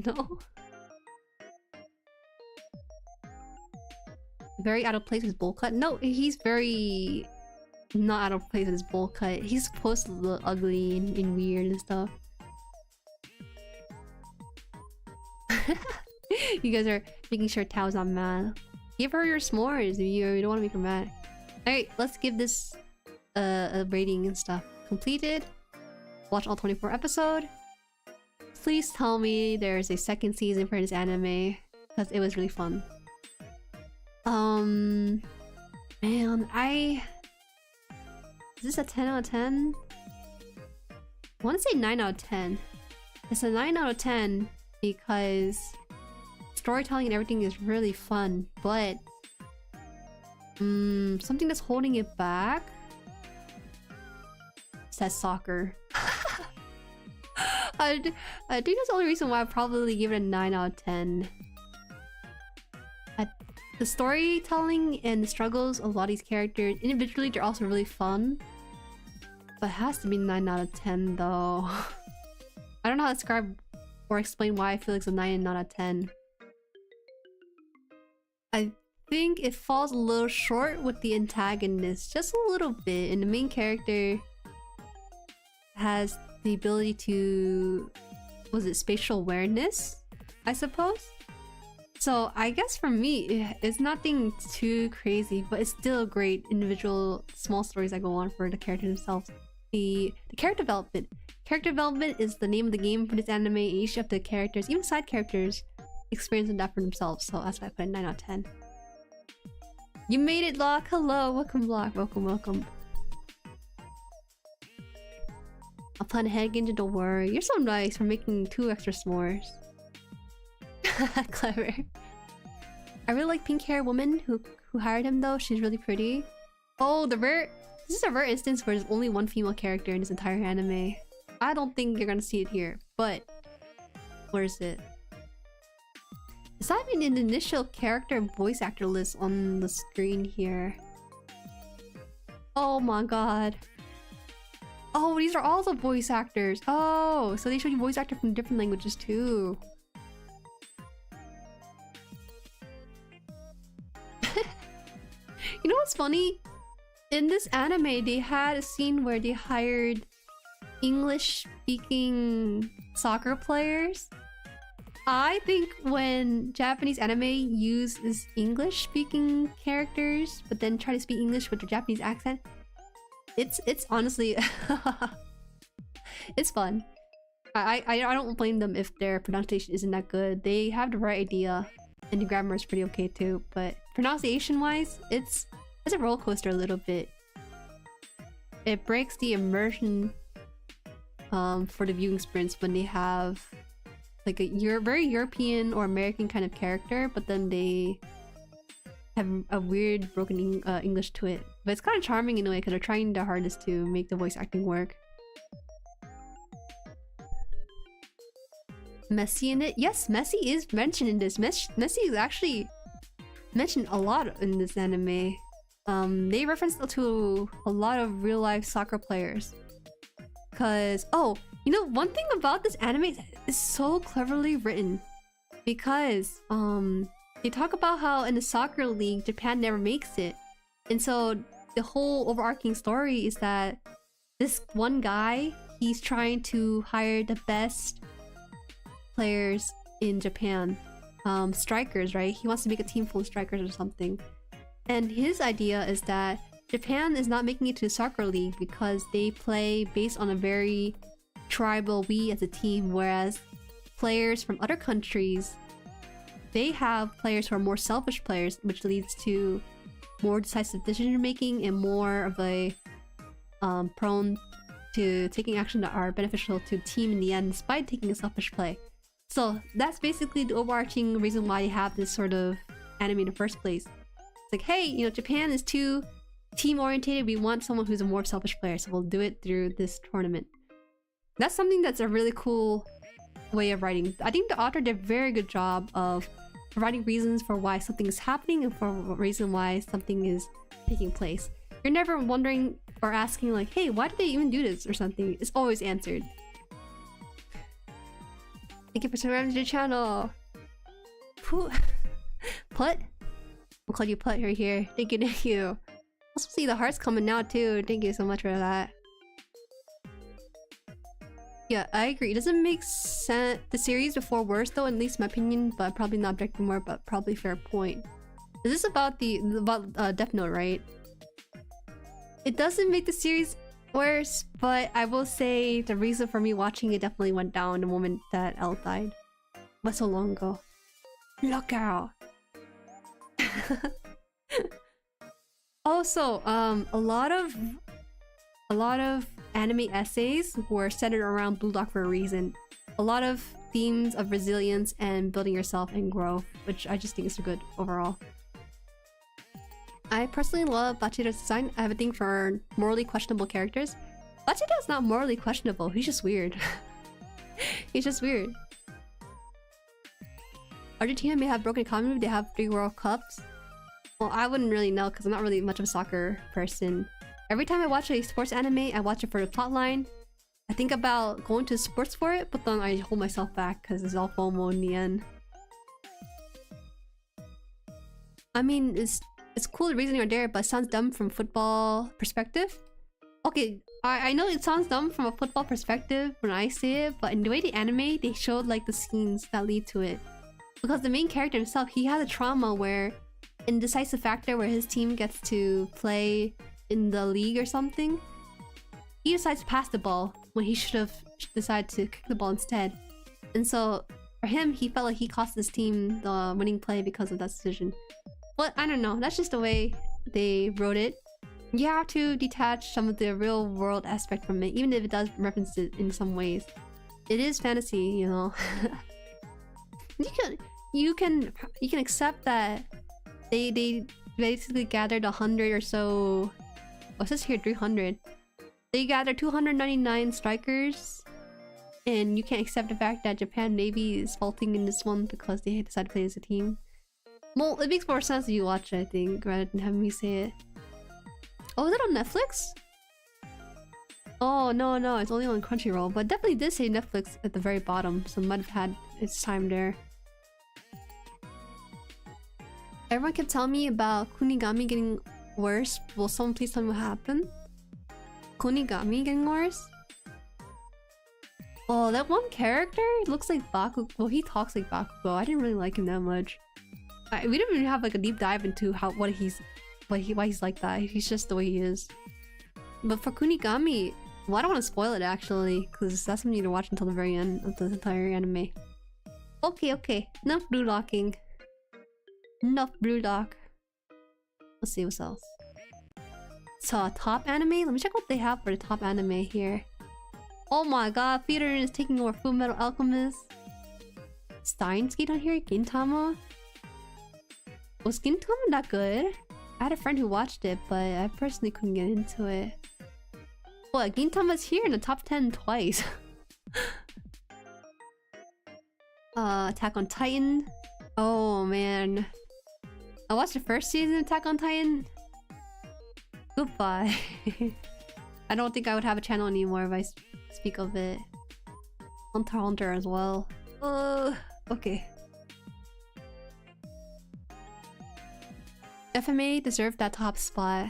No? Very out of place with his bowl cut? No, he's very not out of place with his bowl cut. He's supposed to look ugly and weird and stuff. You guys are making sure Tao's not mad. Give her your s'mores if you don't want to make her mad. Alright, let's give this a rating and stuff. Completed. Watch all 24 episodes. Please tell me there's a second season for this anime, because it was really fun. Man, is this a 10 out of 10? I want to say 9 out of 10. It's a 9 out of 10 because storytelling and everything is really fun, but something that's holding it back is that soccer. I think that's the only reason why I'd probably give it a 9 out of 10. The storytelling and the struggles of a lot of these characters, individually, they're also really fun. But it has to be 9 out of 10 though. I don't know how to describe or explain why I feel like it's a 9 and not a 10. I think it falls a little short with the antagonist, just a little bit, and the main character has the ability to... was it spatial awareness? I suppose? So I guess for me, it's nothing too crazy, but it's still great individual small stories that go on for the characters themselves. The character development. Character development is the name of the game for this anime. Each of the characters, even side characters, experience that for themselves. So that's why I put a 9 out of 10. You made it, Locke. Hello, welcome, Locke. Welcome, welcome. I'll plan ahead, Genji, don't worry. You're so nice for making 2 extra s'mores. Clever. I really like pink hair woman who hired him though. She's really pretty. Oh, this is a rare instance where there's only one female character in this entire anime. I don't think you're gonna see it here, but where is it? It's not even in the initial character and voice actor list on the screen here. Oh my god. Oh, these are all the voice actors. Oh, so they show you voice actor from different languages too. You know what's funny? In this anime, they had a scene where they hired English-speaking soccer players. I think when Japanese anime uses English-speaking characters, but then try to speak English with a Japanese accent, it's honestly... it's fun. I don't blame them if their pronunciation isn't that good. They have the right idea, and the grammar is pretty okay too, but pronunciation-wise, it's a roller coaster a little bit. It breaks the immersion for the viewing experience when they have like a very European or American kind of character, but then they have a weird broken English to it. But it's kind of charming in a way because they're trying their hardest to make the voice acting work. Messi in it? Yes, Messi is mentioned in this. Messi is actually mentioned a lot in this anime. They reference to a lot of real-life soccer players. Cause, oh, you know, one thing about this anime is so cleverly written. Because, they talk about how in the soccer league, Japan never makes it. And so, the whole overarching story is that this one guy, he's trying to hire the best players in Japan. Strikers, right? He wants to make a team full of strikers or something. And his idea is that Japan is not making it to the soccer league because they play based on a very tribal we as a team, whereas players from other countries, they have players who are more selfish players, which leads to more decisive decision making and more of a prone to taking action that are beneficial to the team in the end, despite taking a selfish play. So that's basically the overarching reason why you have this sort of anime in the first place. It's like, hey, you know, Japan is too team oriented. We want someone who's a more selfish player, so we'll do it through this tournament. That's something that's a really cool way of writing. I think the author did a very good job of providing reasons for why something is happening and for a reason why something is taking place. You're never wondering or asking like, hey, why did they even do this or something? It's always answered. Thank you for subscribing to the channel. Put? We'll call you Put right here. Thank you, thank you. Also see the hearts coming now too. Thank you so much for that. Yeah, I agree. It doesn't make sense. The series before worse though, at least in my opinion, but probably not objective more, but probably fair point. Is this about Death Note, right? It doesn't make the series worse, but I will say the reason for me watching it definitely went down the moment that Elle died. But so long ago. Look out! Also, a lot of anime essays were centered around Blue Lock for a reason. A lot of themes of resilience and building yourself and growth, which I just think is good overall. I personally love Bachida's design. I have a thing for morally questionable characters. Bachida's not morally questionable, he's just weird. He's just weird. Argentina may have broken economy, they have 3 World Cups. Well, I wouldn't really know because I'm not really much of a soccer person. Every time I watch a sports anime, I watch it for the plotline. I think about going to sports for it, but then I hold myself back because it's all FOMO in the end. I mean, it's cool the reason you're there, but it sounds dumb from football perspective. Okay, I know it sounds dumb from a football perspective when I say it, but in the way the anime, they showed like the scenes that lead to it. Because the main character himself, he has a trauma where indecisive factor where his team gets to play in the league or something. He decides to pass the ball when he should have decided to kick the ball instead. And so for him, he felt like he cost his team the winning play because of that decision. But I don't know, that's just the way they wrote it. You have to detach some of the real world aspect from it, even if it does reference it in some ways. It is fantasy, you know. You can accept that they basically gathered 100 or so. What's this here? 300. They gathered 299 strikers, and you can't accept the fact that Japan Navy is faulting in this one because they decided to play as a team. Well, it makes more sense if you watch it, I think, rather than having me say it. Oh, is it on Netflix? Oh, no, it's only on Crunchyroll, but definitely did say Netflix at the very bottom, so it might have had its time there. Everyone kept telling me about Kunigami getting worse. Will someone please tell me what happened? Kunigami getting worse? Oh, that one character looks like Bakugo. Well, he talks like Bakugo. I didn't really like him that much. We didn't even have like a deep dive into why he's like that. He's just the way he is. But for Kunigami, well, I don't want to spoil it actually, because that's something you need to watch until the very end of the entire anime. Okay. Enough blue locking. Enough blue lock. Let's see what else. So, top anime? Let me check what they have for the top anime here. Oh my god, Theater is taking over Full Metal Alchemist. Steins Gate on here? Gintama? Was Gintama that good? I had a friend who watched it, but I personally couldn't get into it. What? Gintama's here in the top 10 twice. Attack on Titan. Oh man. I watched the first season of Attack on Titan. Goodbye. I don't think I would have a channel anymore if I speak of it. Hunter x Hunter as well. Okay. FMA deserved that top spot.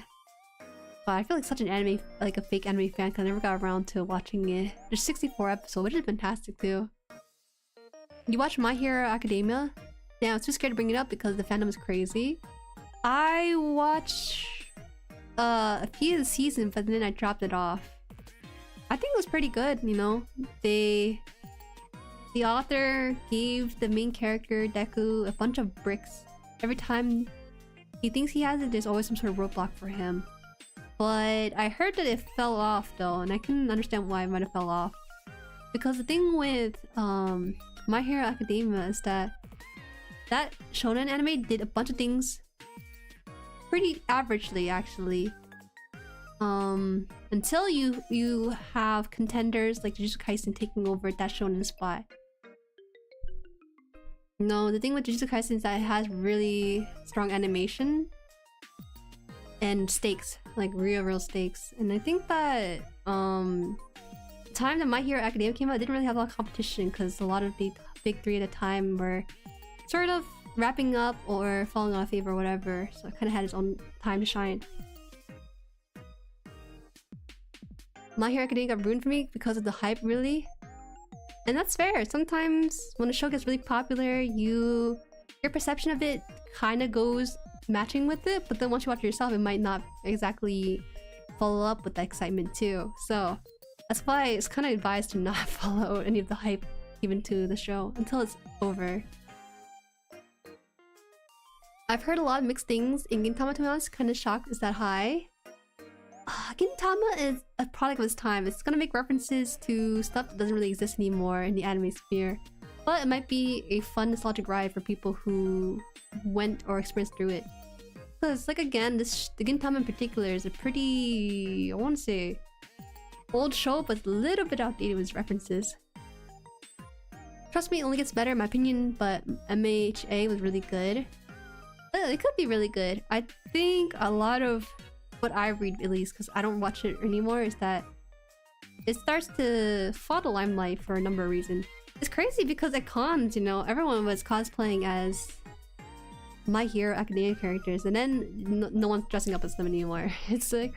But I feel like such an anime, like a fake anime fan, because I never got around to watching it. There's 64 episodes, which is fantastic too. You watch My Hero Academia? Yeah, I was too scared to bring it up because the fandom is crazy. I watch a few seasons, but then I dropped it off. I think it was pretty good, you know? The author gave the main character, Deku, a bunch of bricks. Every time he thinks he has it, there's always some sort of roadblock for him. But I heard that it fell off though, and I can understand why it might have fell off. Because the thing with My Hero Academia is that shonen anime did a bunch of things pretty averagely, actually. Until you have contenders like Jujutsu Kaisen taking over that shonen spot. No, the thing with Jujutsu Kaisen is that it has really strong animation and stakes, like real stakes. And I think that the time that My Hero Academia came out, it didn't really have a lot of competition because a lot of the big three at a time were sort of wrapping up or falling out of favor or whatever. So it kind of had its own time to shine. My Hero Academia got ruined for me because of the hype, really. And that's fair. Sometimes when a show gets really popular, your perception of it kind of goes matching with it, but then once you watch it yourself, it might not exactly follow up with that excitement too. So that's why it's kind of advised to not follow any of the hype given to the show until it's over. I've heard a lot of mixed things in Gintama, to be honest. Kind of shocked it's that high. Gintama is a product of its time. It's gonna make references to stuff that doesn't really exist anymore in the anime sphere. But it might be a fun nostalgic ride for people who went or experienced through it. Because, like, again, the Gintama in particular is a pretty, I want to say, old show, but a little bit outdated with its references. Trust me, it only gets better in my opinion, but MHA was really good. It could be really good. I think a lot of what I read, at least, because I don't watch it anymore, is that it starts to fall the limelight for a number of reasons. It's crazy because at cons, you know, everyone was cosplaying as My Hero Academia characters, and then no one's dressing up as them anymore. It's like,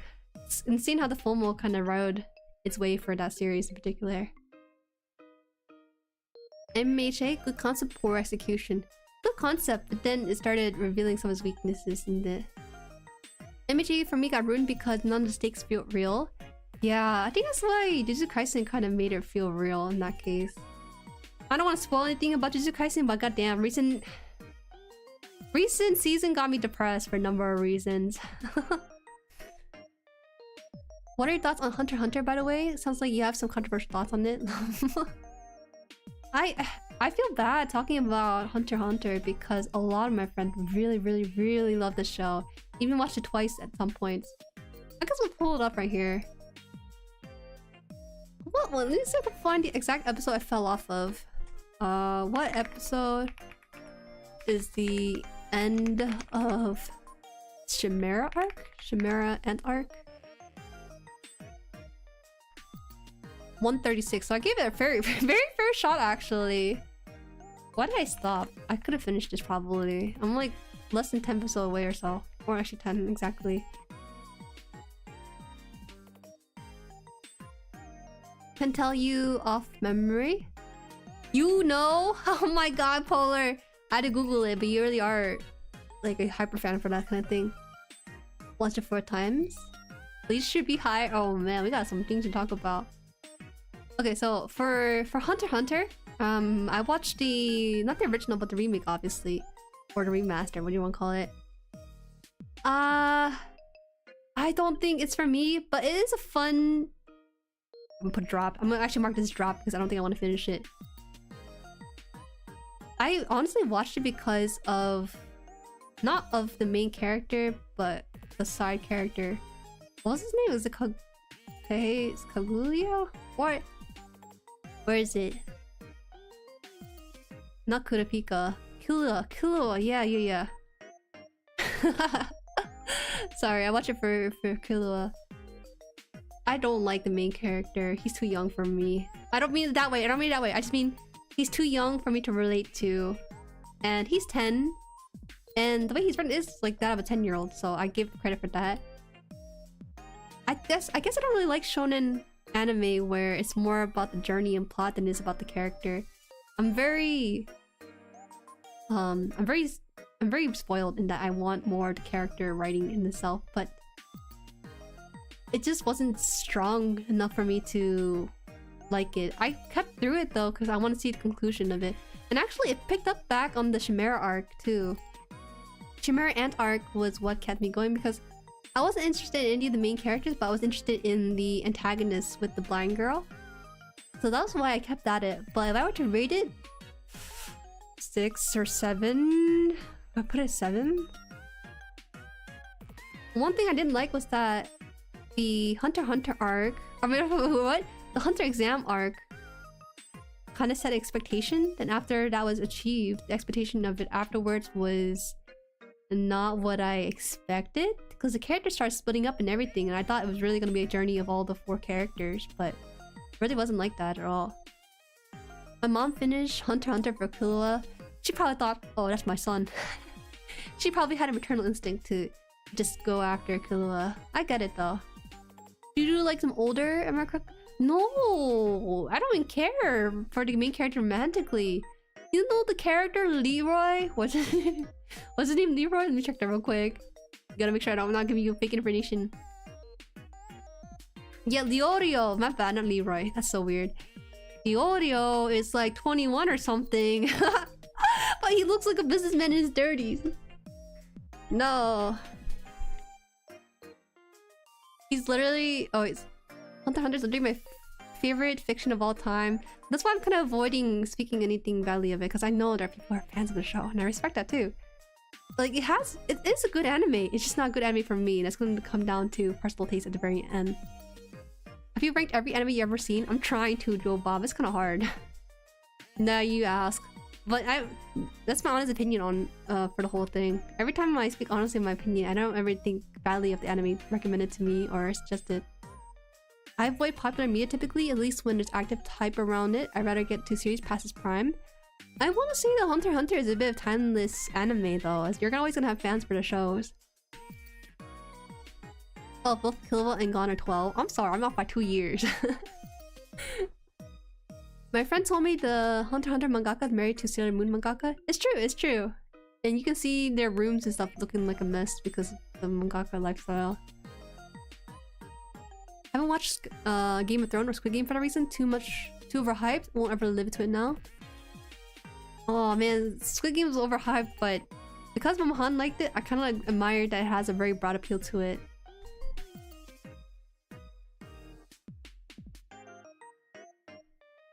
it's insane how the FOMO kind of rode its way for that series in particular. MHA, good concept, poor execution. Good concept, but then it started revealing some of its weaknesses in the... MHA for me got ruined because none of the stakes feel real. Yeah, I think that's why Jujutsu Kaisen kind of made it feel real in that case. I don't want to spoil anything about Jujutsu Kaisen, but goddamn, recent season got me depressed for a number of reasons. What are your thoughts on Hunter x Hunter, by the way? It sounds like you have some controversial thoughts on it. I feel bad talking about Hunter x Hunter because a lot of my friends really love the show. Even watched it twice at some points. I guess we'll pull it up right here. Well, let me see if I can find the exact episode I fell off of. What episode is the end of Chimera arc? Chimera End arc? 136. So I gave it a very fair shot, actually. Why did I stop? I could have finished this probably. I'm like less than 10 episodes away or so. Or actually 10 exactly. Can tell you off memory. You know? Oh my god, Polar. I had to Google it, but you really are like a hyper fan for that kind of thing. Watched it 4 times. Please should be high. Oh man, we got some things to talk about. Okay, so for Hunter x Hunter, I watched not the original, but the remake, obviously. Or the remaster, what do you want to call it? I don't think it's for me, but it is a fun... I'm gonna put drop. I'm gonna actually mark this drop because I don't think I want to finish it. I honestly watched it because of... not of the main character, but the side character. What was his name? Was it Kaguya? What? Where is it? Not Kurapika. Killua. Yeah. Sorry, I watched it for Killua. I don't like the main character. He's too young for me. I don't mean it that way. I just mean he's too young for me to relate to. And he's 10. And the way he's written is like that of a 10-year-old, so I give credit for that. I guess I don't really like shonen anime where it's more about the journey and plot than it is about the character. I'm very spoiled in that I want more of the character writing in itself, but it just wasn't strong enough for me to like it. I kept through it though because I want to see the conclusion of it. And actually it picked up back on the Chimera arc too. Chimera Ant arc was what kept me going because I wasn't interested in any of the main characters, but I was interested in the antagonist with the blind girl. So that's why I kept at it. But if I were to rate it 6 or 7, I put it 7. One thing I didn't like was that the Hunter x Hunter arc, I mean, what? The Hunter exam arc kind of set expectation, and after that was achieved, the expectation of it afterwards was not what I expected, because the characters started splitting up and everything, and I thought it was really going to be a journey of all the 4 characters, but it really wasn't like that at all. My mom finished Hunter x Hunter for Killua. She probably thought, oh, that's my son. She probably had a maternal instinct to just go after Killua. I get it though. You do like some older America? No, I don't even care for the main character romantically. You know the character Leroy? What's his name? What's his name? Leroy? Let me check that real quick. Gotta make sure I'm not giving you fake information. Yeah, Leorio. My bad, not Leroy. That's so weird. Leorio is like 21 or something. But he looks like a businessman in his 30s. No. He's literally... Oh, it's... Hunter x Hunter is literally my favorite fiction of all time. That's why I'm kind of avoiding speaking anything badly of it, because I know there are people who are fans of the show, and I respect that too. Like, it is a good anime. It's just not a good anime for me, and it's going to come down to personal taste at the very end. Have you ranked every anime you ever seen? I'm trying to, Joe Bob. It's kind of hard. Now you ask. But that's my honest opinion on for the whole thing. Every time I speak honestly in my opinion, I don't ever think badly of the anime recommended to me or suggested. I avoid popular media typically, at least when there's active hype around it. I'd rather get to series past its prime. I want to say that Hunter x Hunter is a bit of timeless anime though, as you're always gonna have fans for the shows. Oh, both Killua and Gon are 12. I'm sorry, I'm off by 2 years. My friend told me the Hunter x Hunter mangaka is married to Sailor Moon mangaka. It's true, it's true. And you can see their rooms and stuff looking like a mess because of the mangaka lifestyle. I haven't watched Game of Thrones or Squid Game for that reason. Too overhyped. Won't ever live to it now. Oh man, Squid Game was overhyped, but because Mama Han liked it, I kind of like admired that it has a very broad appeal to it.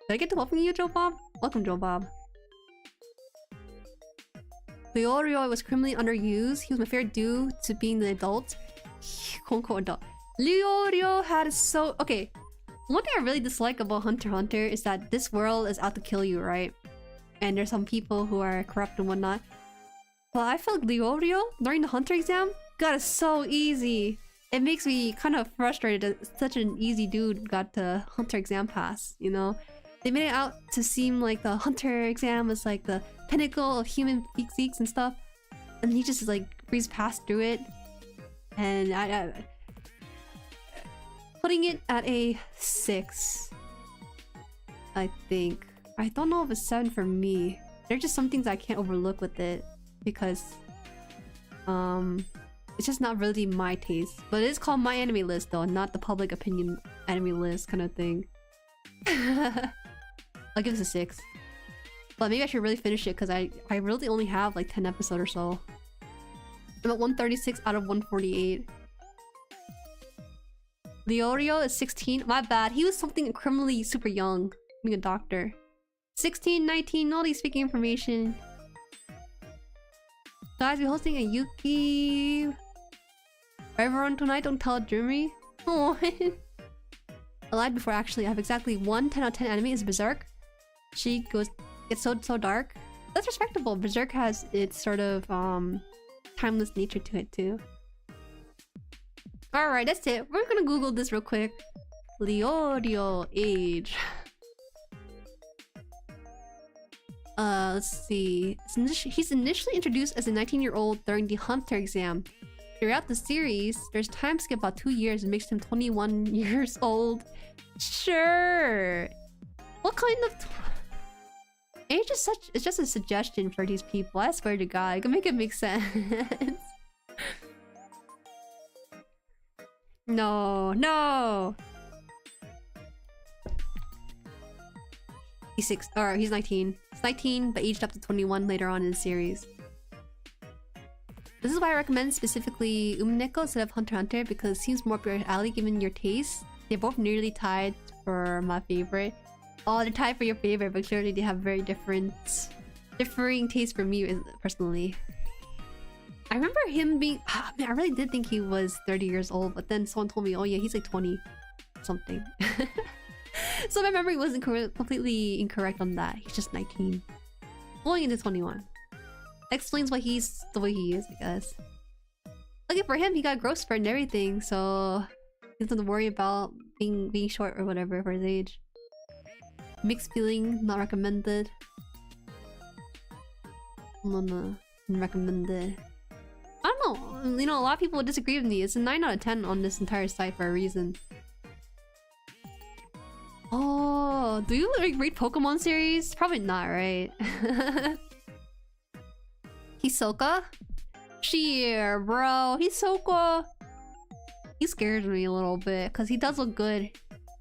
Did I get to welcome you, Joe Bob? Welcome, Joe Bob. Leorio was criminally underused. He was my favorite due to being the adult. Quote-unquote adult. Leorio had so... Okay, one thing I really dislike about Hunter x Hunter is that this world is out to kill you, right? And there's some people who are corrupt and whatnot. But I felt Leorio, during the Hunter exam, got it so easy. It makes me kind of frustrated that such an easy dude got the Hunter exam pass, you know? They made it out to seem like the Hunter exam was like the pinnacle of human physiques and stuff. And he just like breezed past through it. And I putting it at a 6, I think. I don't know if it's 7 for me. There are just some things I can't overlook with it because it's just not really my taste. But it is called MyAnimeList though, not the public opinion anime list kind of thing. I'll give this a 6. But maybe I should really finish it because I really only have like 10 episodes or so. I'm at 136 out of 148. Leorio is 16. My bad. He was something criminally super young. Being a doctor. 16, 19, all these speaking information. Guys, we're hosting a Yuki... Everyone tonight, don't tell Jueri. Oh. I lied before actually. I have exactly one 10 out of 10 anime is Berserk. She gets so dark. That's respectable. Berserk has its sort of timeless nature to it too. Alright, that's it. We're gonna Google this real quick. Leorio age. Let's see. He's initially introduced as a 19-year-old during the Hunter exam. Throughout the series, there's time skip about 2 years and makes him 21 years old. Sure. What kind of age is such? It's just a suggestion for these people. I swear to God, I can make it make sense. No, no. He's 6, or he's 19. He's 19, but aged up to 21 later on in the series. This is why I recommend specifically Umneko instead of Hunter x Hunter, because it seems more up your alley given your taste. They're both nearly tied for my favorite. Oh, they're tied for your favorite, but clearly they have very differing tastes for me personally. I remember him being... I really did think he was 30 years old, but then someone told me, oh yeah, he's like 20 something. So my memory wasn't completely incorrect on that. He's just 19. Going into 21. That explains why he's the way he is, I guess. Lucky for him, he got growth spurt and everything, so he doesn't have to worry about being short or whatever for his age. Mixed feeling, not recommended. No, recommended. I don't know. You know, a lot of people disagree with me. It's a 9 out of 10 on this entire site for a reason. Oh, do you like read Pokemon series? Probably not, right? Hisoka? Sheer, bro. Hisoka. He scares me a little bit because he does look good.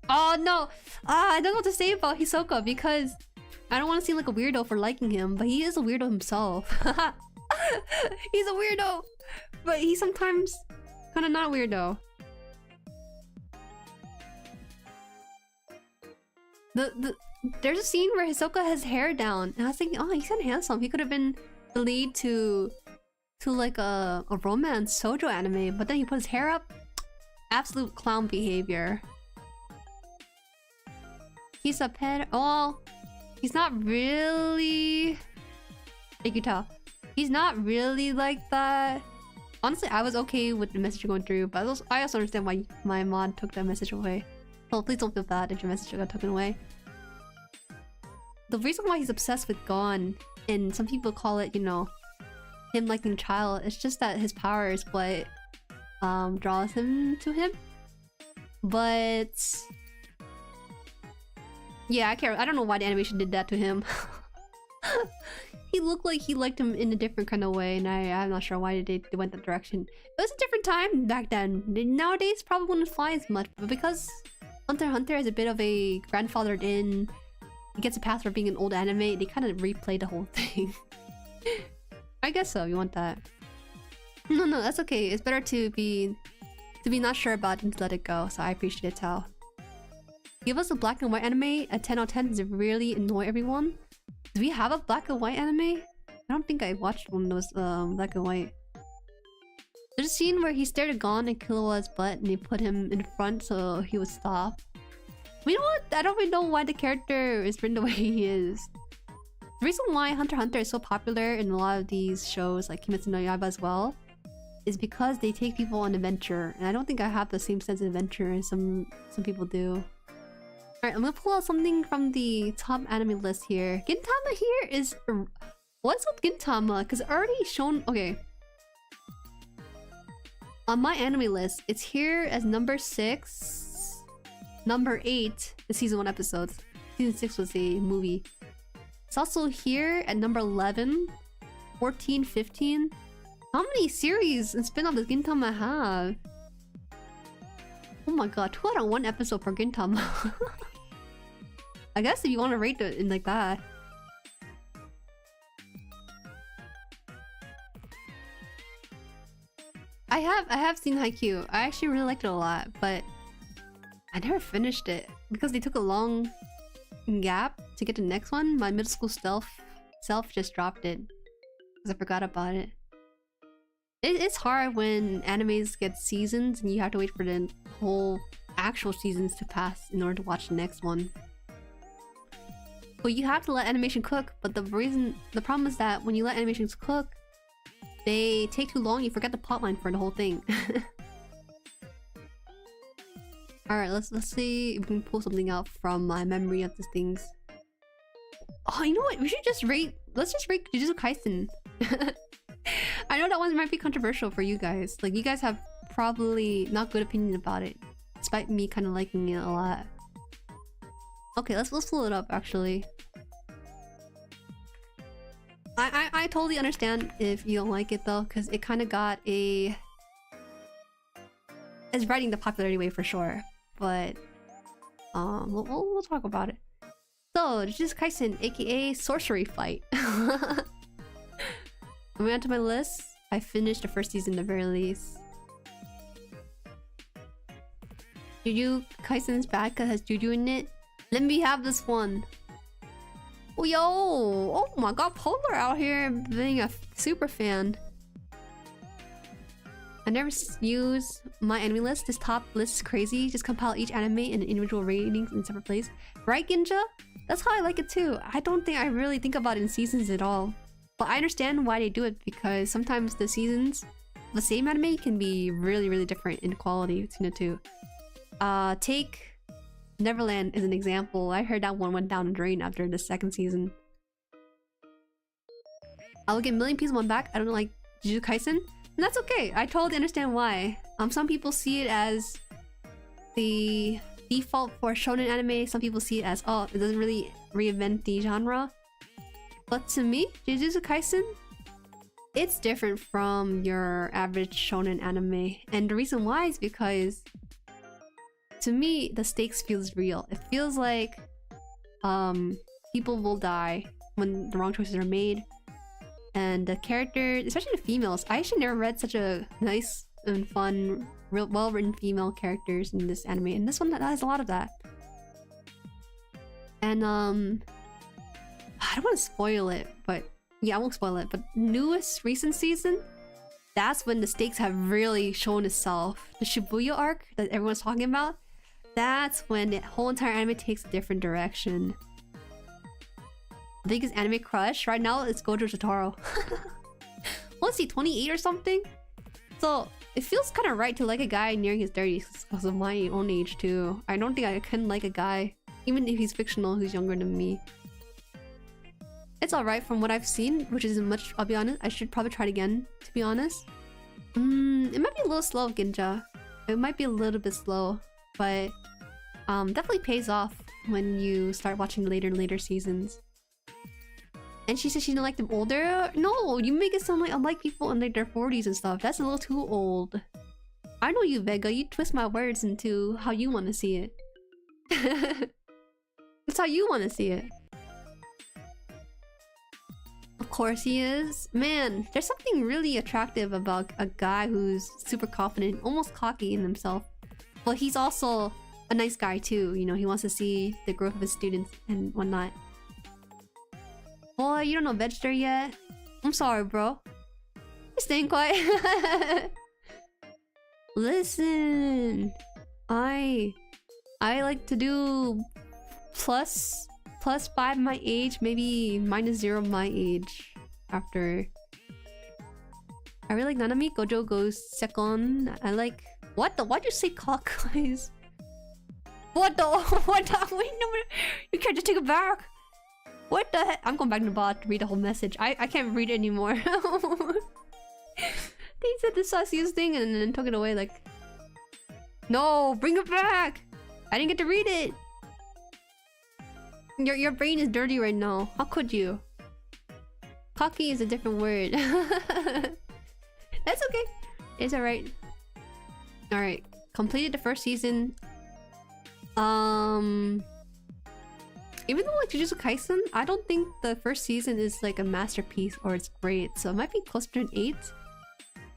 Oh no! I don't know what to say about Hisoka because I don't want to seem like a weirdo for liking him, but he is a weirdo himself. He's a weirdo, but he's sometimes kind of not weirdo. There's a scene where Hisoka has hair down, and I was thinking, oh, he's kind of handsome. He could have been the lead to like a romance shoujo anime, but then he put his hair up. Absolute clown behavior. He's a pet. Oh, he's not really. You can tell. He's not really like that. Honestly, I was okay with the message going through, but I also understand why my mod took that message away. So please don't feel bad if your message got taken away. The reason why he's obsessed with Gon, and some people call it, you know, him liking child, it's just that his power is what draws him to him. But yeah, I don't know why the animation did that to him. He looked like he liked him in a different kind of way, and I'm not sure why they went that direction. It was a different time back then. Nowadays probably wouldn't fly as much, but because Hunter x Hunter is a bit of a grandfathered in, it gets a pass for being an old anime, they kind of replay the whole thing. I guess so, you want that. No, that's okay. It's better to be not sure about it and to let it go, so I appreciate it, Tao. Give us a black and white anime at 10 out of 10. Does it really annoy everyone? Do we have a black and white anime? I don't think I watched one of those black and white. There's a scene where he stared at Gon and Killua's butt and they put him in front so he would stop. You know what? I don't really know why the character is written the way he is. The reason why Hunter x Hunter is so popular in a lot of these shows, like Kimetsu no Yaiba as well, is because they take people on adventure, and I don't think I have the same sense of adventure as some people do. Alright, I'm gonna pull out something from the top anime list here. Gintama here is... What's with Gintama? Because it's already shown... Okay. On MyAnimeList, it's here as number 6. Number 8 is season 1 episodes. Season 6 was a movie. It's also here at number 11. 14, 15. How many series and spin-off does Gintama have? Oh my god, 2 out of 1 episode for Gintama. I guess if you want to rate it in like that. I have seen Haikyuu. I actually really liked it a lot, but I never finished it because they took a long gap to get to the next one. My middle school self just dropped it because I forgot about it. It's hard when animes get seasons and you have to wait for the whole actual seasons to pass in order to watch the next one. But you have to let animation cook, but the problem is that when you let animations cook, they take too long, you forget the plotline for the whole thing. Alright, let's see if we can pull something out from my memory of these things. Oh, you know what? We should just rate... Let's just rate Jujutsu Kaisen. I know that one might be controversial for you guys. Like, you guys have probably not good opinions about it, despite me kind of liking it a lot. Okay, let's pull it up, actually. I totally understand if you don't like it, though, because it kind of got a... is riding the popularity wave for sure. But we'll talk about it. So Jujutsu Kaisen, aka Sorcery Fight. Moving on to my list. I finished the first season at the very least. Jujutsu Kaisen's bad because it has Juju in it. Let me have this one. Oh yo! Oh my god, Polar out here being a super fan. I never use MyAnimeList. This top list is crazy. Just compile each anime and individual ratings in separate place. Right, Ginja? That's how I like it too. I don't think I really think about it in seasons at all. But I understand why they do it because sometimes the seasons of the same anime can be really, really different in quality between the two. Take Neverland as an example. I heard that one went down the drain after the second season. I'll get a million pieces one back. I don't like Jujutsu Kaisen. And that's okay. I totally understand why. Some people see it as the default for shonen anime. Some people see it as, oh, it doesn't really reinvent the genre. But to me, Jujutsu Kaisen, it's different from your average shonen anime. And the reason why is because to me, the stakes feels real. It feels like people will die when the wrong choices are made. And the characters, especially the females, I actually never read such a nice and fun, well-written female characters in this anime. And this one that has a lot of that. And I don't want to spoil it, but yeah, I won't spoil it. But newest recent season, that's when the stakes have really shown itself. The Shibuya arc that everyone's talking about, that's when the whole entire anime takes a different direction. Biggest anime crush right now is Gojo Jotaro. What's he, 28 or something? So it feels kind of right to like a guy nearing his 30s because of my own age too. I don't think I can like a guy, even if he's fictional, who's younger than me. It's alright from what I've seen, which isn't much, I'll be honest. I should probably try it again, to be honest. It might be a little slow, Ginja. It might be a little bit slow, but definitely pays off when you start watching later and later seasons. And she said she didn't like them older. No, you make it sound like I like people in like their 40s and stuff. That's a little too old. I know you, Vega. You twist my words into how you want to see it. That's how you want to see it. Of course he is. Man, there's something really attractive about a guy who's super confident, almost cocky in himself. But he's also a nice guy too. You know, he wants to see the growth of his students and whatnot. Boy, you don't know Vegster yet? I'm sorry, bro. You're staying quiet. Listen, I like to do plus 5 my age, maybe -0 my age after. I really like Nanami. Gojo goes second. I like... What the? Why'd you say clockwise? What the? What the? Wait, no, you can't just take it back. What the heck? I'm going back to the bot to read the whole message. I can't read it anymore. They said the sauciest thing and then took it away like... No, bring it back! I didn't get to read it! Your brain is dirty right now. How could you? Cocky is a different word. That's okay. It's alright. Alright. Completed the first season. Even though like Jujutsu Kaisen, I don't think the first season is like a masterpiece or it's great. So it might be closer to an 8.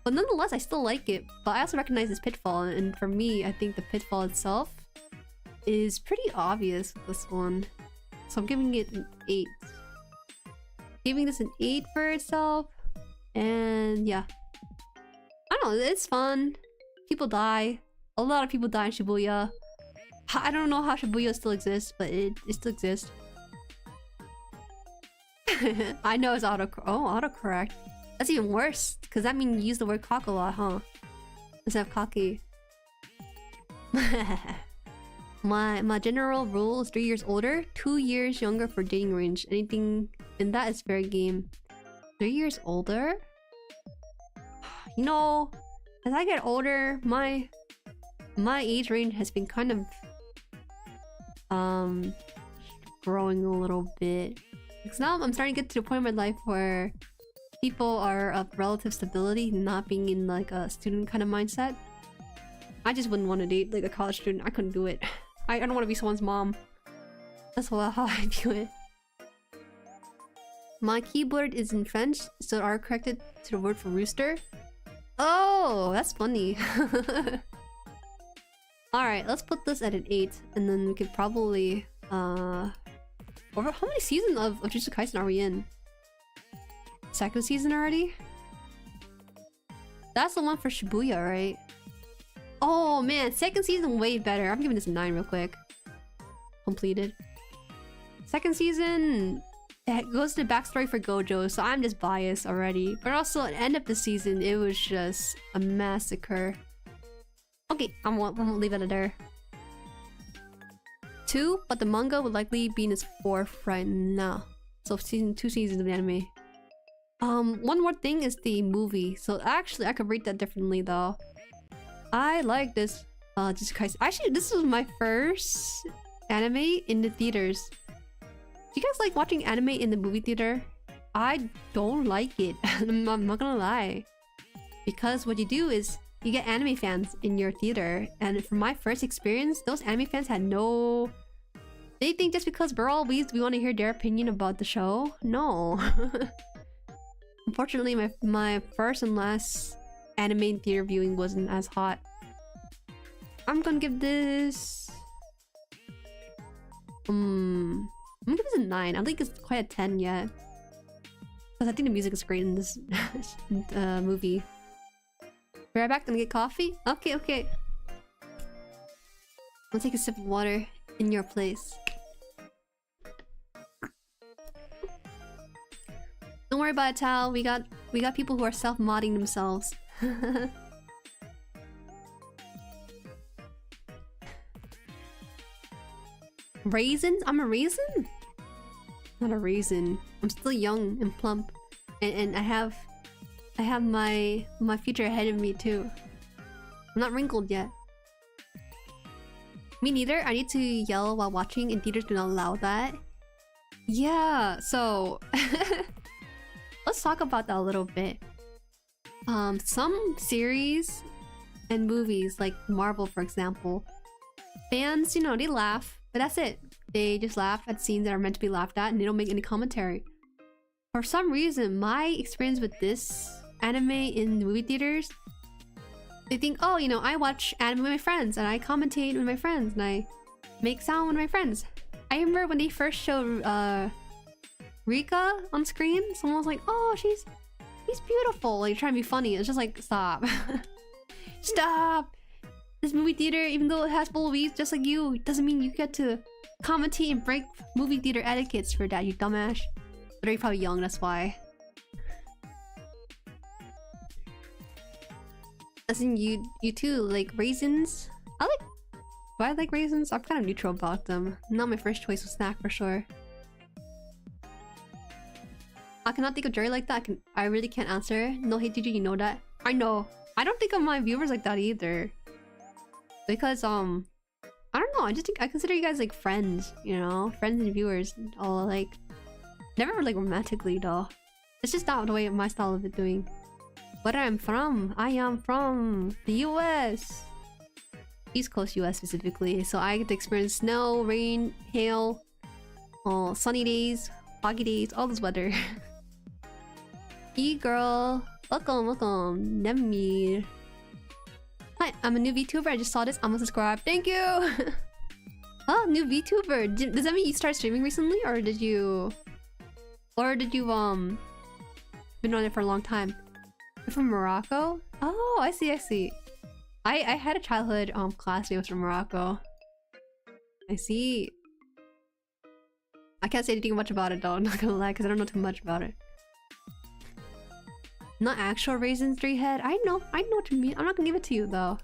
But nonetheless, I still like it. But I also recognize this pitfall. And for me, I think the pitfall itself is pretty obvious with this one. So I'm giving it an 8. Giving this an 8 for itself. And yeah. I don't know, it's fun. People die. A lot of people die in Shibuya. I don't know how Shibuya still exists, but it still exists. I know it's autocorrect. That's even worse, because that means you use the word cock a lot, huh? Instead of cocky. My general rule is 3 years older, 2 years younger for dating range. Anything in that is fair game. 3 years older? You know, as I get older, my age range has been kind of growing a little bit. Because now I'm starting to get to the point in my life where people are of relative stability, not being in like a student kind of mindset. I just wouldn't want to date like a college student. I couldn't do it. I don't want to be someone's mom. That's how I view it. My keyboard is in French, so are corrected to the word for rooster. Oh, that's funny. Alright, let's put this at an 8, and then we could probably how many seasons of Jujutsu Kaisen are we in? Second season already? That's the one for Shibuya, right? Oh man, second season way better. I'm giving this a 9 real quick. Completed. Second season, it goes to the backstory for Gojo, so I'm just biased already. But also, at the end of the season, it was just a massacre. Okay, I'm gonna leave it at there. 2, but the manga would likely be in its 4th right now. So 2 seasons of the anime. One more thing is the movie. So actually, I could rate that differently though. I like this Jujutsu Kaisen. Actually, this was my first anime in the theaters. Do you guys like watching anime in the movie theater? I don't like it. I'm not gonna lie. Because what you do is you get anime fans in your theater, and from my first experience, those anime fans had no... They think just because we're all weebs, we want to hear their opinion about the show? No. Unfortunately, my first and last anime theater viewing wasn't as hot. I'm gonna give this... I'm gonna give this a 9. I don't think it's quite a 10 yet. Because I think the music is great in this movie. Be right back, gonna get coffee? Okay, okay. I'll take a sip of water in your place. Don't worry about it, Tal. We got people who are self-modding themselves. Raisins? I'm a raisin? Not a raisin. I'm still young and plump. And I have my future ahead of me too. I'm not wrinkled yet. Me neither. I need to yell while watching, and theaters do not allow that. Yeah, so let's talk about that a little bit. Some series and movies, like Marvel for example, fans, you know, they laugh, but that's it. They just laugh at scenes that are meant to be laughed at, and they don't make any commentary. For some reason, my experience with this anime in the movie theaters, they think, oh, you know, I watch anime with my friends, and I commentate with my friends, and I make sound with my friends. I remember when they first showed Rika on screen, someone was like, oh, she's beautiful, like trying to be funny. It's just like, stop. Stop! This movie theater, even though it has full of weeds just like you, it doesn't mean you get to commentate and break movie theater etiquettes for that, you dumbass. But you're probably young, that's why. As in you too, like raisins. Do I like raisins? I'm kind of neutral about them. Not my first choice of snack for sure. I cannot think of Jueri like that. I really can't answer. No hate, did you know that? I know. I don't think of my viewers like that either. Because I don't know. I consider you guys like friends. You know, friends and viewers. All like, never like romantically though. It's just not the way my style of it doing. Where I'm from, I am from the US. East Coast US specifically. So I get to experience snow, rain, hail, sunny days, foggy days, all this weather. E-girl, welcome, Nemir. Hi, I'm a new VTuber. I just saw this. I'm gonna subscribe. Thank you. Oh, new VTuber. Does that mean you started streaming recently, or did you been on it for a long time? You're from Morocco? Oh, I see. I had a childhood classmate who was from Morocco. I see. I can't say anything much about it though, I'm not gonna lie, because I don't know too much about it. Not actual raisins, 3-head. I know what you mean. I'm not gonna give it to you though.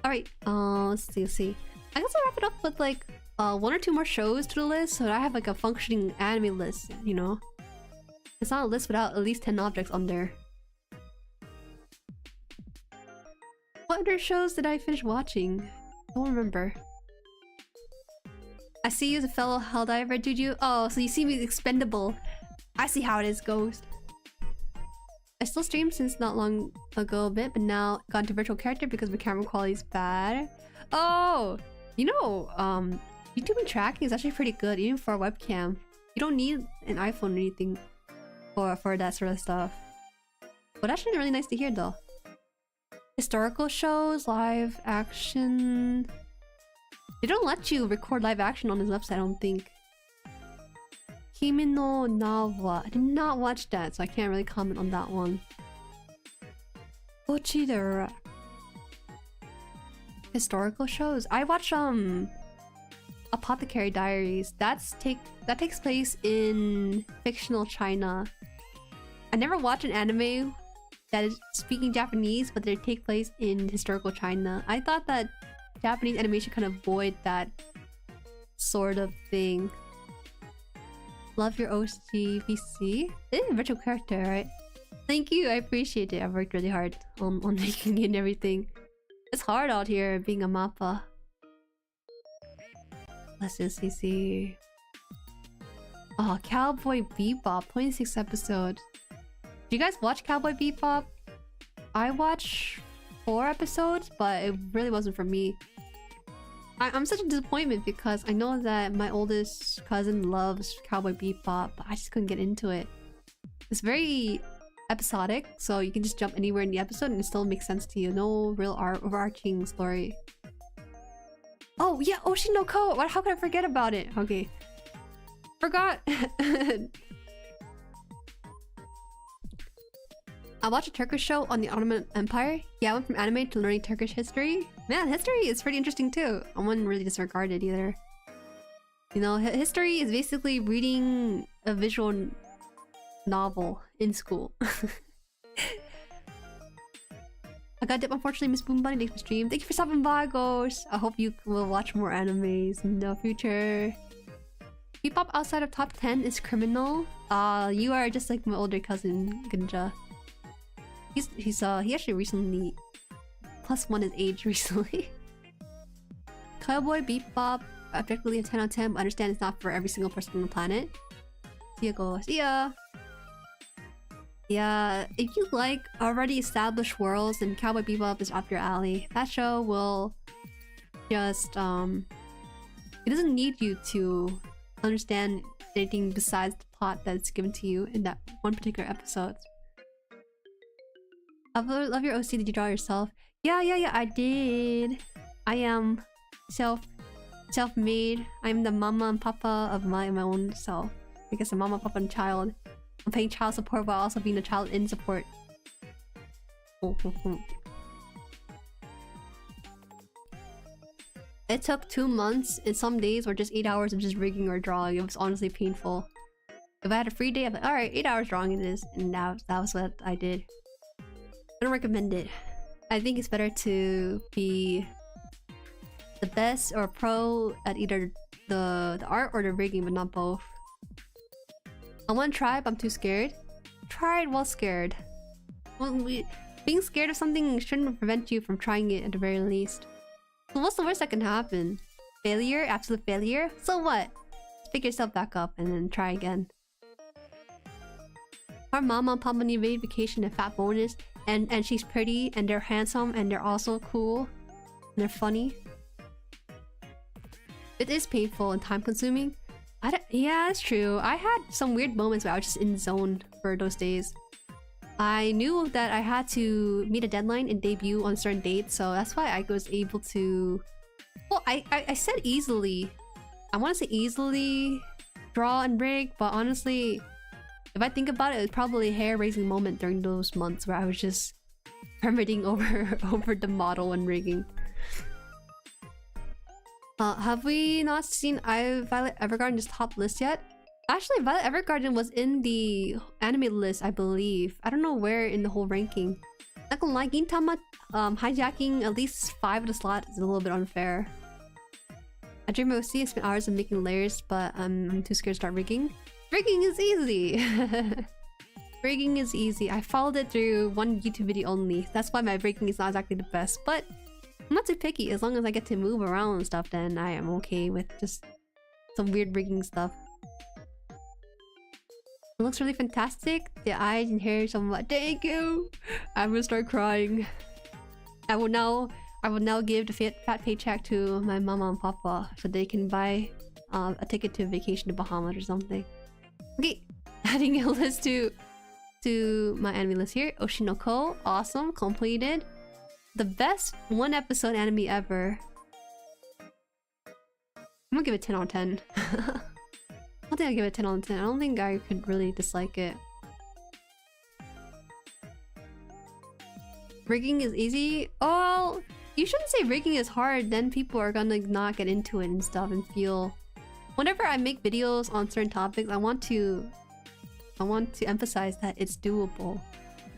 Alright, let's see. I guess I'll wrap it up with like 1 or 2 more shows to the list, so that I have like a functioning anime list, you know? It's not a list without at least 10 objects on there. What other shows did I finish watching? I don't remember. I see you as a fellow Helldiver, Juju. Oh, so you see me as expendable. I see how it is, Ghost. I still streamed since not long ago a bit, but now got into virtual character because my camera quality is bad. Oh, you know, YouTube tracking is actually pretty good, even for a webcam. You don't need an iPhone or anything for that sort of stuff. But actually really nice to hear though. Historical shows, live action. They don't let you record live action on this website, I don't think. Kimi no Nawa. I did not watch that, so I can't really comment on that one. Ochidera. Historical shows. I watch Apothecary Diaries. That takes place in fictional China. I never watched an anime that is speaking Japanese, but they take place in historical China. I thought that Japanese animation kind of avoid that sort of thing. Love your OCVC. This is a virtual character, right? Thank you, I appreciate it. I've worked really hard on making it and everything. It's hard out here being a mappa. Let's just see. Oh, Cowboy Bebop, 26th episode. Do you guys watch Cowboy Bebop? I watched 4 episodes, but it really wasn't for me. I'm such a disappointment because I know that my oldest cousin loves Cowboy Bebop, but I just couldn't get into it. It's very episodic, so you can just jump anywhere in the episode and it still makes sense to you. No real overarching story. Oh yeah, Oshi no Ko! How could I forget about it? Okay. Forgot! I watched a Turkish show on the Ottoman Empire. Yeah, I went from anime to learning Turkish history. Man, history is pretty interesting too. I wouldn't really disregard it either. You know, history is basically reading a visual novel in school. I got dip, unfortunately. Miss Boom Bunny, thanks for stream. Thank you for stopping by, Ghost. I hope you will watch more animes in the future. K-pop outside of top 10 is criminal. You are just like my older cousin, Gunja. He actually recently +1 his age recently. Cowboy Bebop, objectively a 10 out of 10, but understand it's not for every single person on the planet. See ya, go. See ya! Yeah, if you like already established worlds, then Cowboy Bebop is up your alley. That show will just, it doesn't need you to understand anything besides the plot that's given to you in that one particular episode. I love your OC. Did you draw yourself? Yeah, I did. I am self-made. I'm the mama and papa of my own self. I guess a mama, papa, and child. I'm paying child support while also being a child in support. It took 2 months, and some days were just 8 hours of just rigging or drawing. It was honestly painful. If I had a free day, I'm like, alright, 8 hours drawing it is. And that was what I did. I don't recommend it. I think it's better to be the best or pro at either the art or the rigging, but not both. I want to try, but I'm too scared. Try it while scared. Being scared of something shouldn't prevent you from trying it at the very least. So what's the worst that can happen? Failure? Absolute failure? So what? Just pick yourself back up and then try again. Our mama and papa need vacation and fat bonus, and she's pretty and they're handsome and they're also cool and they're funny. It is painful and time consuming. Yeah, that's true. I had some weird moments where I was just in the zone for those days. I knew that I had to meet a deadline and debut on certain dates, so that's why I was able to... Well, I said easily. I want to say easily draw and rig, but honestly, if I think about it, it was probably a hair-raising moment during those months where I was just permitting over the model and rigging. Have we not seen Violet Evergarden's top list yet? Actually, Violet Evergarden was in the anime list, I believe. I don't know where in the whole ranking. Not gonna lie, Gintama hijacking at least 5 of the slots is a little bit unfair. I dream of OC and spent hours of making layers, but I'm too scared to start rigging. Rigging is easy! Rigging is easy. I followed it through one YouTube video only. That's why my rigging is not exactly the best, but I'm not too picky. As long as I get to move around and stuff, then I am okay with just some weird rigging stuff. It looks really fantastic. The eyes and hair so much. Thank you. I'm gonna start crying. I will now give the fat paycheck to my mama and papa so they can buy a ticket to vacation to Bahamas or something. Okay, adding a list to my anime list here. Oshinoko, awesome, completed. The best one episode anime ever. I'm gonna give it 10 out of 10. I don't think I'll give it 10 out of 10. I don't think I could really dislike it. Rigging is easy? Oh, you shouldn't say rigging is hard, then people are gonna not get into it and stuff and feel... Whenever I make videos on certain topics, I want to emphasize that it's doable.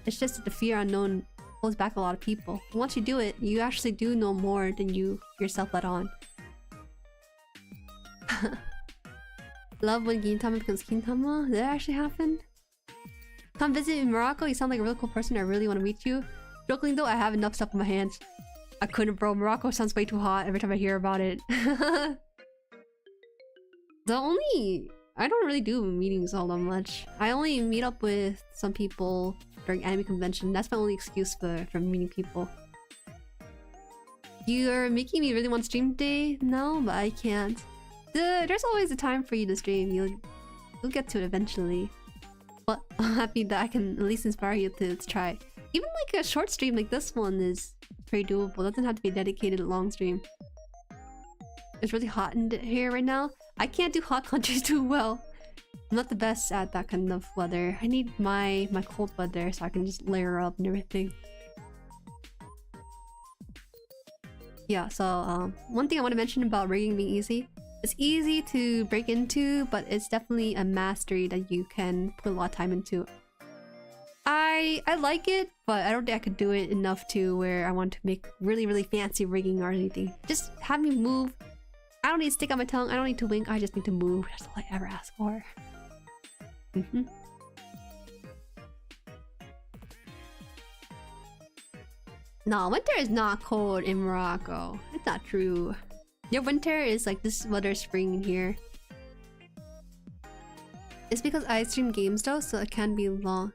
It's just that the fear unknown holds back a lot of people. Once you do it, you actually do know more than you yourself let on. Love when Gintama becomes Gintama? Did that actually happen? Come visit in Morocco, you sound like a really cool person, I really want to meet you. Joking though, I have enough stuff in my hands. I couldn't, bro. Morocco sounds way too hot every time I hear about it. I don't really do meetings all that much. I only meet up with some people during anime convention. That's my only excuse for meeting people. You're making me really want to stream today? No, but I can't. There's always a time for you to stream. You'll get to it eventually. But I'm happy that I can at least inspire you to try. Even like a short stream like this one is pretty doable. It doesn't have to be a dedicated long stream. It's really hot in here right now. I can't do hot countries too well. I'm not the best at that kind of weather. I need my cold weather so I can just layer up and everything. Yeah, so one thing I want to mention about rigging being easy. It's easy to break into, but it's definitely a mastery that you can put a lot of time into. I like it, but I don't think I could do it enough to where I want to make really fancy rigging or anything. Just have me move. I don't need to stick out my tongue. I don't need to wink. I just need to move. That's all I ever ask for. No, winter is not cold in Morocco. It's not true. Your winter is like this weather spring in here. It's because I stream games though, so it can be long.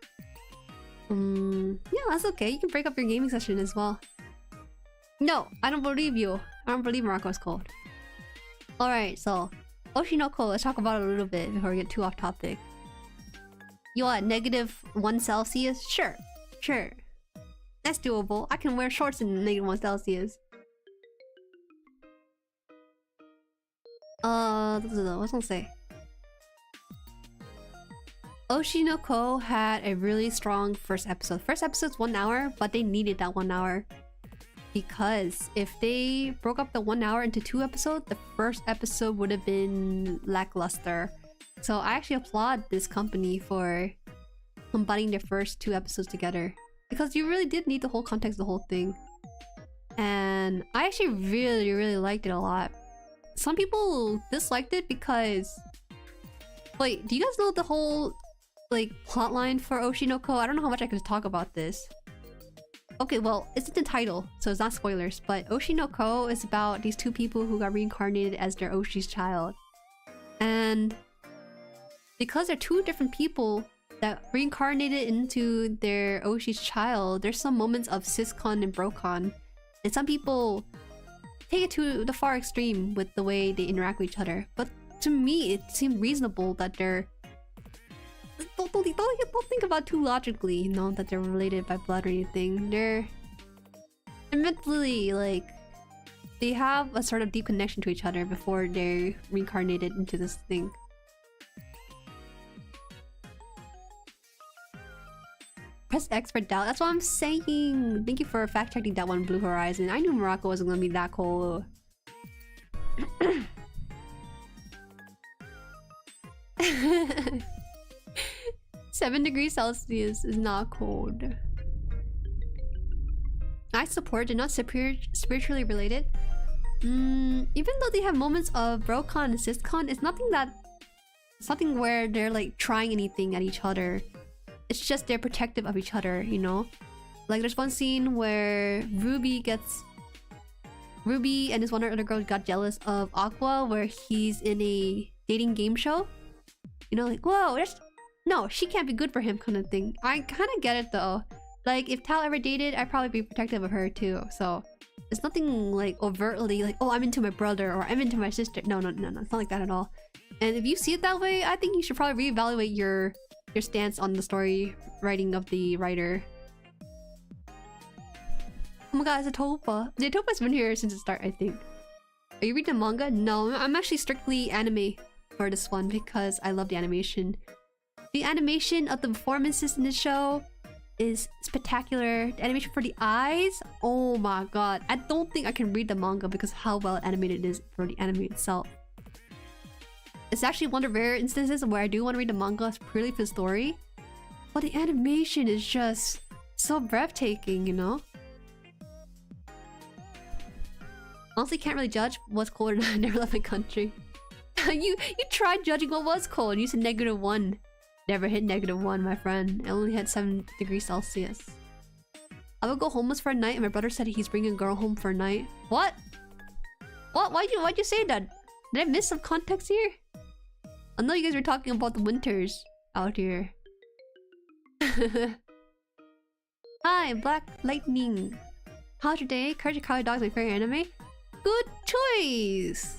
Yeah, that's okay. You can break up your gaming session as well. No, I don't believe you. I don't believe Morocco's cold. Alright, so Oshinoko, let's talk about it a little bit before we get too off topic. You want -1 Celsius? Sure. That's doable. I can wear shorts in -1 Celsius. What's I say? Oshinoko had a really strong first episode. First episode's 1 hour, but they needed that 1 hour. Because if they broke up the 1 hour into 2 episodes, the first episode would have been lackluster. So I actually applaud this company for combining their first 2 episodes together. Because you really did need the whole context of the whole thing. And I actually really liked it a lot. Some people disliked it because... Wait, do you guys know the whole like plotline for Oshinoko? I don't know how much I could talk about this. Okay, well, it's in the title, so it's not spoilers, but Oshinoko is about these 2 people who got reincarnated as their Oshi's child. And because they're 2 different people that reincarnated into their Oshi's child, there's some moments of cis-con and bro-con. And some people take it to the far extreme with the way they interact with each other. But to me, it seemed reasonable that they're... Don't think about it too logically, you know, that they're related by blood or anything. They're mentally, like... They have a sort of deep connection to each other before they're reincarnated into this thing. Press X for doubt. That's what I'm saying. Thank you for fact checking that one, Blue Horizon. I knew Morocco wasn't gonna be that cold. 7 degrees Celsius is not cold. I support. They're not spiritually related. Even though they have moments of bro-con and cis-con, it's nothing where they're like trying anything at each other. It's just they're protective of each other, you know? Like there's one scene where Ruby and this one other girl got jealous of Aqua, where he's in a dating game show. You know, like, whoa, no, she can't be good for him kind of thing. I kind of get it though. Like, if Tal ever dated, I'd probably be protective of her too. So, it's nothing like overtly like, oh, I'm into my brother or I'm into my sister. No, it's not like that at all. And if you see it that way, I think you should probably reevaluate your stance on the story writing of the writer. Oh my god, Zatopa. Zatopa's been here since the start, I think. Are you reading manga? No, I'm actually strictly anime for this one because I love the animation. The animation of the performances in the show is spectacular. The animation for the eyes, oh my god. I don't think I can read the manga because how well animated it is for the anime itself. It's actually one of the rare instances where I do want to read the manga purely for the story. But the animation is just so breathtaking, you know? Honestly, can't really judge what's cold or not. I never left my country. you tried judging what was cold and you said -1. Never hit -1, my friend. I only had 7 degrees Celsius. I would go homeless for a night and my brother said he's bringing a girl home for a night. What? What? Why'd you say that? Did I miss some context here? I know you guys were talking about the winters out here. Hi, Black Lightning. How's your day? Courage the Cowardly Dog is my favorite anime. Good choice!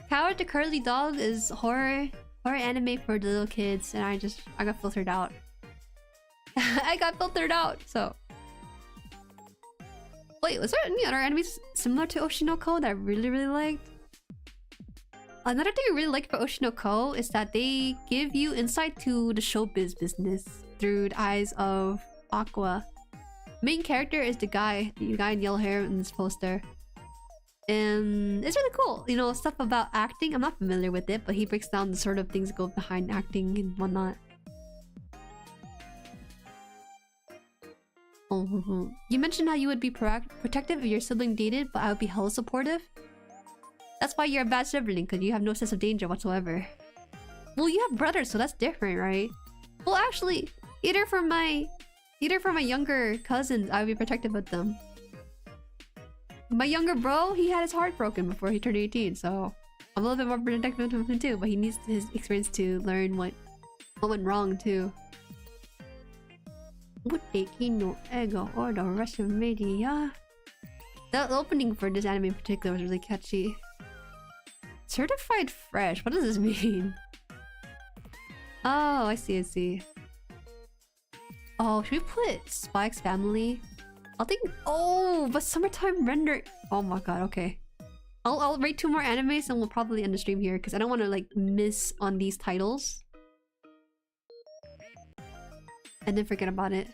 Coward the Cowardly Dog is horror anime for the little kids, and I got filtered out. I got filtered out, so... Wait, was there any other animes similar to Oshinoko that I really liked? Another thing I really like for Oshinoko is that they give you insight to the showbiz business through the eyes of Aqua. Main character is the guy in yellow hair in this poster. And it's really cool, you know, stuff about acting. I'm not familiar with it, but he breaks down the sort of things that go behind acting and whatnot. Oh, you mentioned how you would be protective if your sibling dated, but I would be hella supportive. That's why you're a bad sibling, because you have no sense of danger whatsoever. Well, you have brothers, so that's different, right? Well, actually, either for my younger cousins, I would be protective of them. My younger bro, he had his heart broken before he turned 18, so I'm a little bit more protective of him too, but he needs his experience to learn what went wrong too. Uteki no ego or the Russian media. The opening for this anime in particular was really catchy. Certified fresh, what does this mean? Oh, I see. Oh, should we put Spike's family? I'll think. Oh, but summertime render. Oh my god. Okay, I'll rate 2 more animes and we'll probably end the stream here because I don't want to like miss on these titles and then forget about it.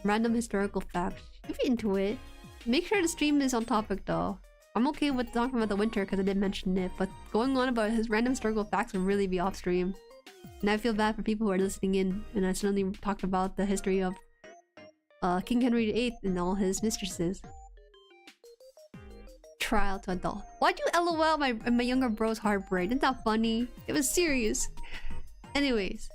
Random historical facts. If you're into it, make sure the stream is on topic though. I'm okay with talking about the winter because I did mention it, but going on about his random historical facts would really be off stream. And I feel bad for people who are listening in, and I suddenly talked about the history of King Henry VIII and all his mistresses. Trial to adult. Why'd you LOL my younger bro's heartbreak? Isn't that funny? It was serious. Anyways.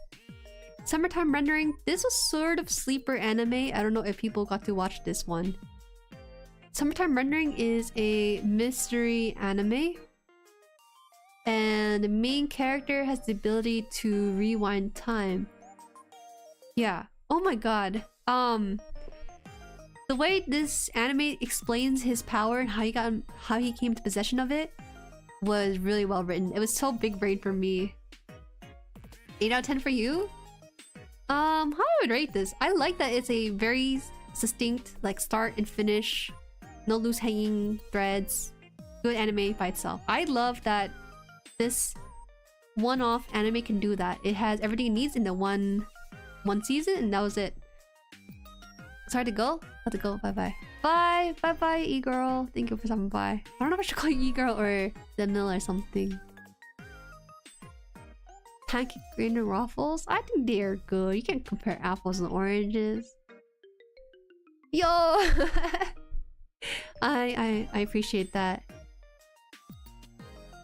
Summertime rendering. This was sort of sleeper anime. I don't know if people got to watch this one. Summertime rendering is a mystery anime. And the main character has the ability to rewind time. Yeah. Oh my god. The way this anime explains his power and how he came to possession of it was really well written. It was so big brain for me. 8 out of 10 for you? How I would rate this? I like that it's a very succinct, like start and finish, no loose hanging threads, good anime by itself. I love that this one-off anime can do that. It has everything it needs in the one season, and that was it. Sorry to go. Have to go. Bye. Bye, e-girl. Thank you for stopping by. I don't know if I should call you e-girl or the mill or something. Pancake green and waffles? I think they are good. You can't compare apples and oranges. Yo! I appreciate that.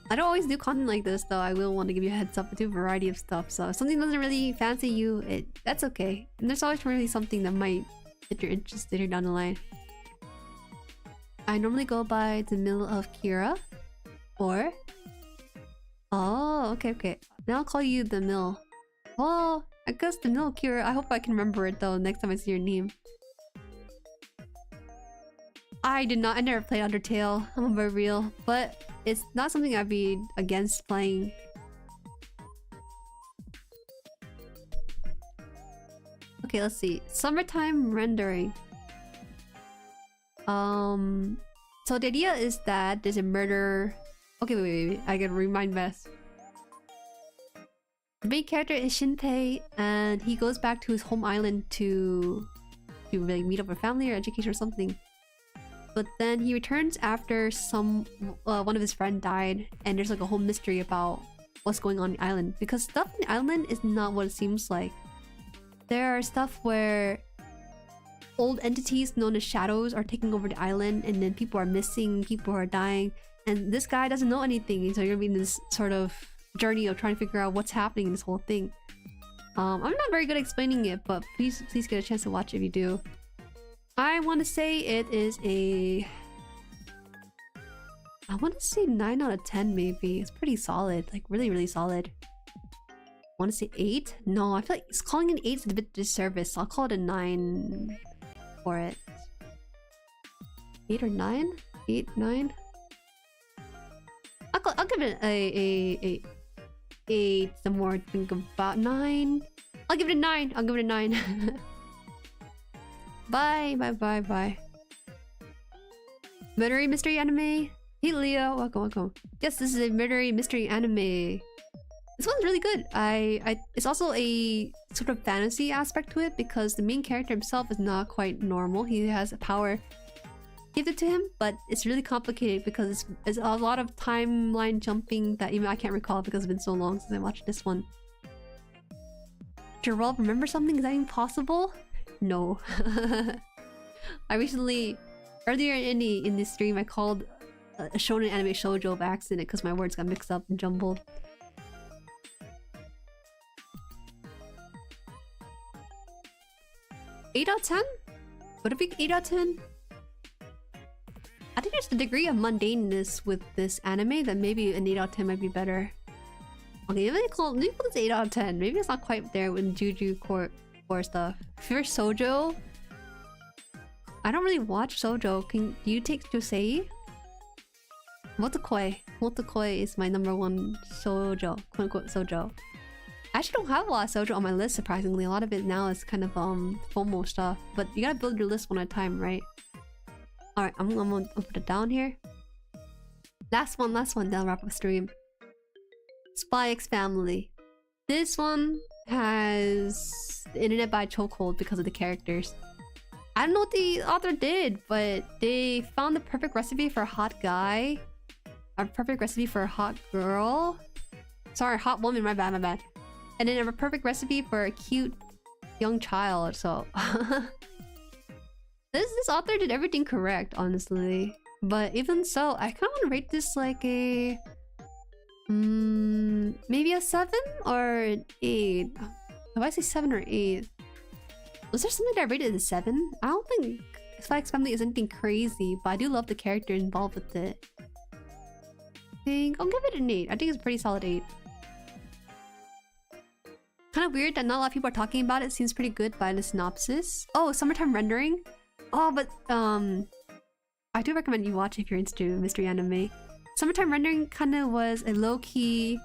I don't always do content like this though. I will want to give you a heads up. I do a variety of stuff, so if something doesn't really fancy you, that's okay. And there's always really something that might hit your interest later down the line. I normally go by the middle of Kira. Or? Oh, okay, okay. Now I'll call you the Mill. Oh, I guess the Mill Cure. I hope I can remember it though next time I see your name. I never played Undertale. I'm very real. But it's not something I'd be against playing. Okay, let's see. Summertime rendering. So the idea is that there's a murder. Okay, wait. I gotta remind Bess. The main character is Shinpei, and he goes back to his home island to like meet up with family or education or something. But then he returns after one of his friends died, and there's like a whole mystery about what's going on the island. Because stuff in the island is not what it seems like. There are stuff where old entities known as shadows are taking over the island, and then people are missing, people are dying, and this guy doesn't know anything. So you're gonna be in this sort of journey of trying to figure out what's happening in this whole thing. I'm not very good at explaining it, but please get a chance to watch it if you do. I want to say it is a... I want to say 9 out of 10 maybe. It's pretty solid, like really solid. I want to say 8? No, I feel like calling it 8 is a bit disservice, so I'll call it a 9 for it. 8 or 9? 8, 9? I'll give it a 8. Some more to think about. 9. I'll give it a 9. I'll give it a 9. Bye. Murdery mystery anime. Hey Leo, welcome. Yes, this is a murdery mystery anime. This one's really good. It's also a sort of fantasy aspect to it because the main character himself is not quite normal. He has a power gifted to him, but it's really complicated because it's a lot of timeline jumping that even I can't recall because it's been so long since I watched this one. Gerald, remember something? Is that even possible? No. I recently, earlier in this stream, I called a shonen anime shoujo by accident because my words got mixed up and jumbled. $8 out of 10? Would it be 8 out of 10? I think there's a degree of mundaneness with this anime that maybe an 8 out of 10 might be better. Okay, maybe call this 8 out of 10. Maybe it's not quite there with Juju core stuff. If you're shoujo, I don't really watch shoujo. Do you take Josei? Motakoi is my #1 shoujo, quote-unquote shoujo. I actually don't have a lot of shoujo on my list, surprisingly. A lot of it now is kind of FOMO stuff, but you gotta build your list one at a time, right? Alright, I'm gonna put it down here. Last one, then I'll wrap up stream. Spy X Family. This one has the internet by chokehold because of the characters. I don't know what the author did, but they found the perfect recipe for a hot guy. A perfect recipe for a hot girl. Sorry, hot woman, my bad. And then a perfect recipe for a cute young child, so... This author did everything correct, honestly. But even so, I kind of want to rate this like a... maybe a 7 or an 8? If I say 7 or 8... Was there something that I rated as a 7? I don't think Spy X Family is anything crazy, but I do love the character involved with it. I'll give it an 8. I think it's a pretty solid 8. Kind of weird that not a lot of people are talking about it. Seems pretty good by the synopsis. Oh, summertime rendering? Oh, but I do recommend you watch if you're into mystery anime. Summertime rendering kind of was a low-key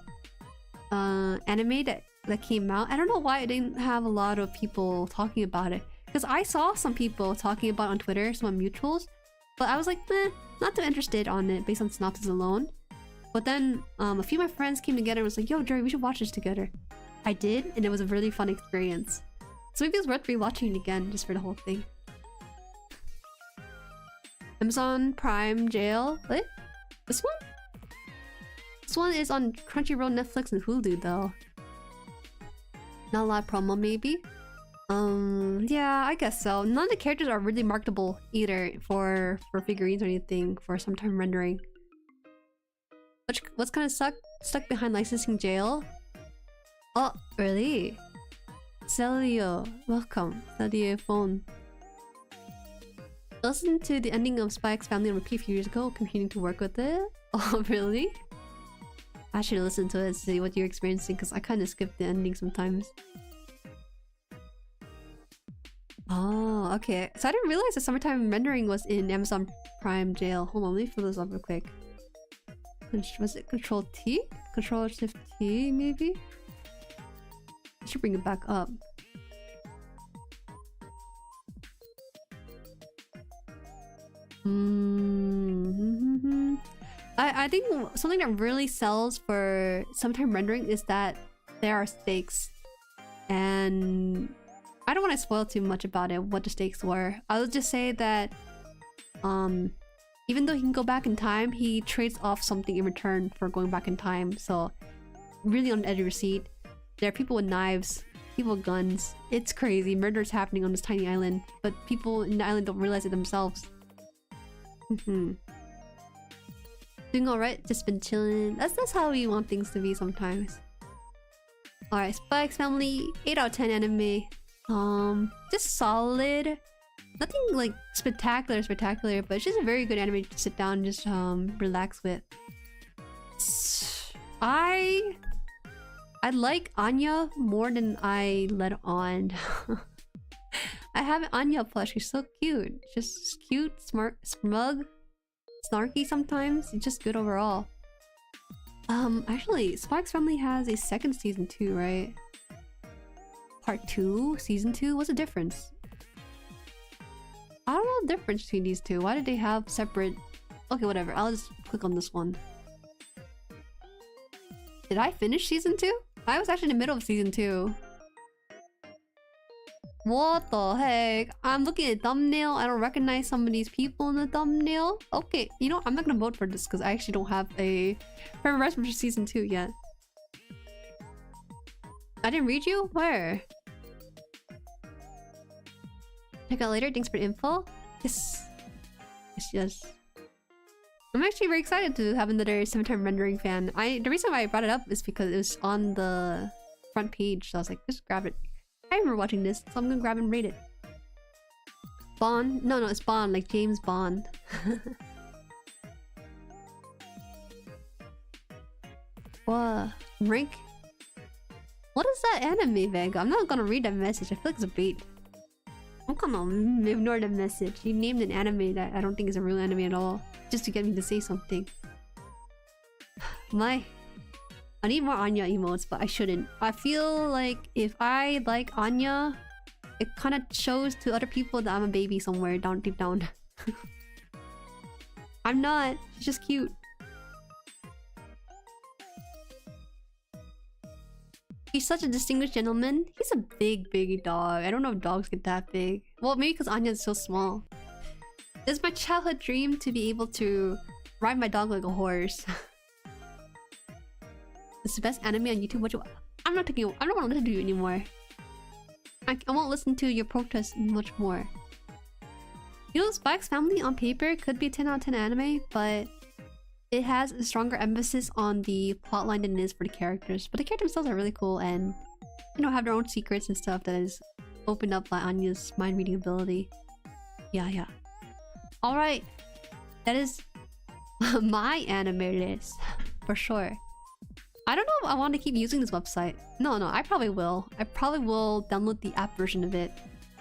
anime that came out. I don't know why it didn't have a lot of people talking about it. Because I saw some people talking about it on Twitter, some mutuals. But I was like, meh, not too interested on it based on synopsis alone. But then a few of my friends came together and was like, yo, Jueri, we should watch this together. I did, and it was a really fun experience. So maybe it's worth rewatching it again just for the whole thing. Amazon Prime Jail. What? This one? This one is on Crunchyroll, Netflix, and Hulu though. Not a lot of promo maybe? Yeah, I guess so. None of the characters are really marketable either for figurines or anything for sometime rendering. What's kind of stuck behind licensing jail? Oh, really? Celio, welcome. Celio phone. Listened to the ending of Spy X Family on repeat a few years ago, continuing to work with it. Oh, really? I should listen to it and see what you're experiencing because I kind of skip the ending sometimes. Oh, okay. So I didn't realize that summertime rendering was in Amazon Prime jail. Hold on, let me fill this up real quick. Was it Control T? Control Shift T, maybe? I should bring it back up. I think something that really sells for summertime rendering is that there are stakes. And I don't want to spoil too much about it, what the stakes were. I'll just say that even though he can go back in time, he trades off something in return for going back in time. So really on the edge of your seat. There are people with knives, people with guns. It's crazy. Murder's happening on this tiny island, but people in the island don't realize it themselves. Doing alright, just been chilling. That's how we want things to be sometimes. Alright, Spikes Family, 8 out of 10 anime. Just solid. Nothing like spectacular, but it's just a very good anime to sit down and just relax with. I like Anya more than I let on. I have an Anya plush. She's so cute. Just cute, smart, smug, snarky sometimes. It's just good overall. Actually, Spike's Family has a second season too, right? Part 2? Season 2? What's the difference? I don't know the difference between these two. Why did they have separate... Okay, whatever. I'll just click on this one. Did I finish season 2? I was actually in the middle of season 2. What the heck? I'm looking at the thumbnail. I don't recognize some of these people in the thumbnail. Okay, you know, I'm not gonna vote for this because I actually don't have a preference for season 2 yet. I didn't read you? Where? Check out later. Thanks for the info. Yes. Yes. I'm actually very excited to have another summertime rendering fan. The reason why I brought it up is because it was on the front page. So I was like, just grab it. I remember watching this, so I'm gonna grab and rate it. Bond? No, it's Bond, like James Bond. What? Rank? What is that anime, Vega? I'm not gonna read that message. I feel like it's a bait. I'm gonna ignore the message. He named an anime that I don't think is a real anime at all, just to get me to say something. I need more Anya emotes, but I shouldn't. I feel like if I like Anya, it kind of shows to other people that I'm a baby somewhere deep down. I'm not. She's just cute. He's such a distinguished gentleman. He's a big dog. I don't know if dogs get that big. Well, maybe because Anya is so small. It's my childhood dream to be able to ride my dog like a horse. It's the best anime on YouTube. What you? I don't want to listen to you anymore. I won't listen to your protests much more. You know, Spike's Family on paper could be a 10 out of 10 anime, but it has a stronger emphasis on the plotline than it is for the characters. But the characters themselves are really cool and, you know, have their own secrets and stuff that is opened up by Anya's mind reading ability. Yeah. Alright. That is my anime list. For sure. I don't know if I want to keep using this website. No, I probably will. I probably will download the app version of it.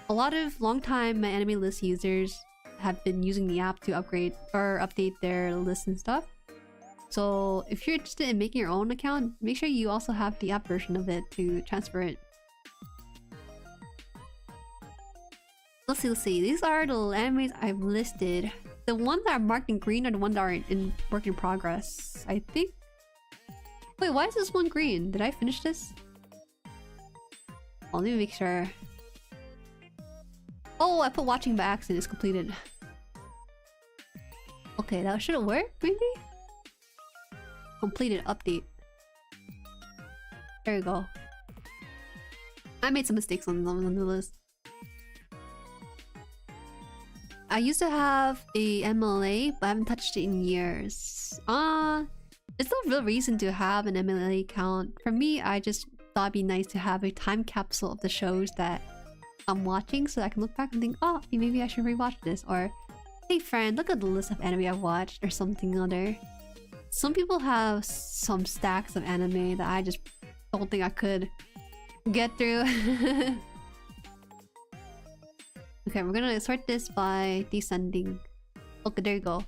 A lot of long-time MyAnimeList users have been using the app to upgrade or update their lists and stuff. So if you're interested in making your own account, make sure you also have the app version of it to transfer it. Let's see. These are the animes I've listed. The ones that are marked in green are the ones that are in work in progress, I think. Wait, why is this one green? Did I finish this? Let me make sure. Oh, I put watching by accident. It's completed. Okay, that should have worked, maybe? Completed update. There you go. I made some mistakes on the list. I used to have a MLA, but I haven't touched it in years. There's no real reason to have an MLA account. For me, I just thought it'd be nice to have a time capsule of the shows that I'm watching so I can look back and think, oh, maybe I should rewatch this. Or, hey friend, look at the list of anime I've watched or something or other. Some people have some stacks of anime that I just don't think I could get through. Okay, we're gonna sort this by descending. Okay, there you go.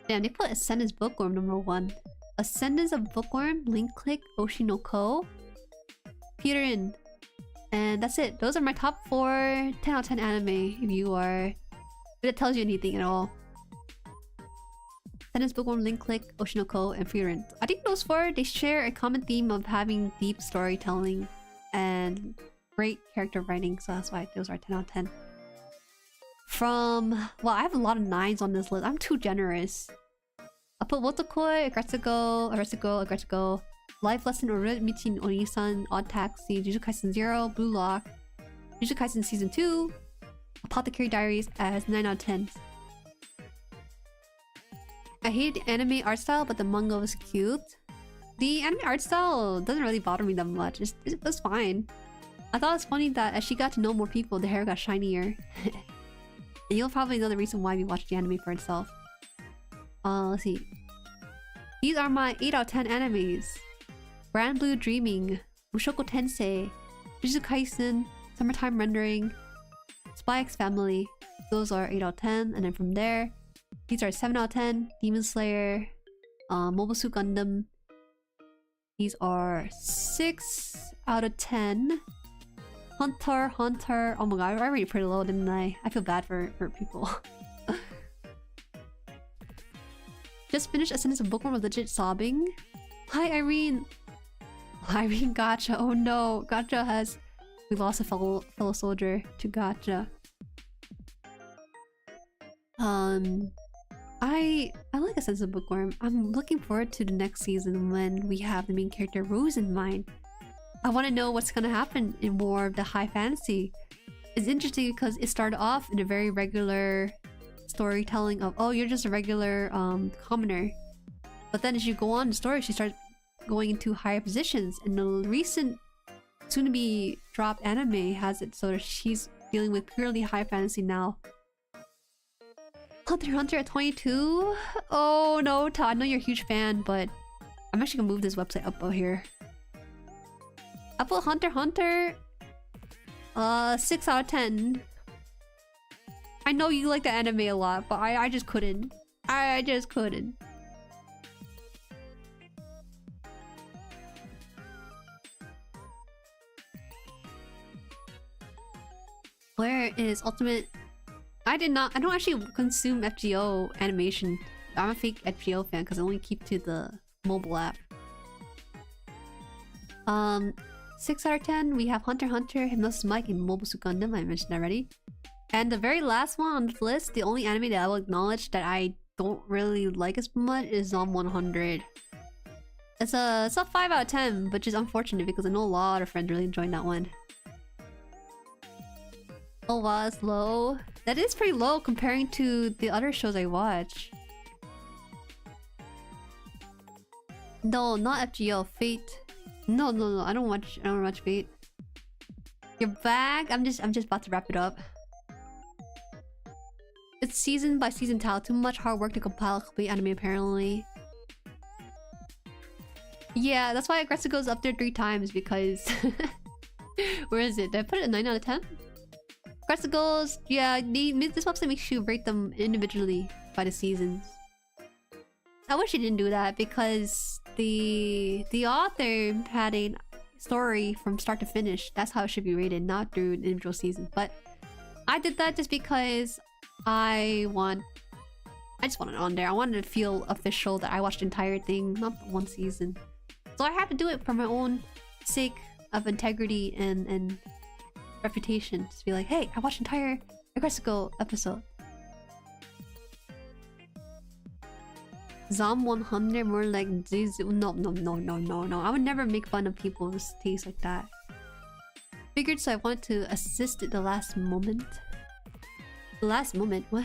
Damn, they put Ascendance Bookworm #1. Ascendance of Bookworm, Link Click, Oshinoko, Peter In. And that's it. Those are my top 4 10 out of 10 anime if you are... if it tells you anything at all. Ascendance Bookworm, Link Click, Oshinoko, and Peter In. I think those 4, they share a common theme of having deep storytelling and great character writing, so that's why those are 10 out of 10. From... well, I have a lot of 9s on this list. I'm too generous. I put Wotokoi, Agretsuko, Life Lesson, Oremichin Onisan, Odd Taxi, Jujutsu Kaisen 0, Blue Lock, Jujutsu Kaisen Season 2, Apothecary Diaries as 9 out of 10. I hated the anime art style, but the manga was cute. The anime art style doesn't really bother me that much. It was fine. I thought it was funny that as she got to know more people, the hair got shinier. And you'll probably know the reason why we watched the anime for itself. Let's see. These are my 8 out of 10 animes. Grand Blue Dreaming, Mushoku Tensei, Jujutsu Kaisen, Summertime Rendering, Spy X Family. Those are 8 out of 10. And then from there, these are 7 out of 10. Demon Slayer, Mobile Suit Gundam. These are 6 out of 10. Hunter. Oh my god, I rated pretty low, didn't I? I feel bad for people. Just finished Ascendance of Bookworm with legit sobbing. Hi Irene! Irene Gacha, oh no! Gacha has... we lost a fellow soldier to Gacha. I like Ascendance of Bookworm. I'm looking forward to the next season when we have the main character Rose in mind. I want to know what's gonna happen in more of the high fantasy. It's interesting because it started off in a very regular storytelling of, oh, you're just a regular commoner. But then as you go on the story, she starts going into higher positions. And the recent soon-to-be dropped anime has it so that she's dealing with purely high fantasy now. Hunter x Hunter at 22? Oh no, Todd, I know you're a huge fan, but I'm actually gonna move this website up out here. I put Hunter x Hunter 6 out of 10. I know you like the anime a lot, but I just couldn't. I just couldn't. Where is Ultimate? I don't actually consume FGO animation. I'm a fake FGO fan because I only keep to the mobile app. 6 out of 10, we have Hunter x Hunter, Hypnosis Mike, and Mobile Suit Gundam, I mentioned already. And the very last one on the list, the only anime that I will acknowledge that I don't really like as much is Zom 100. It's a 5 out of 10, which is unfortunate because I know a lot of friends really enjoyed that one. Oh wow, it's low. That is pretty low comparing to the other shows I watch. No, not FGO, Fate. No, I don't watch Fate. You're back? I'm just about to wrap it up. It's season by season tile. Too much hard work to compile a complete anime apparently. Yeah, that's why Aggressive goes up there 3 times because... Where is it? Did I put it at 9 out of 10? Aggressive goals, yeah, this website makes you rate them individually by the seasons. I wish he didn't do that because the author had a story from start to finish. That's how it should be rated, not through individual seasons. But I did that just because I just wanted it on there. I wanted to feel official that I watched the entire thing, not one season. So I had to do it for my own sake of integrity and reputation. Just be like, hey, I watched the entire Aggressive episode. Zom 100 more like Zizu. No. I would never make fun of people's taste like that. Figured so I wanted to assist at the last moment. The last moment? What?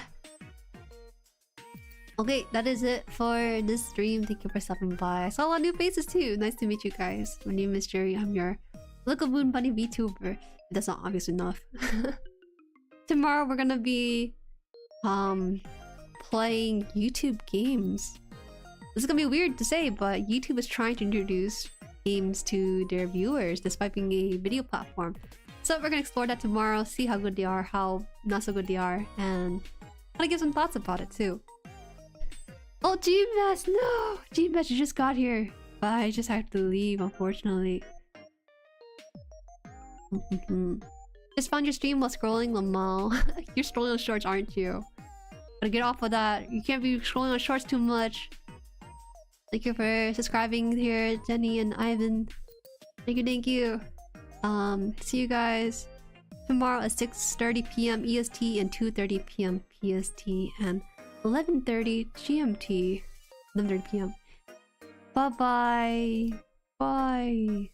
Okay, that is it for this stream. Thank you for stopping by. I saw a lot of new faces too. Nice to meet you guys. My name is Jueri. I'm your Little Moon Bunny VTuber. That's not obvious enough. Tomorrow we're gonna be playing YouTube games. This is gonna be weird to say, but YouTube is trying to introduce games to their viewers despite being a video platform. So we're gonna explore that tomorrow, see how good they are, how not so good they are, and kind of give some thoughts about it too. Oh, GMS! No! GMS, you just got here. But I just have to leave, unfortunately. Just found your stream while scrolling, Lamal. You're scrolling on shorts, aren't you? Gotta get off of that. You can't be scrolling on shorts too much. Thank you for subscribing here, Jenny and Ivan. Thank you. See you guys tomorrow at 6:30 p.m. EST and 2:30 p.m. PST and 11:30 GMT. 11:30 p.m. Bye-bye. Bye.